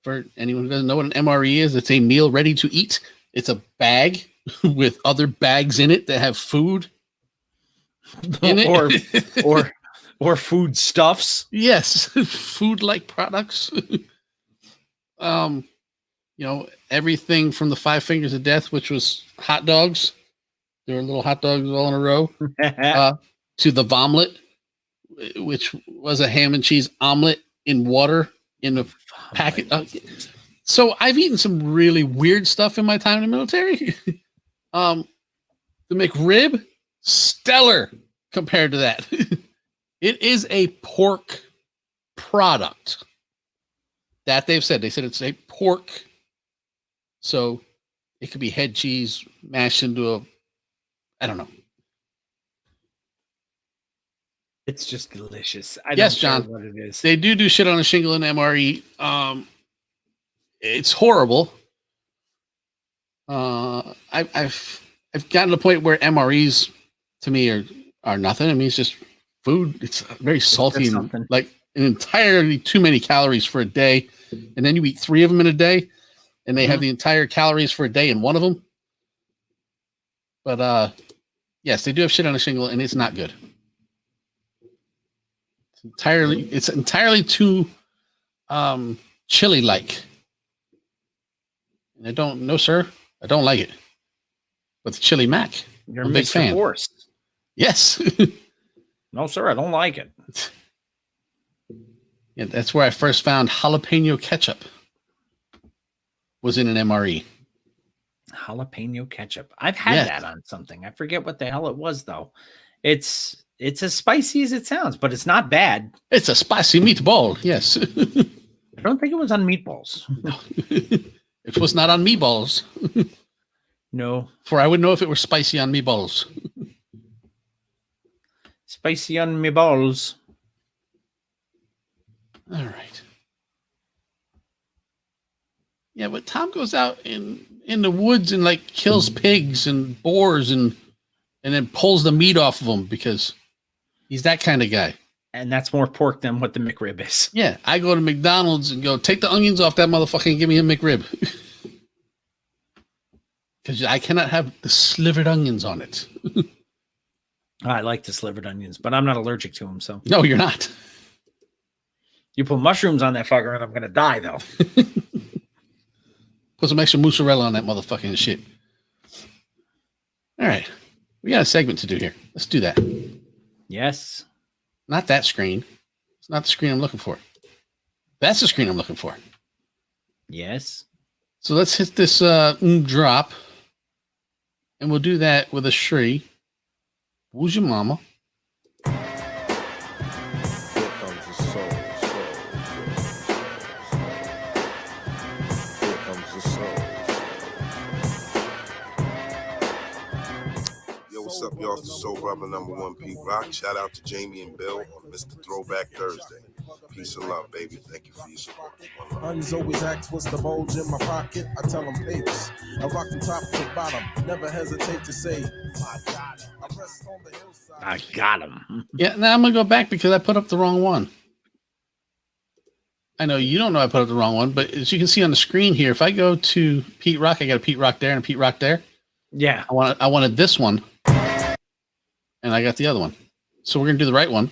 A: for anyone who doesn't know what an MRE is, it's a meal ready to eat. It's a bag with other bags in it that have food in it.
B: or food stuffs.
A: Yes, food-like products. Everything from the 5 Fingers of Death, which was hot dogs. There were little hot dogs all in a row. To the Vomlet, which was a ham and cheese omelet in water in a packet. So I've eaten some really weird stuff in my time in the military. The McRib, stellar compared to that. It is a pork product that they've said. They said it's a pork. So it could be head cheese mashed into I don't know.
B: It's just delicious.
A: Yes, John.
B: What it is.
A: They do shit on a shingle in MRE. It's horrible. I've gotten to the point where MREs to me are nothing. I mean, it's just food. It's very salty and like entirely too many calories for a day. And then you eat 3 of them in a day, and they have the entire calories for a day in one of them. But yes, they do have shit on a shingle, and it's not good. It's entirely too chili-like. And I don't know, sir. I don't like it. But the chili mac,
B: You're
A: I'm a big
B: Mr.
A: fan.
B: Force.
A: Yes.
B: No, sir, I don't like it.
A: Yeah, that's where I first found jalapeno ketchup. Was in an MRE.
B: Jalapeno ketchup. I've had that on something. I forget what the hell it was though. It's as spicy as it sounds, but it's not bad.
A: It's a spicy meatball. Yes.
B: I don't think it was on meatballs.
A: It was not on meatballs.
B: No.
A: For I would know if it were spicy on meatballs.
B: Spicy on meatballs.
A: All right. Yeah, but Tom goes out in the woods and like kills pigs and boars and then pulls the meat off of them because he's that kind of guy.
B: And that's more pork than what the McRib is.
A: Yeah, I go to McDonald's and go, take the onions off that motherfucker and give me a McRib. Because I cannot have the slivered onions on it.
B: I like the slivered onions, but I'm not allergic to them. So
A: no, you're not.
B: You put mushrooms on that fucker and I'm going to die though.
A: Put some extra mozzarella on that motherfucking shit. All right. We got a segment to do here. Let's do that.
B: Yes.
A: Not that screen. It's not the screen I'm looking for. That's the screen I'm looking for.
B: Yes.
A: So let's hit this drop. And we'll do that with a Shri. Who's your mama?
K: What's up, y'all? It's the Soul Brother #1 Pete Rock. Shout out to Jamie and Bill on Mr. Throwback Thursday. Peace and love, baby. Thank you for your support.
O: Honeys always ask what's the bulge in my pocket. I tell them papers. I rock from top to bottom. Never hesitate to say,
B: I got him.
A: Yeah, now I'm going to go back because I put up the wrong one. I know you don't know I put up the wrong one, but as you can see on the screen here, if I go to Pete Rock, I got a Pete Rock there and a Pete Rock there.
B: Yeah.
A: I wanted this one. And I got the other one. So we're going to do the right one.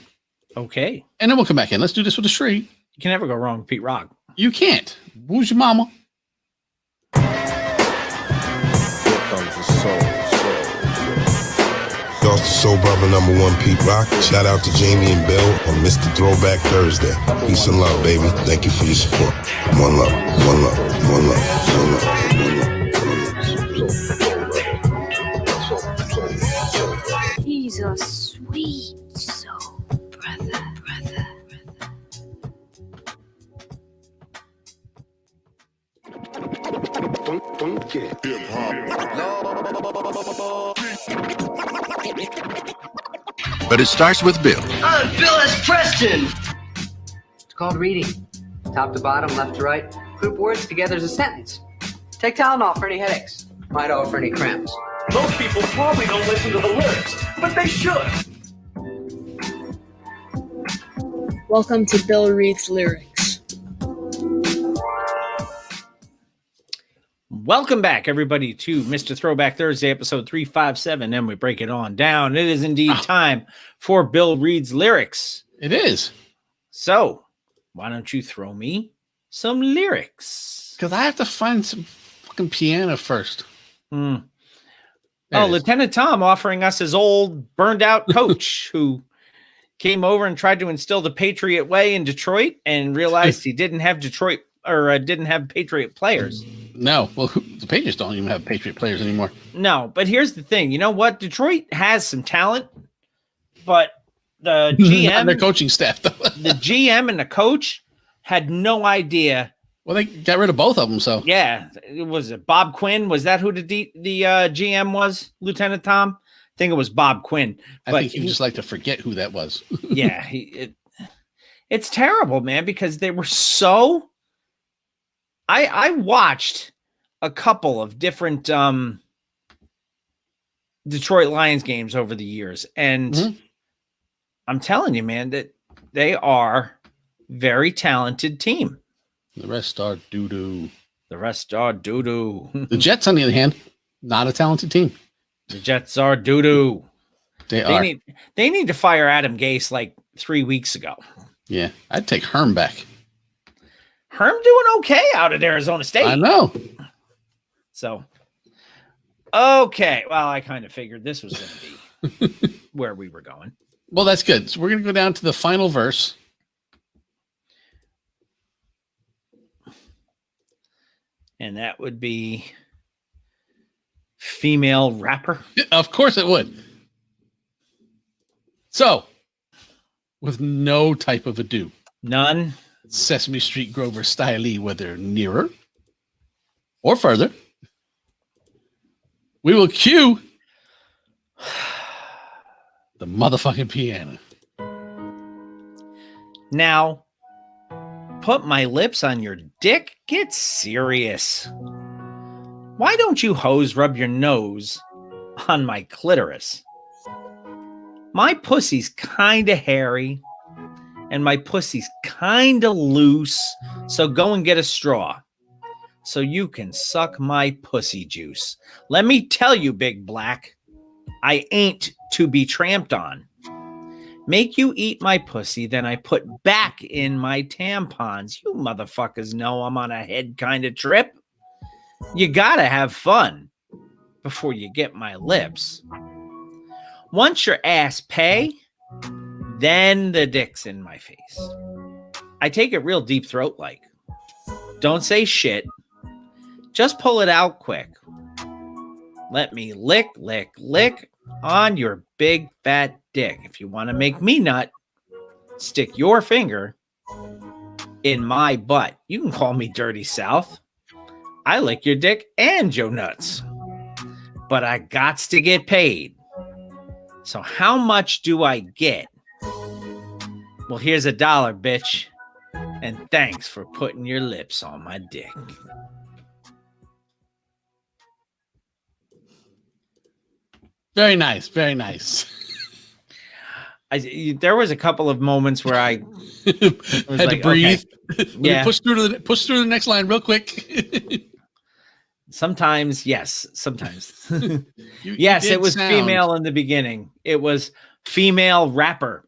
B: Okay.
A: And then we'll come back in. Let's do this with a Shri.
B: You can never go wrong with Pete Rock.
A: You can't. Who's your mama?
K: Here comes the soul. Y'all, it's the Soul Brother #1 Pete Rock. Shout out to Jamie and Bill on Mr. Throwback Thursday. Peace and love, baby. Thank you for your support. One love, one love, one love, one love, one love.
F: He's a sweet
T: But it starts with Bill.
U: I'm Bill S. Preston. It's called reading. Top to bottom, left to right. Group words together as a sentence. Take Tylenol for any headaches. Midol for any cramps.
V: Most people probably don't listen to the lyrics, but they should.
W: Welcome to Bill Reads Lyrics.
B: Welcome back, everybody, to Mr. Throwback Thursday, episode 357, and we break it on down. It is indeed time for Bill Reads Lyrics.
A: It is.
B: So, why don't you throw me some lyrics?
A: Because I have to find some fucking piano first.
B: Oh, Lieutenant Tom offering us his old burned out coach who came over and tried to instill the Patriot way in Detroit and realized he didn't have didn't have Patriot players.
A: No, well, the Patriots don't even have Patriot players anymore.
B: No, but here's the thing. You know what? Detroit has some talent, but the GM,
A: their coaching staff, though.
B: The GM and the coach had no idea.
A: Well, they got rid of both of them, so
B: yeah. It was Bob Quinn. Was that who the GM was? Lieutenant Tom? I think it was Bob Quinn.
A: I think you just like to forget who that was.
B: Yeah, it's terrible, man, because they were so. I watched a couple of different Detroit Lions games over the years, and I'm telling you, man, that they are very talented team.
A: The rest are doo-doo.
B: The rest are doo-doo.
A: The Jets, on the other hand, not a talented team.
B: The Jets are doo-doo.
A: They
B: need to fire Adam Gase like 3 weeks ago.
A: Yeah, I'd take Herm back.
B: Herm doing okay out at Arizona State.
A: I know.
B: So, okay. Well, I kind of figured this was going to be where we were going.
A: Well, that's good. So we're going to go down to the final verse.
B: And that would be female rapper.
A: Of course it would. So, with no type of ado.
B: None.
A: Sesame Street Grover Styley, whether nearer or further, we will cue the motherfucking piano.
B: Now, put my lips on your dick? Get serious. Why don't you hoes rub your nose on my clitoris? My pussy's kinda hairy, and my pussy's kinda loose, so go and get a straw so you can suck my pussy juice. Let me tell you, Big Black, I ain't to be tramped on. Make you eat my pussy, then I put back in my tampons. You motherfuckers know I'm on a head kind of trip. You gotta have fun before you get my lips. Once your ass pay, then the dick's in my face. I take it real deep throat like. Don't say shit. Just pull it out quick. Let me lick, lick, lick on your big fat dick. If you want to make me nut, stick your finger in my butt. You can call me Dirty South. I lick your dick and your nuts. But I gots to get paid. So how much do I get? Well, here's $1, bitch. And thanks for putting your lips on my dick.
A: Very nice. Very nice.
B: There was a couple of moments where I
A: had like, to breathe. Okay.
B: Yeah.
A: Push through the next line real quick.
B: Sometimes, yes. Sometimes. Yes, it was female in the beginning. It was female rapper.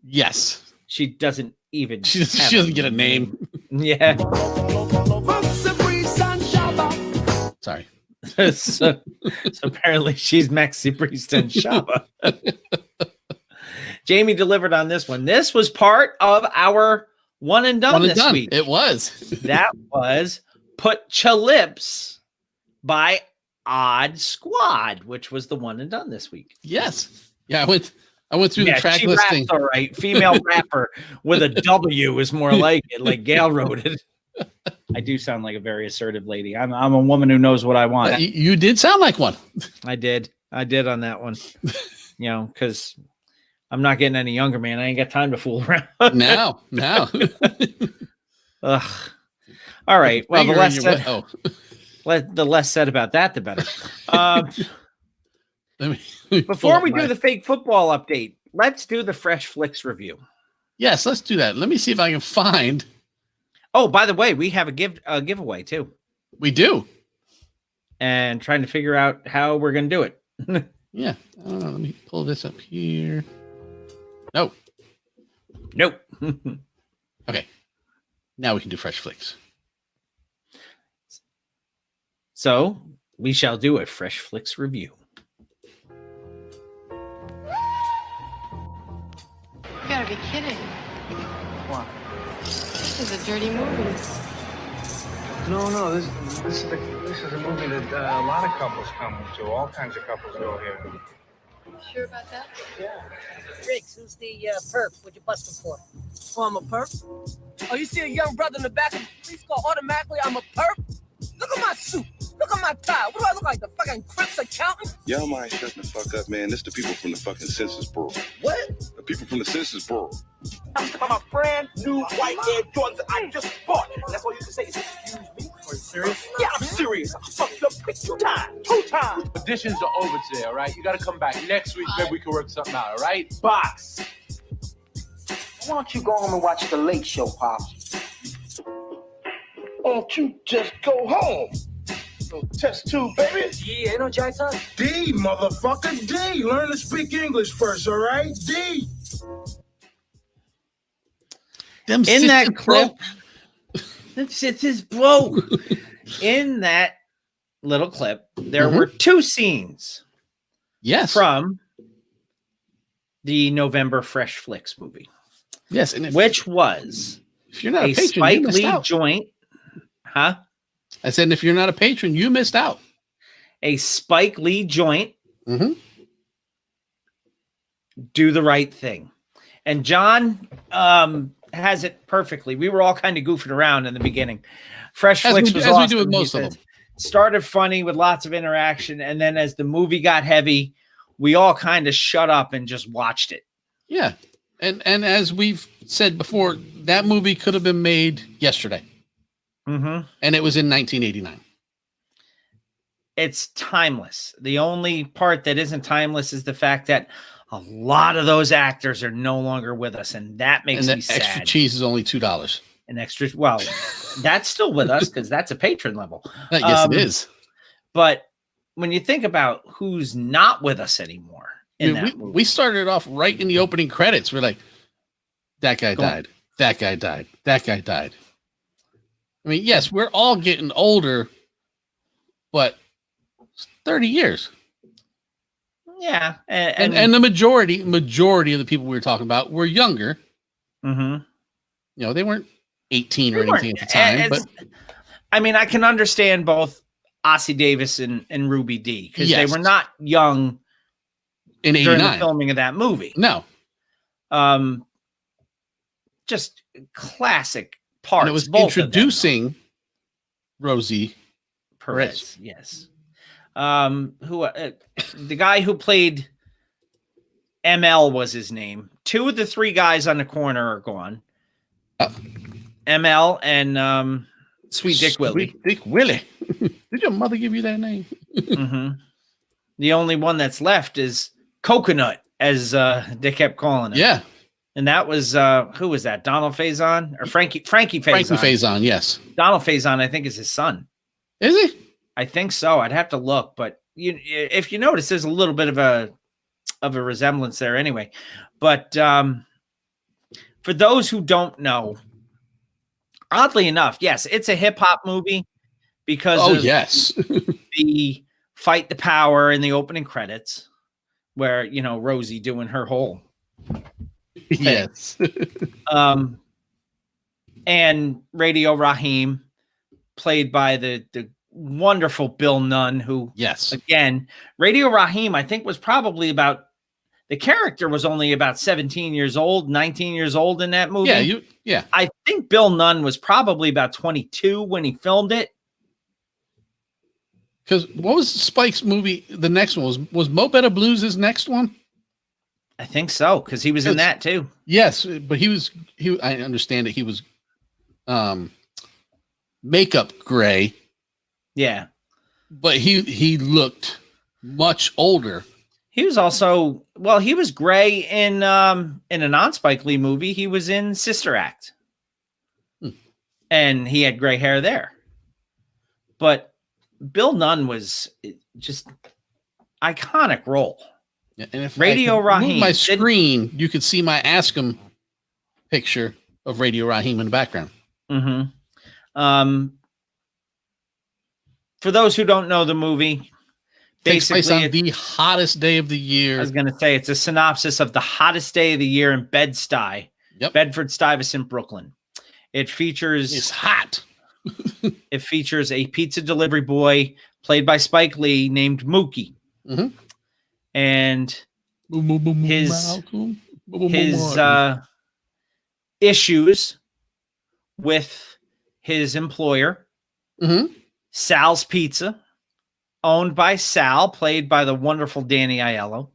A: Yes.
B: She doesn't even.
A: She doesn't get a name.
B: Yeah.
A: Sorry.
B: so apparently she's Maxi Priest and Shaba. Jamie delivered on this one. This was part of our one and done this week.
A: It was.
B: That was Put Cha Lips by Odd Squad, which was the one and done this week.
A: Yes. Yeah, I went through the track
B: she
A: listing.
B: Raps all right. Female rapper with a W is more like it, like Gail wrote it. I do sound like a very assertive lady. I'm a woman who knows what I want.
A: You did sound like one.
B: I did on that one. Because I'm not getting any younger, man. I ain't got time to fool around.
A: No.
B: Ugh. All right. Well, the less said about that, the better. Before we do the fake football update, let's do the Fresh Flicks review.
A: Yes, let's do that. Let me see if I can find.
B: Oh, by the way, we have a giveaway too.
A: We do.
B: And trying to figure out how we're going to do it.
A: Yeah. Let me pull this up here. Nope. Okay. Now we can do Fresh Flicks.
B: So we shall do a Fresh Flicks review.
E: You gotta be kidding.
U: What?
E: This is a dirty movie.
G: No, this is a movie that a lot of couples come to. All kinds of couples go here.
E: Sure about that?
G: Yeah.
J: Riggs, who's the perp? What'd you bust him for? Oh, I'm a perp? Oh, you see a young brother in the back of the police car, automatically I'm a perp? Look at my suit. Look at my tie. What do I look like, the fucking Crips accountant?
X: Y'all mind shutting the fuck up, man. This the people from the fucking Census Bureau.
J: What?
X: The people from the Census Bureau.
V: I'm talking about brand new white Air Jordans that I just bought. And that's all you can say is, excuse me.
J: Are you serious?
V: Yeah, I'm serious. I fucked up quick 2 times. 2 times.
Y: Auditions are over today, all right? You gotta come back next week. Maybe we can work something out, all right?
V: Box.
G: Why don't you go home and watch The Late Show, Pops?
V: Why don't you just go home? So test 2, baby.
J: Yeah, ain't no Jackson.
G: D, motherfucker, D. Learn to speak English first, all right? D.
A: Them
B: In that
A: sisters
B: clip, them sisters broke. In that little clip, there were 2 scenes.
A: Yes.
B: From the November Fresh Flicks movie.
A: Yes, and
B: which was
A: if you're not a patron,
B: Spike
A: you missed
B: Lee
A: out.
B: joint. Huh?
A: I said, if you're not a patron, you missed out.
B: A Spike Lee joint.
A: Mm-hmm.
B: Do the Right Thing. And John has it perfectly. We were all kind of goofing around in the beginning. Fresh Flicks was awesome.
A: We do with most of them.
B: Started funny with lots of interaction, and then as the movie got heavy, we all kind of shut up and just watched it.
A: Yeah. And as we've said before, that movie could have been made yesterday.
B: Mm-hmm.
A: And it was in 1989.
B: It's timeless. The only part that isn't timeless is the fact that a lot of those actors are no longer with us, and that makes me sad.
A: Extra cheese is only $2.
B: An extra, well, that's still with us because that's a patron level.
A: Yes, it is.
B: But when you think about who's not with us anymore in that movie,
A: we started off right in the opening credits. We're like, that guy died. That guy died. That guy died. I mean, yes, we're all getting older, but 30 years.
B: Yeah.
A: And the majority of the people we were talking about were younger.
B: Mm-hmm.
A: You know, they weren't 18 or anything at the time. But
B: I mean, I can understand both Ossie Davis and Ruby D because they were not young
A: in
B: during
A: 89.
B: the filming of that movie.
A: No.
B: Just classic parts.
A: And it was
B: both
A: introducing Rosie
B: Perez. Yes. Who the guy who played ML was his name. 2 of the 3 guys on the corner are gone. ML and Sweet Dick Willie.
A: Sweet Dick Willie. Did your mother give you that name?
B: Mm-hmm. The only one that's left is Coconut, as they kept calling him.
A: Yeah.
B: And that was who was that? Donald Faison or Frankie Faison?
A: Frankie Faison, yes.
B: Donald Faison, I think, is his son.
A: Is he?
B: I think so. I'd have to look, but if you notice, there's a little bit of a resemblance there, anyway. But for those who don't know, oddly enough, yes, it's a hip hop movie because
A: yes,
B: the Fight the Power in the opening credits, where Rosie doing her whole
A: yes,
B: and Radio Raheem, played by the wonderful Bill Nunn, who,
A: yes,
B: again, Radio Raheem, I think, was probably about the character was only about 17 years old, 19 years old in that movie.
A: Yeah.
B: I think Bill Nunn was probably about 22 when he filmed it.
A: Because what was Spike's movie? The next one was Mo Better Blues his next one?
B: I think so, because he was in that too.
A: Yes, but I understand that he was makeup gray.
B: Yeah.
A: But he looked much older.
B: He was also, well, he was gray in a non-Spike Lee movie. He was in Sister Act. And he had gray hair there. But Bill Nunn was just iconic role.
A: Yeah, and if
B: Radio
A: I could
B: Raheem
A: move my screen, you could see my Ask Him picture of Radio Raheem in the background.
B: Mm-hmm. For those who don't know the movie,
A: Takes place on
B: basically
A: the hottest day of the year.
B: I was going to say it's a synopsis of the hottest day of the year in Bed-Stuy, Bedford-Stuyvesant, Brooklyn. It features
A: It's hot.
B: It features a pizza delivery boy played by Spike Lee named Mookie.
A: Mm-hmm.
B: And his issues with his employer, Sal's Pizza, owned by Sal, played by the wonderful Danny Aiello.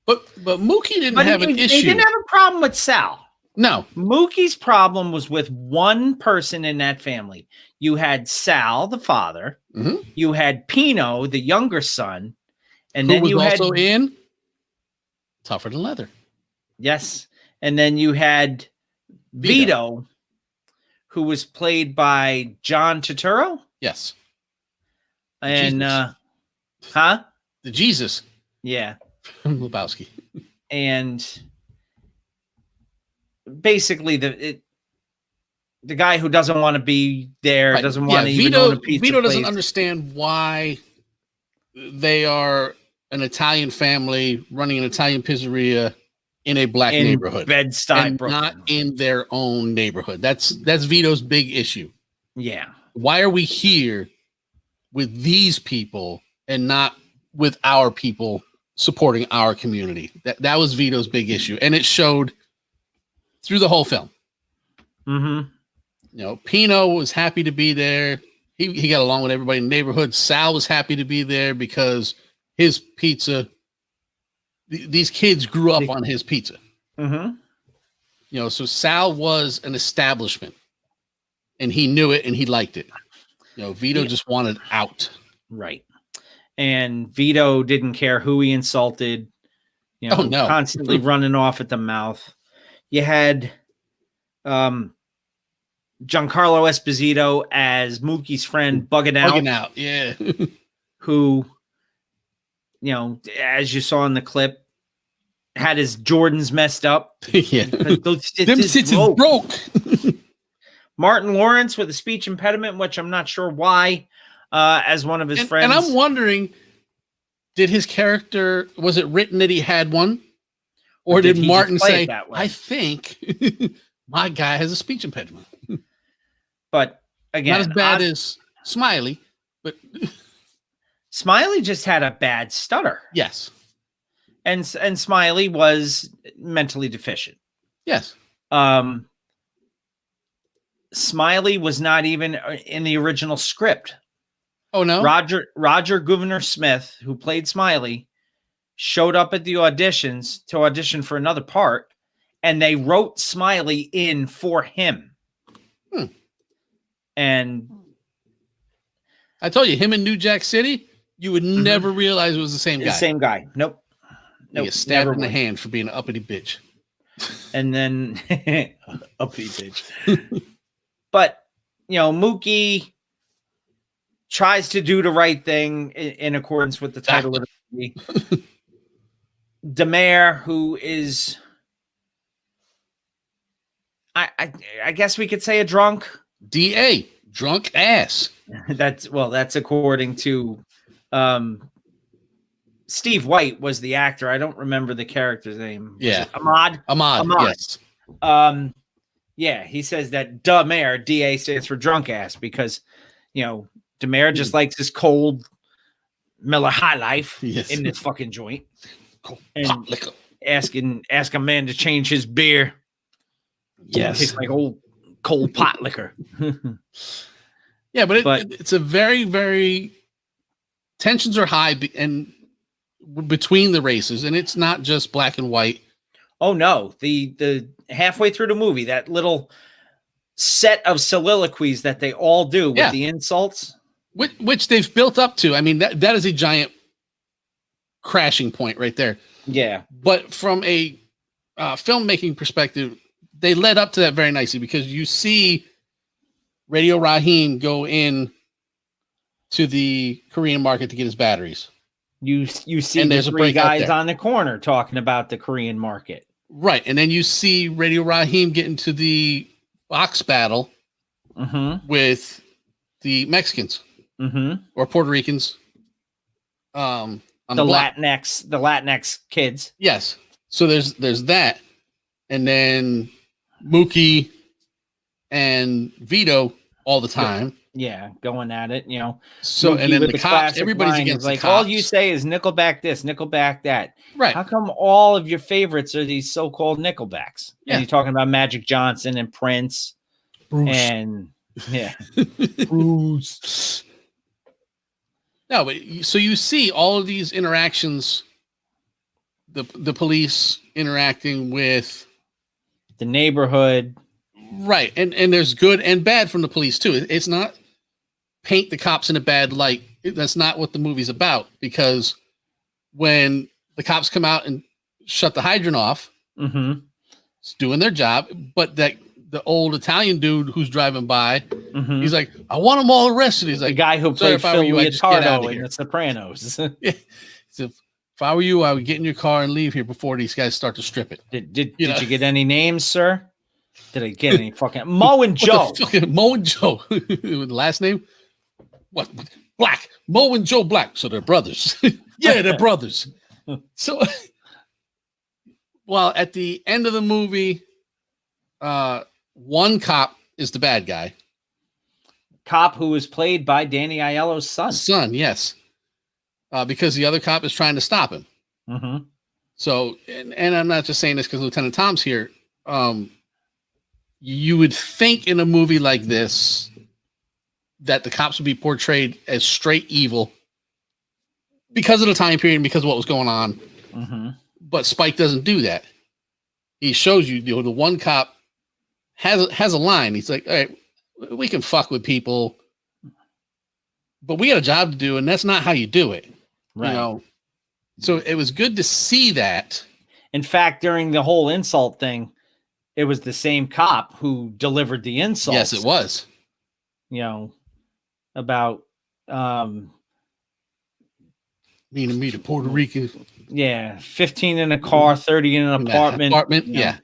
A: But Mookie didn't have an issue.
B: He didn't have a problem with Sal.
A: No.
B: Mookie's problem was with one person in that family. You had Sal, the father.
A: Mm-hmm.
B: You had Pino, the younger son. And
A: Who
B: then
A: was
B: you
A: also
B: had
A: in Tougher Than Leather.
B: Yes. And then you had Vito, who was played by John Turturro.
A: Yes.
B: And
A: The Jesus.
B: Yeah.
A: From Lebowski.
B: And basically the guy who doesn't want to be there,
A: Right.
B: doesn't want to even
A: Vito,
B: own a pizza
A: Vito doesn't
B: place.
A: understand why they are an Italian family running an Italian pizzeria in a black
B: In
A: neighborhood.
B: Bed-Stuy,
A: and
B: Brooklyn.
A: not in their own neighborhood. That's Vito's big issue.
B: Yeah.
A: Why are we here with these people and not with our people supporting our community? That was Vito's big issue. And it showed through the whole film.
B: Mm-hmm.
A: You know, Pino was happy to be there. He got along with everybody in the neighborhood. Sal was happy to be there because his pizza, these kids grew up on his pizza.
B: Mm-hmm.
A: You know, so Sal was an establishment and he knew it and he liked it. You know, Vito just wanted out.
B: Right. And Vito didn't care who he insulted, you know, constantly running off at the mouth. You had Giancarlo Esposito as Mookie's friend bugging out.
A: Yeah.
B: Who, you know, as you saw in the clip, had his Jordans messed up.
A: Yeah.
B: Them
A: shits is broke.
B: Martin Lawrence with a speech impediment, which I'm not sure why, as one of his friends.
A: And I'm wondering, did his character, was it written that he had one? Or did
B: he
A: Martin
B: just play
A: say,
B: it that way?
A: I think my guy has a speech impediment?
B: But again,
A: not as bad as Smiley, but
B: Smiley just had a bad stutter.
A: Yes.
B: And Smiley was mentally deficient.
A: Yes.
B: Smiley was not even in the original script.
A: Oh no.
B: Roger Gouverneur Smith, who played Smiley, showed up at the auditions to audition for another part, and they wrote Smiley in for him. And
A: I told you, him in New Jack City, you would never realize it was the same guy.
B: The same guy. Nope.
A: He gets stabbed in the hand for being an uppity bitch.
B: And then uppity bitch. But, you know, Mookie tries to do the right thing in accordance with the title of the movie. Demare, who is, I guess we could say a drunk.
A: DA, drunk ass.
B: That's according to Steve White was the actor. I don't remember the character's name.
A: Yeah.
B: Ahmad,
A: yes.
B: Yeah, he says that Demare, DA stands for drunk ass, because, you know, Demare just likes his cold Miller High Life in this fucking joint.
A: Pop liquor.
B: ask a man to change his beer.
A: Yes.
B: It tastes like old cold pot liquor.
A: Yeah, but it's a very, very tensions are high and between the races, and it's not just black and white.
B: Oh no, the halfway through the movie, that little set of soliloquies that they all do with the insults,
A: which they've built up to. I mean, that is a giant crashing point right there.
B: Yeah,
A: but from a filmmaking perspective, they led up to that very nicely because you see Radio Raheem go in to the Korean market to get his batteries.
B: You see
A: and
B: the
A: there's a
B: three
A: break out
B: guys
A: there.
B: on the corner talking about the Korean market.
A: Right. And then you see Radio Raheem get into the box battle with the Mexicans or Puerto Ricans. On
B: The
A: block.
B: Latinx kids.
A: Yes. So there's that. And then Mookie and Vito all the time.
B: Yeah, going at it, you know.
A: So
B: Mookie
A: and then
B: with
A: the cops,
B: classic
A: everybody's
B: line is
A: against
B: like
A: the cops.
B: all you say is Nickelback this, Nickelback that.
A: Right.
B: How come all of your favorites are these so-called Nickelbacks?
A: Yeah.
B: And you're talking about Magic Johnson and Prince.
A: Bruce.
B: And Bruce.
A: No, but so you see all of these interactions, the police interacting with
B: the neighborhood.
A: Right. And there's good and bad from the police too. It's not paint the cops in a bad light. That's not what the movie's about, because when the cops come out and shut the hydrant off, it's doing their job. But the old Italian dude who's driving by, he's like, I want them all arrested. He's like,
B: The guy who
A: "Sir,
B: played
A: if I
B: Phil
A: were you, I'd just get out
B: Leotardo
A: of
B: in
A: here."
B: The Sopranos.
A: Yeah. So if I were you, I would get in your car and leave here before these guys start to strip it.
B: Did you get any names, sir? Did I get any fucking Mo and Joe?
A: Mo and Joe. The last name? What? Black. Mo and Joe Black. So they're brothers. Yeah, they're brothers. So, well, at the end of the movie, one cop is the bad guy.
B: Cop who was played by Danny Aiello's son.
A: Son, yes. Because the other cop is trying to stop him. So, and I'm not just saying this because Lieutenant Tom's here. You would think in a movie like this that the cops would be portrayed as straight evil because of the time period and because of what was going on. But Spike doesn't do that. He shows you, the one cop has a line. He's like, all right, we can fuck with people, but we got a job to do, and that's not how you do it.
B: Right.
A: You know? So it was good to see that.
B: In fact, during the whole insult thing, it was the same cop who delivered the insult.
A: Yes, it was.
B: You know, about
A: me to Puerto Rican.
B: Yeah, 15 in a car, 30 in an apartment.
A: Yeah.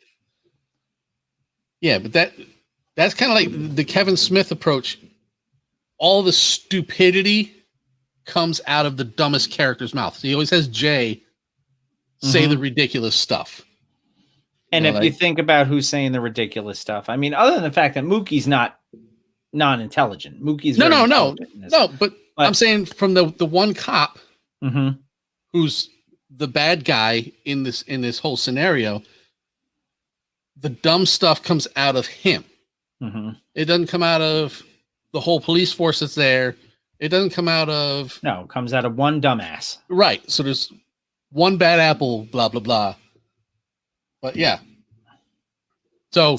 A: Yeah, but that's kind of like the Kevin Smith approach. All the stupidity comes out of the dumbest character's mouth. So he always has Jay say the ridiculous stuff.
B: And if you think about who's saying the ridiculous stuff, I mean, other than the fact that Mookie's not non-intelligent. Mookie's
A: no. But I'm saying from the one cop who's the bad guy in this whole scenario, the dumb stuff comes out of him. It doesn't come out of the whole police force that's there. It doesn't come out of...
B: No, it comes out of one dumbass.
A: Right. So there's one bad apple, blah, blah, blah. But yeah. So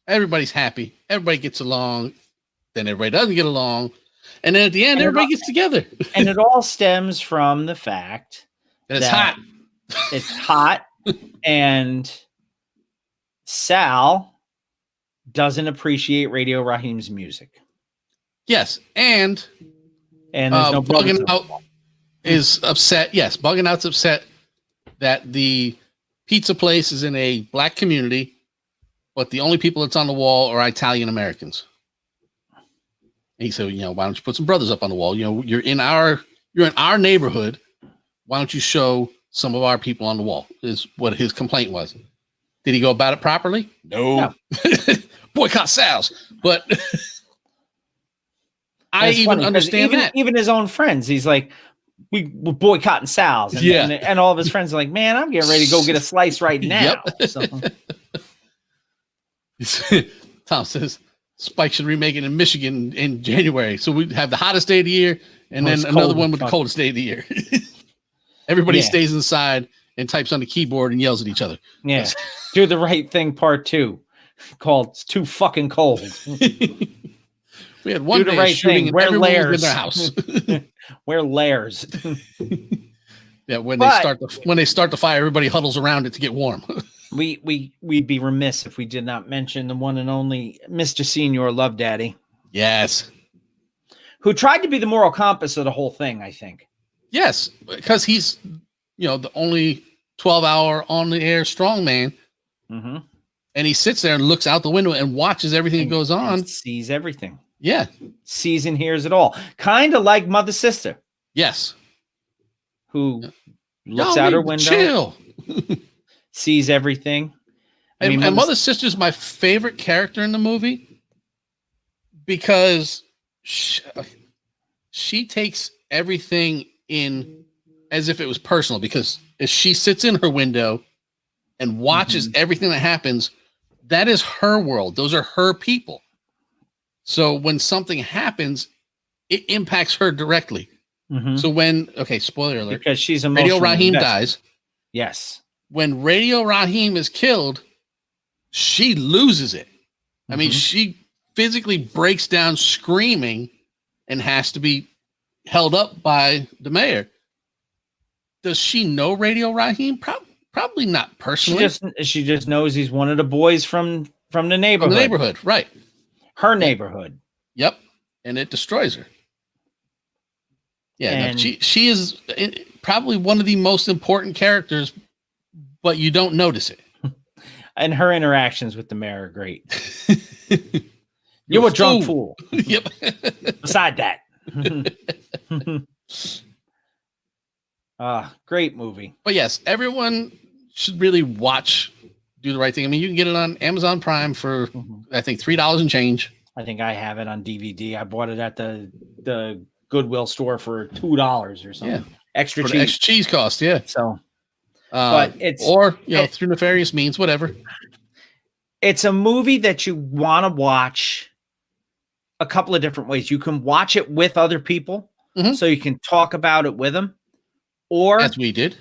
A: everybody's happy. Everybody gets along. Then everybody doesn't get along. And then at the end, everybody gets together.
B: And it all stems from the fact
A: that it's hot.
B: It's hot. And Sal doesn't appreciate Radio Raheem's music.
A: Yes. And
B: there's no
A: Bugging Out is upset. Yes. Bugging Out's upset that the pizza place is in a black community, but the only people that's on the wall are Italian Americans. And he said, why don't you put some brothers up on the wall? You're in our neighborhood. Why don't you show some of our people on the wall? Is what his complaint was. Did he go about it properly? No. Boycott Sal's. But I even understand that.
B: Even his own friends, he's like, we're boycotting Sal's. And,
A: Yeah.
B: and all of his friends are like, man, I'm getting ready to go get a slice right now. So,
A: Tom says Spike should remake it in Michigan in January. So we'd have the hottest day of the year and then
B: Most
A: another
B: cold
A: one with the
B: fuck.
A: coldest day of the year. Everybody
B: Yeah.
A: stays inside and types on the keyboard and yells at each other.
B: Yeah. Do the right thing, part 2, called It's Too Fucking Cold.
A: We had one
B: Do the
A: day
B: right
A: shooting
B: thing.
A: and
B: Wear
A: everyone was in
B: layers.
A: their house.
B: Wear layers.
A: Yeah, when
B: But-
A: they start the fire, everybody huddles around it to get warm.
B: We'd be remiss if we did not mention the one and only Mr. Senior Love Daddy,
A: Yes.
B: who tried to be the moral compass of the whole thing, I think.
A: Yes, because he's, the only 12-hour on the air strongman,
B: Mm-hmm.
A: and he sits there and looks out the window and watches everything that goes on.
B: Sees everything.
A: Yeah.
B: Sees and hears it all. Kind of like Mother Sister,
A: Yes.
B: who looks
A: Y'all
B: out her
A: need to
B: window,
A: chill.
B: sees everything. I mean,
A: And Mother Sister's my favorite character in the movie because she takes everything in as if it was personal, because as she sits in her window and watches everything that happens, that is her world. Those are her people. So when something happens, it impacts her directly. So spoiler alert.
B: Because she's
A: Radio
B: emotionally
A: Raheem
B: invested.
A: dies.
B: Yes.
A: When Radio Raheem is killed, she loses it. I mean, she physically breaks down screaming and has to be held up by the Does she know Radio Raheem? Probably not personally.
B: She just knows he's one of the boys from the neighborhood.
A: From the neighborhood, right.
B: Her neighborhood.
A: Yep. And it destroys her. Yeah,
B: And-
A: she is probably one of the most important characters, but you don't notice it.
B: And her interactions with the mayor are great. You're a drunk fool.
A: Yep.
B: Beside that. Great movie.
A: But yes, everyone should really watch Do the Right Thing. I mean, you can get it on Amazon Prime for, I think, $3 and change.
B: I think I have it on DVD. I bought it at the Goodwill store for $2 or something.
A: Yeah.
B: Extra
A: For the
B: cheese.
A: extra cheese cost, yeah.
B: So, but it's
A: through nefarious means, whatever.
B: It's a movie that you want to watch a couple of different ways. You can watch it with other people, so you can talk about it with them, or
A: as we did,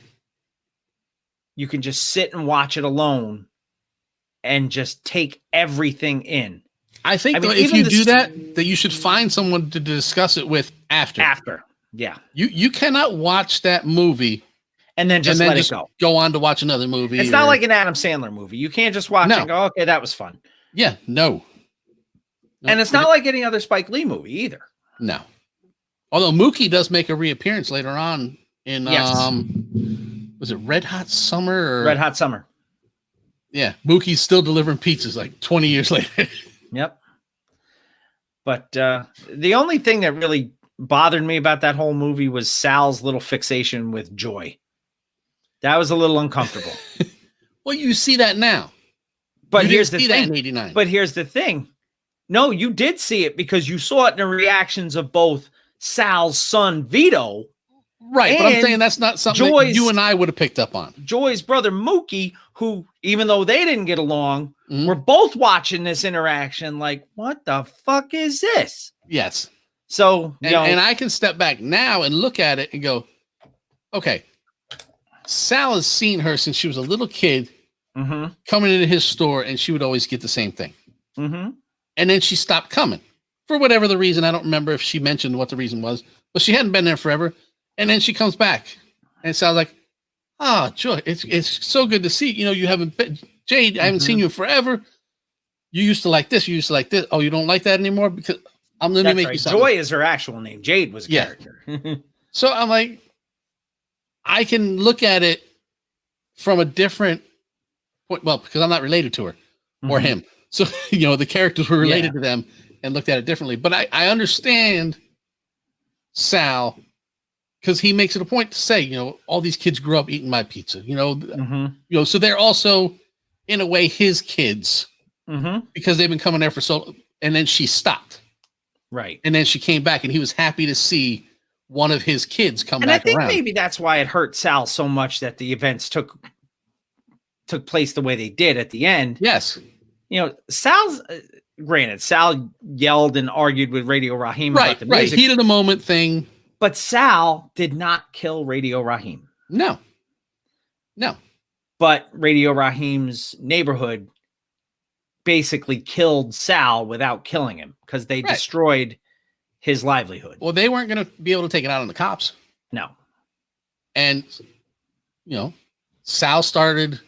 B: you can just sit and watch it alone and just take everything in.
A: I think
B: mean,
A: if
B: even
A: you
B: the
A: do that you should find someone to discuss it with after.
B: Yeah.
A: You cannot watch that movie
B: and then just let it go.
A: Go on to watch another movie.
B: It's not like an Adam Sandler movie. You can't just watch it and go, okay, that was fun.
A: Yeah, no.
B: And it's not like any other Spike Lee movie either.
A: No. Although Mookie does make a reappearance later on in was it Red Hot Summer?
B: Red Hot Summer.
A: Yeah, Mookie's still delivering pizzas like 20 years later.
B: Yep. But the only thing that really bothered me about that whole movie was Sal's little fixation with Joy. That was a little uncomfortable.
A: Well, you see that now.
B: But
A: You
B: here's
A: didn't
B: the
A: see that
B: thing.
A: in 89.
B: But here's the thing. No, you did see it because you saw it in the reactions of both Sal's son Vito.
A: Right, but I'm saying that's not something that you and I would have picked up on.
B: Joy's brother Mookie, who, even though they didn't get along, were both watching this interaction like, what the fuck is this?
A: Yes.
B: So,
A: and I can step back now and look at it and go, okay, Sal has seen her since she was a little kid coming into his store, and she would always get the same thing. And then she stopped coming for whatever the reason. I don't remember if she mentioned what the reason was, but she hadn't been there forever. And then she comes back and Sal's like, Joy, it's so good to see. You haven't been, Jade, I haven't seen you in forever. You used to like this. You used to like this. Oh, you don't like that anymore? Because let me make you something.
B: Joy is her actual name. Jade was a character.
A: So I'm like, I can look at it from a different point. Well, because I'm not related to her or him. So, the characters were related to them and looked at it differently. But I understand Sal, because he makes it a point to say, all these kids grew up eating my pizza, so they're also in a way his kids because they've been coming there for so, and then she stopped.
B: Right.
A: And then she came back and he was happy to see one of his kids come
B: And I
A: back
B: think
A: around.
B: maybe that's why it hurt Sal so much that the events took place the way they did at the end.
A: Yes.
B: You know, granted, Sal yelled and argued with Radio Raheem about the
A: Right.
B: music.
A: Heat of the moment thing.
B: But Sal did not kill Radio Raheem.
A: No.
B: But Radio Raheem's neighborhood basically killed Sal without killing him because they destroyed his livelihood.
A: Well, they weren't going to be able to take it out on the cops.
B: No.
A: And, Sal started.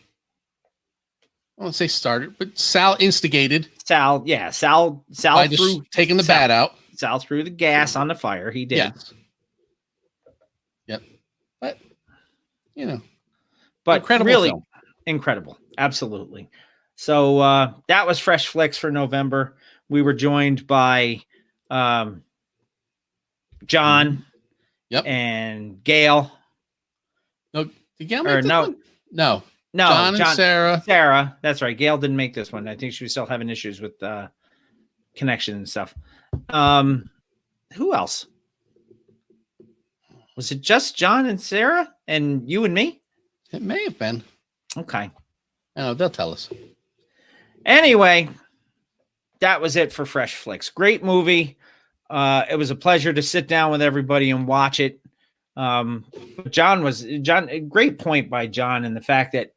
A: I won't say started, but Sal instigated.
B: Sal
A: by
B: threw
A: taking the bat out.
B: Sal threw the gas on the fire. He did.
A: Yes. Yep. But
B: incredible
A: really
B: film. Incredible. Absolutely. So that was Fresh Flicks for November. We were joined by John and Gail.
A: No, did Gail
B: make
A: this one? No.
B: John
A: and Sarah.
B: Sarah. That's right. Gail didn't make this one. I think she was still having issues with connection and stuff. Who else? Was it just John and Sarah and you and me?
A: It may have been.
B: Okay.
A: No, they'll tell us.
B: Anyway, that was it for Fresh Flicks. Great movie. It was a pleasure to sit down with everybody and watch it. Great point by John, and the fact that,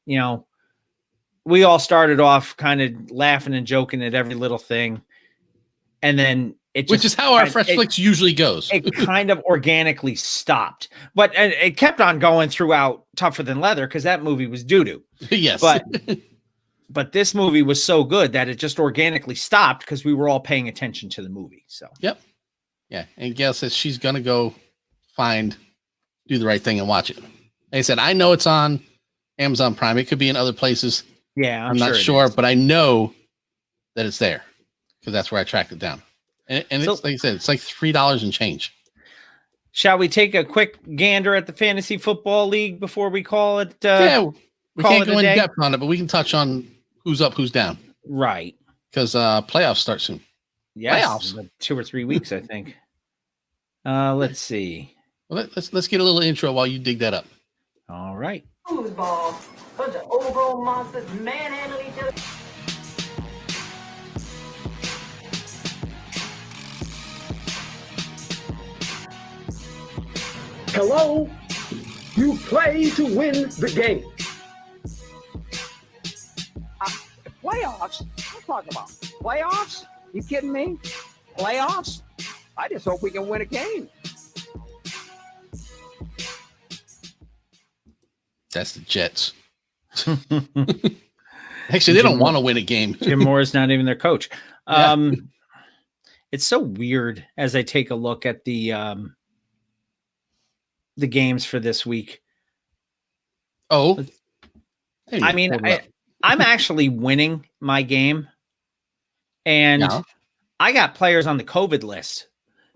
B: we all started off kind of laughing and joking at every little thing. And then
A: which is how our Fresh Flicks usually goes.
B: It kind of organically stopped, but it kept on going throughout Tougher Than Leather because that movie was doo-doo.
A: Yes.
B: But this movie was so good that it just organically stopped because we were all paying attention to the movie. So,
A: yep. Yeah. And Gail says she's going to go do the right thing and watch it. Like I said, I know it's on Amazon Prime. It could be in other places.
B: Yeah.
A: I'm not sure, but I know that it's there because that's where I tracked it down. And it's like I said, it's like $3 and change.
B: Shall we take a quick gander at the Fantasy Football League before we call it?
A: We can't go in depth on it, but we can touch on who's up, who's down.
B: Right.
A: Because playoffs start soon.
B: Yes,
A: playoffs.
B: Like 2 or 3 weeks, I think. Let's see.
A: Well, let's get a little intro while you dig that up.
B: All right.
J: Foosball. Bunch of overgrown monsters manhandling each other.
C: Hello? You play to win the game.
H: Playoffs? What are you talking about? Playoffs? You kidding me? Playoffs? I just hope we can win a game.
A: That's the Jets. Actually, they don't want to win a game.
B: Jim Moore is not even their coach.
A: Yeah.
B: It's so weird as I take a look at the games for this week.
A: Oh,
B: I mean, I'm actually winning my game, and I got players on the COVID list.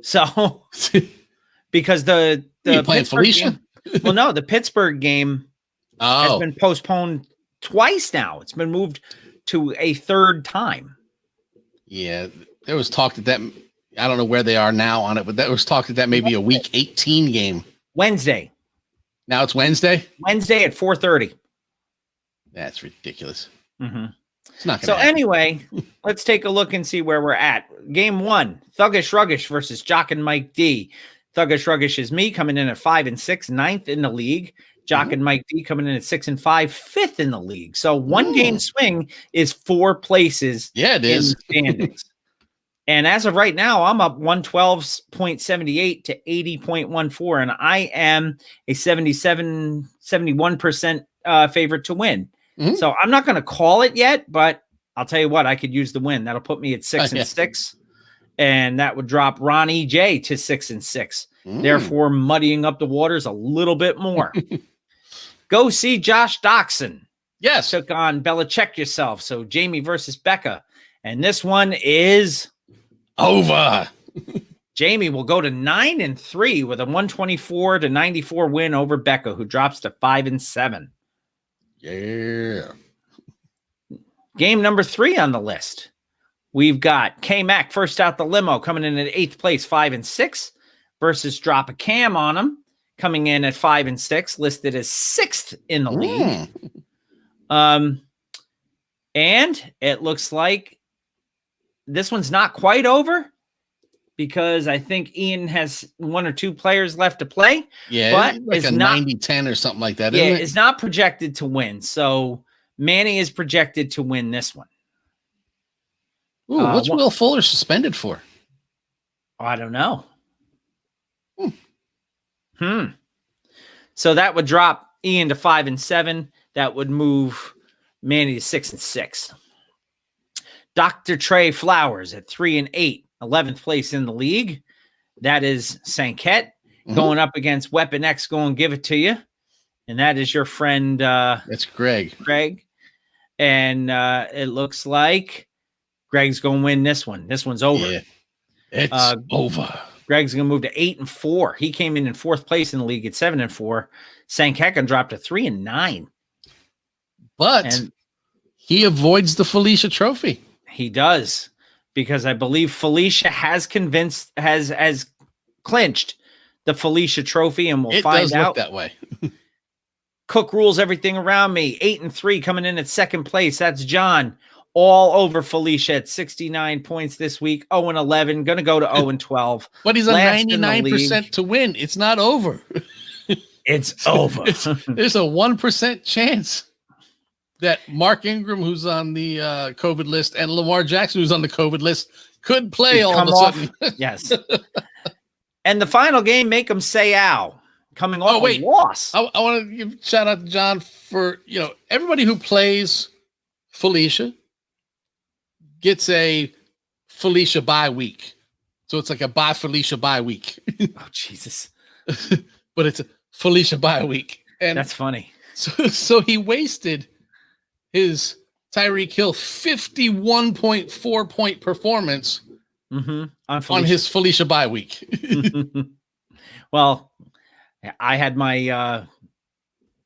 B: So because the Pittsburgh game, well, no, the Pittsburgh game has been postponed twice now. It's been moved to a third time.
A: Yeah, there was talk that I don't know where they are now on it, but there was talk that may be a week 18 game.
B: Wednesday.
A: Now it's Wednesday?
B: Wednesday at 4:30.
A: That's ridiculous.
B: Mm-hmm.
A: It's not
B: So
A: gonna happen.
B: anyway, let's take a look and see where we're at. Game 1, Thuggish Ruggish versus Jock and Mike D. Thuggish Ruggish is me coming in at 5-6, 9th in the league. Jock and Mike D coming in at 6-5, 5th in the league. So one game swing is 4 places.
A: Yeah, it is.
B: In the standings. And as of right now, I'm up 112.78 to 80.14, and I am a 71% favorite to win.
A: Mm-hmm.
B: So I'm not going to call it yet, but I'll tell you what, I could use the win. That'll put me at 6-6, and that would drop Ronnie J to 6-6, therefore muddying up the waters a little bit more. Go see Josh Doxson.
A: Yes.
B: Took on Belichick yourself. So Jamie versus Becca. And this one is
A: over.
B: Jamie will go to 9-3 with a 124-94 win over Becca, who drops to 5-7.
A: Yeah.
B: Game number 3 on the list. We've got K-Mac first out the limo coming in at 8th place, 5-6, versus Drop a Cam on him, coming in at 5-6, listed as 6th in the league. And it looks like this one's not quite over because I think Ian has 1 or 2 players left to play.
A: Yeah,
B: but
A: like
B: is
A: a
B: not
A: 90-10 or something like that.
B: Yeah,
A: Isn't it?
B: is not projected to win. So Manny is projected to win this one.
A: Ooh, what's Will Fuller suspended for?
B: I don't know. So that would drop Ian to 5-7. That would move Manny to 6-6. Dr. Trey Flowers at 3-8, 11th place in the league. That is Sanket going up against Weapon X. Going give it to you, and that is your friend.
A: That's Greg.
B: And it looks like Greg's going to win this one. This one's over.
A: Yeah, it's over.
B: Greg's going to move to 8-4. He came in 4th place in the league at 7-4. Sankekan dropped to 3-9.
A: But he avoids the Felicia Trophy.
B: He does, because I believe Felicia has clinched the Felicia Trophy, and we'll find out.
A: Look that way.
B: Cook rules everything around me. 8-3 coming in at 2nd place. That's John. All over Felicia at 69 points this week. 0-11. Going to go to 0-12.
A: But he's a 99% to win. It's not over.
B: It's over.
A: There's a 1% chance that Mark Ingram, who's on the COVID list, and Lamar Jackson, who's on the COVID list, could play all of a sudden.
B: Yes. And the final game, make them say ow. Coming off a loss.
A: I want to give a shout out to John for, everybody who plays Felicia gets a Felicia bye week. So it's like a bye Felicia bye week.
B: Oh, Jesus.
A: But it's a Felicia bye week. And
B: that's funny.
A: So he wasted his Tyreek Hill 51.4 point performance on his Felicia bye week.
B: Well, I had my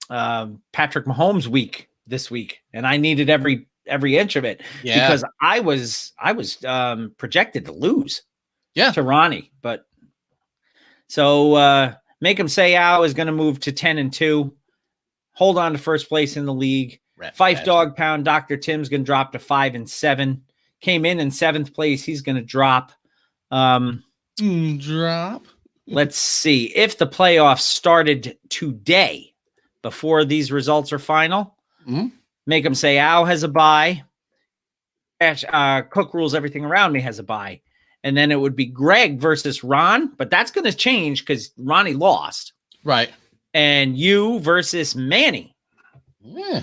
B: Patrick Mahomes week this week, and I needed every inch of it because I was projected to lose to Ronnie. But so make him say ow is going to move to 10-2, hold on to 1st place in the league. Fife Dog Pound Dr. Tim's going to drop to 5-7. Came in 7th place. He's going to drop. Let's see if the playoffs started today before these results are final. Make them say ow has a bye. Cook rules everything around me has a bye. And then it would be Greg versus Ron, but that's going to change because Ronnie lost.
A: Right.
B: And you versus Manny.
A: Yeah.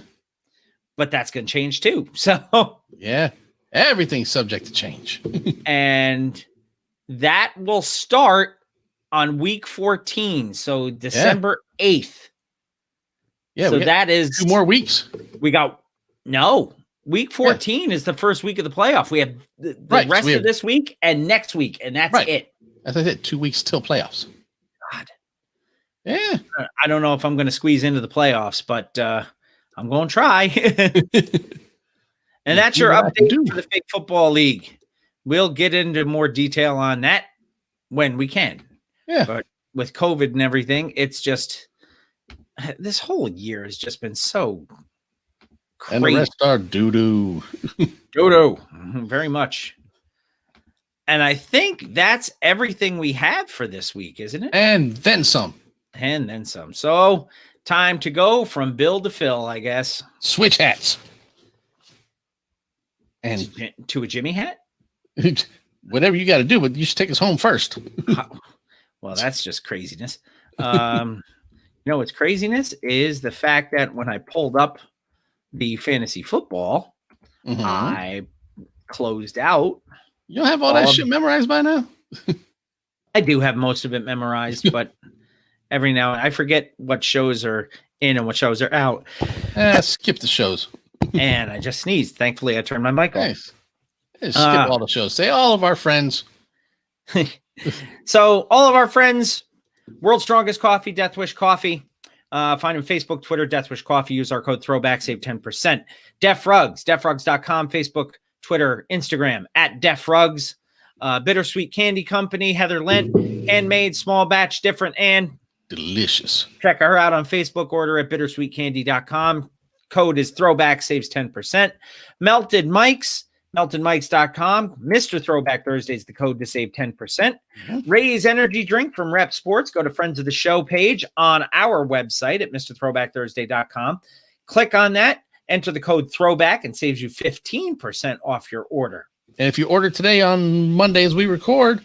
B: But that's going to change too. So
A: yeah, everything's subject to change.
B: And that will start on week 14. So December 8th.
A: Yeah.
B: So that is
A: 2 more weeks.
B: We got week 14 is the first week of the playoff. We have the rest of this week and next week, and that's it.
A: As I said, 2 weeks till playoffs.
B: God.
A: Yeah.
B: I don't know if I'm going to squeeze into the playoffs, but I'm going to try. And that's your update to the Fake Football League. We'll get into more detail on that when we can.
A: Yeah.
B: But with COVID and everything, it's just this whole year has just been so crazy.
A: And the rest are doo-doo.
B: Doo-doo. Very much. And I think that's everything we have for this week, isn't it?
A: And then some.
B: And then some. So time to go from Bill to Phil, I guess.
A: Switch hats. And
B: to a Jimmy hat?
A: Whatever you got to do, but you should take us home first.
B: Well, that's just craziness. What's craziness is the fact that when I pulled up the fantasy football, I closed out.
A: You don't have all that shit memorized by now?
B: I do have most of it memorized, but every now and I forget what shows are in and what shows are out.
A: Skip the shows.
B: And I just sneezed. Thankfully, I turned my mic
A: off. Skip all the shows. Say all of our friends.
B: So all of our friends, World's Strongest Coffee, Death Wish Coffee. Find them Facebook, Twitter, Death Wish Coffee. Use our code Throwback, save 10%. Def Rugs, defrugs.com, Facebook, Twitter, Instagram, @Def Rugs. Bittersweet Candy Company, Heather Lent. Handmade, small batch, different, and
A: delicious.
B: Check her out on Facebook. Order at bittersweetcandy.com. Code is throwback, saves 10%. Melted Mikes, meltedmikes.com. Mr. Throwback Thursday is the code to save 10%. Ray's Energy Drink from Rep Sports. Go to Friends of the Show page on our website at mrthrowbackthursday.com. Click on that, enter the code throwback, and saves you 15% off your order.
A: And if you order today on Monday as we record,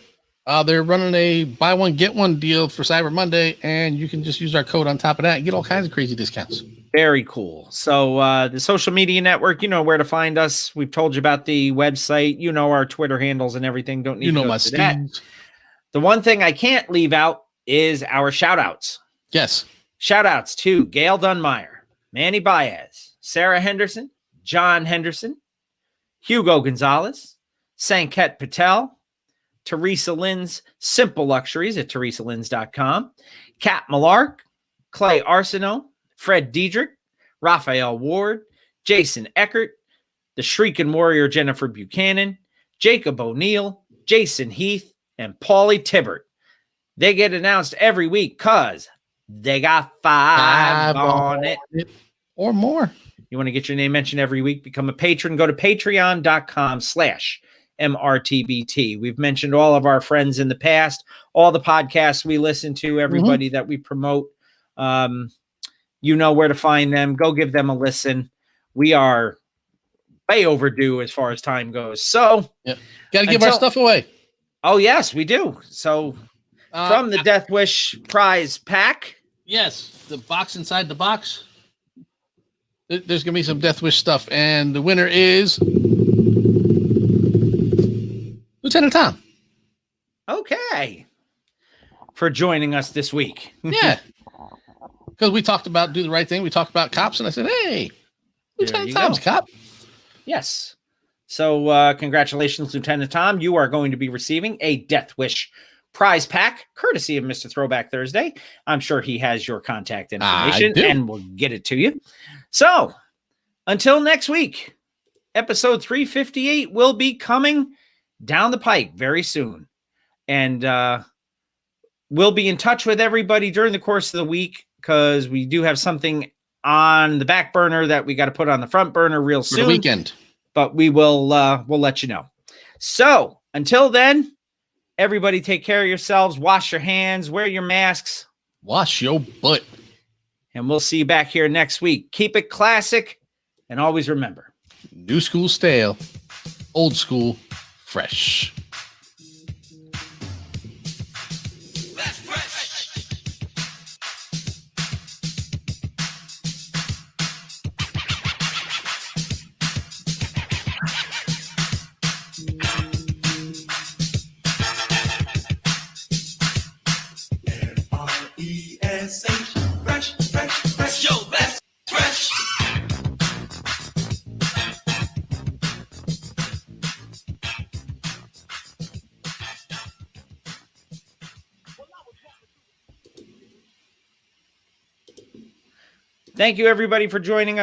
A: they're running a buy one, get one deal for Cyber Monday, and you can just use our code on top of that and get all kinds of crazy discounts.
B: Very cool. So the social media network, you know where to find us. We've told you about the website. You know our Twitter handles and everything. Don't need to go
A: my
B: through that.
A: Steves.
B: The one thing I can't leave out is our shout-outs.
A: Yes.
B: Shout-outs to Gail Dunmeyer, Manny Baez, Sarah Henderson, John Henderson, Hugo Gonzalez, Sanket Patel, Teresa Lynn's Simple Luxuries at teresalynns.com, Kat Malark, Clay Arsenault, Fred Diedrich, Raphael Ward, Jason Eckert, the Shrieking Warrior Jennifer Buchanan, Jacob O'Neill, Jason Heath, and Paulie Tibbert. They get announced every week because they got five on it.
A: Or more.
B: You want to get your name mentioned every week? Become a patron. Go to patreon.com/MRTBT. We've mentioned all of our friends in the past, all the podcasts we listen to, everybody that we promote. You know where to find them. Go give them a listen. We are way overdue as far as time goes. So,
A: got to give our stuff away.
B: Oh, yes, we do. So, from the Death Wish prize pack.
A: Yes, the box inside the box. There's going to be some Death Wish stuff, and the winner is Lieutenant Tom.
B: Okay. For joining us this week.
A: Yeah. Because we talked about do the right thing. We talked about cops, and I said, hey, Lieutenant Tom's a cop.
B: Yes. So congratulations, Lieutenant Tom. You are going to be receiving a Death Wish prize pack, courtesy of Mr. Throwback Thursday. I'm sure he has your contact information, and we'll get it to you. So until next week, episode 358 will be coming down the pike very soon. And we'll be in touch with everybody during the course of the week, because we do have something on the back burner that we got to put on the front burner real soon.
A: For the weekend.
B: But we will we'll let you know. So until then, everybody take care of yourselves. Wash your hands. Wear your masks.
A: Wash your butt.
B: And we'll see you back here next week. Keep it classic. And always remember.
A: New school stale. Old school fresh.
D: Fresh, fresh, fresh. Yo, that's fresh.
B: Thank you, everybody, for joining us.